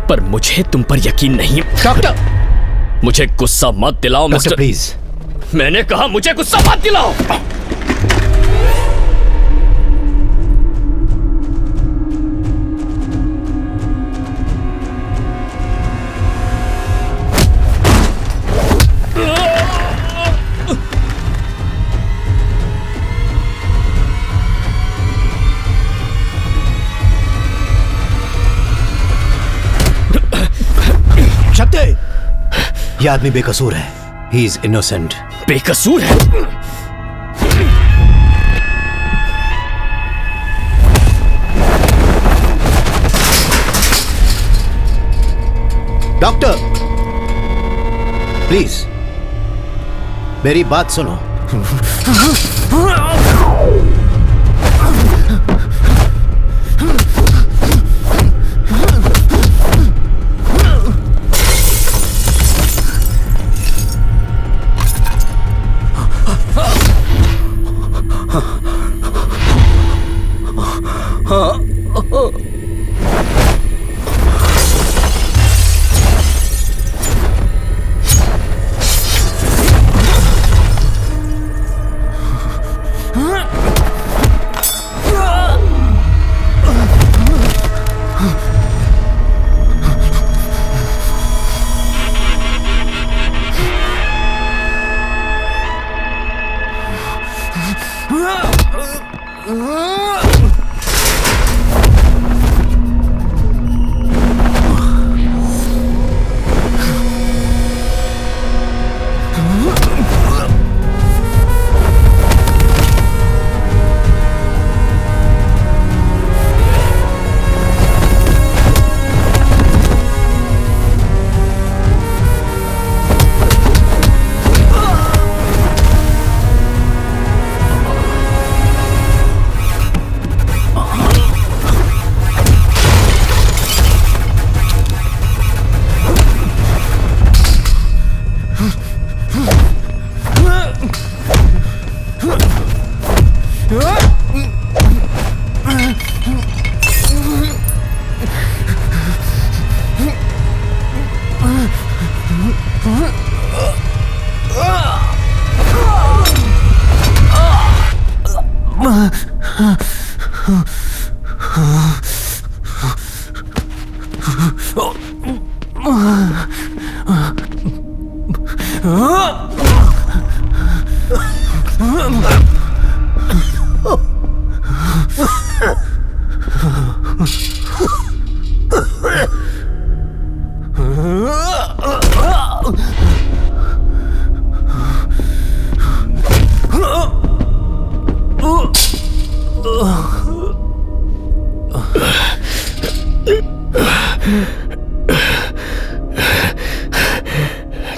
Speaker 2: पर मुझे तुम पर यकीन नहीं।
Speaker 1: डॉक्टर,
Speaker 2: मुझे गुस्सा मत दिलाओ मिस्टर।
Speaker 1: प्लीज।
Speaker 2: मैंने कहा मुझे गुस्सा मत दिलाओ।
Speaker 1: यह आदमी बेकसूर है। He is innocent.
Speaker 2: बेकसूर है?
Speaker 1: डॉक्टर, प्लीज मेरी बात सुनो।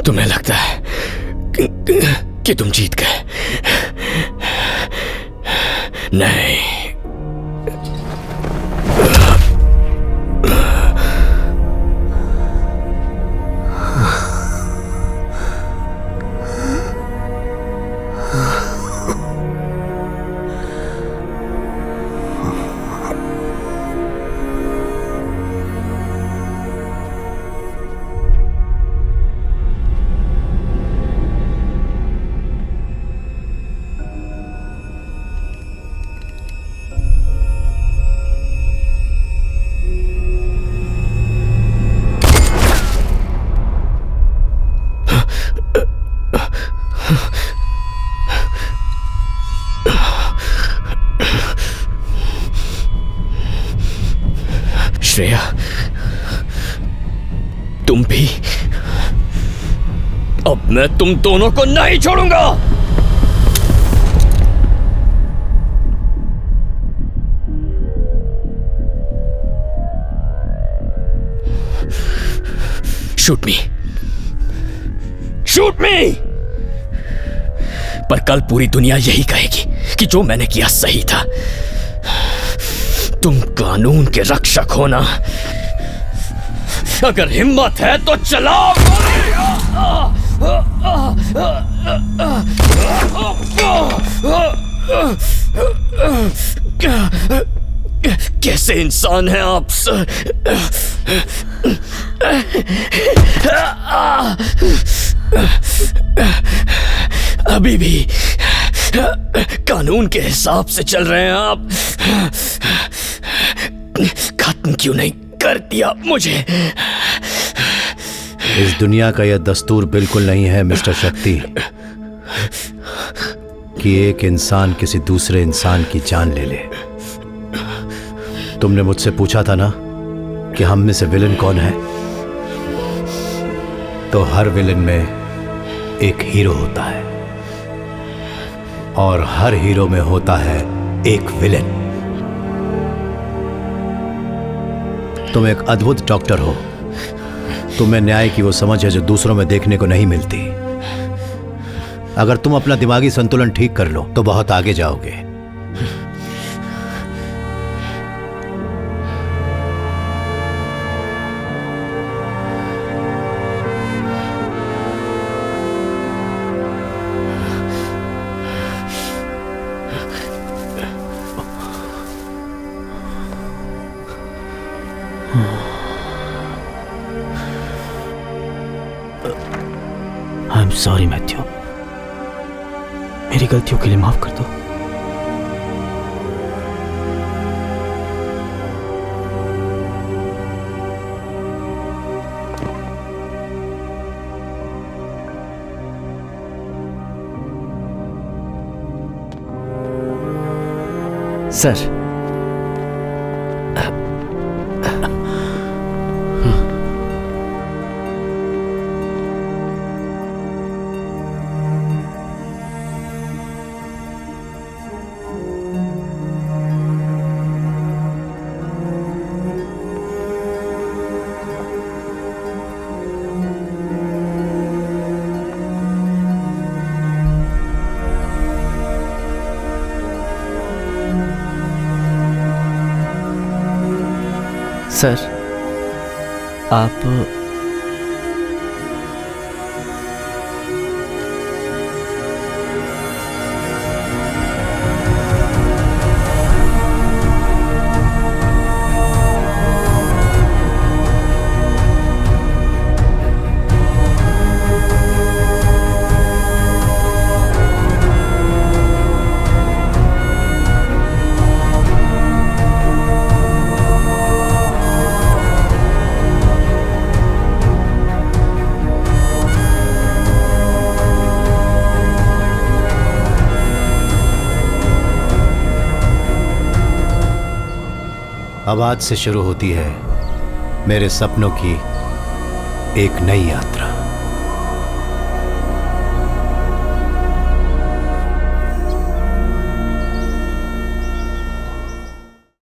Speaker 2: तुम्हें लगता है कि तुम जीत गए? नहीं। श्रेया, तुम भी। अब मैं तुम दोनों को नहीं छोड़ूंगा। शूट मी, शूट मी। पर कल पूरी दुनिया यही कहेगी कि जो मैंने किया सही था। तुम कानून के रक्षक हो ना? अगर हिम्मत है तो चलाओ। कैसे इंसान हैं आप सर? अभी भी कानून के हिसाब से चल रहे हैं आप। खत्म क्यों नहीं कर दिया मुझे?
Speaker 1: इस दुनिया का यह दस्तूर बिल्कुल नहीं है मिस्टर शक्ति कि एक इंसान किसी दूसरे इंसान की जान ले ले। तुमने मुझसे पूछा था ना कि हम में से विलन कौन है, तो हर विलन में एक हीरो होता है और हर हीरो में होता है एक विलन। तुम एक अद्भुत डॉक्टर हो। तुम्हें न्याय की वो समझ है जो दूसरों में देखने को नहीं मिलती। अगर तुम अपना दिमागी संतुलन ठीक कर लो तो बहुत आगे जाओगे।
Speaker 5: आई एम सॉरी मैथ्यू, मेरी गलतियों के लिए माफ कर दो।
Speaker 2: सर, सर आप
Speaker 1: अब आज से शुरू होती है मेरे सपनों की एक नई यात्रा।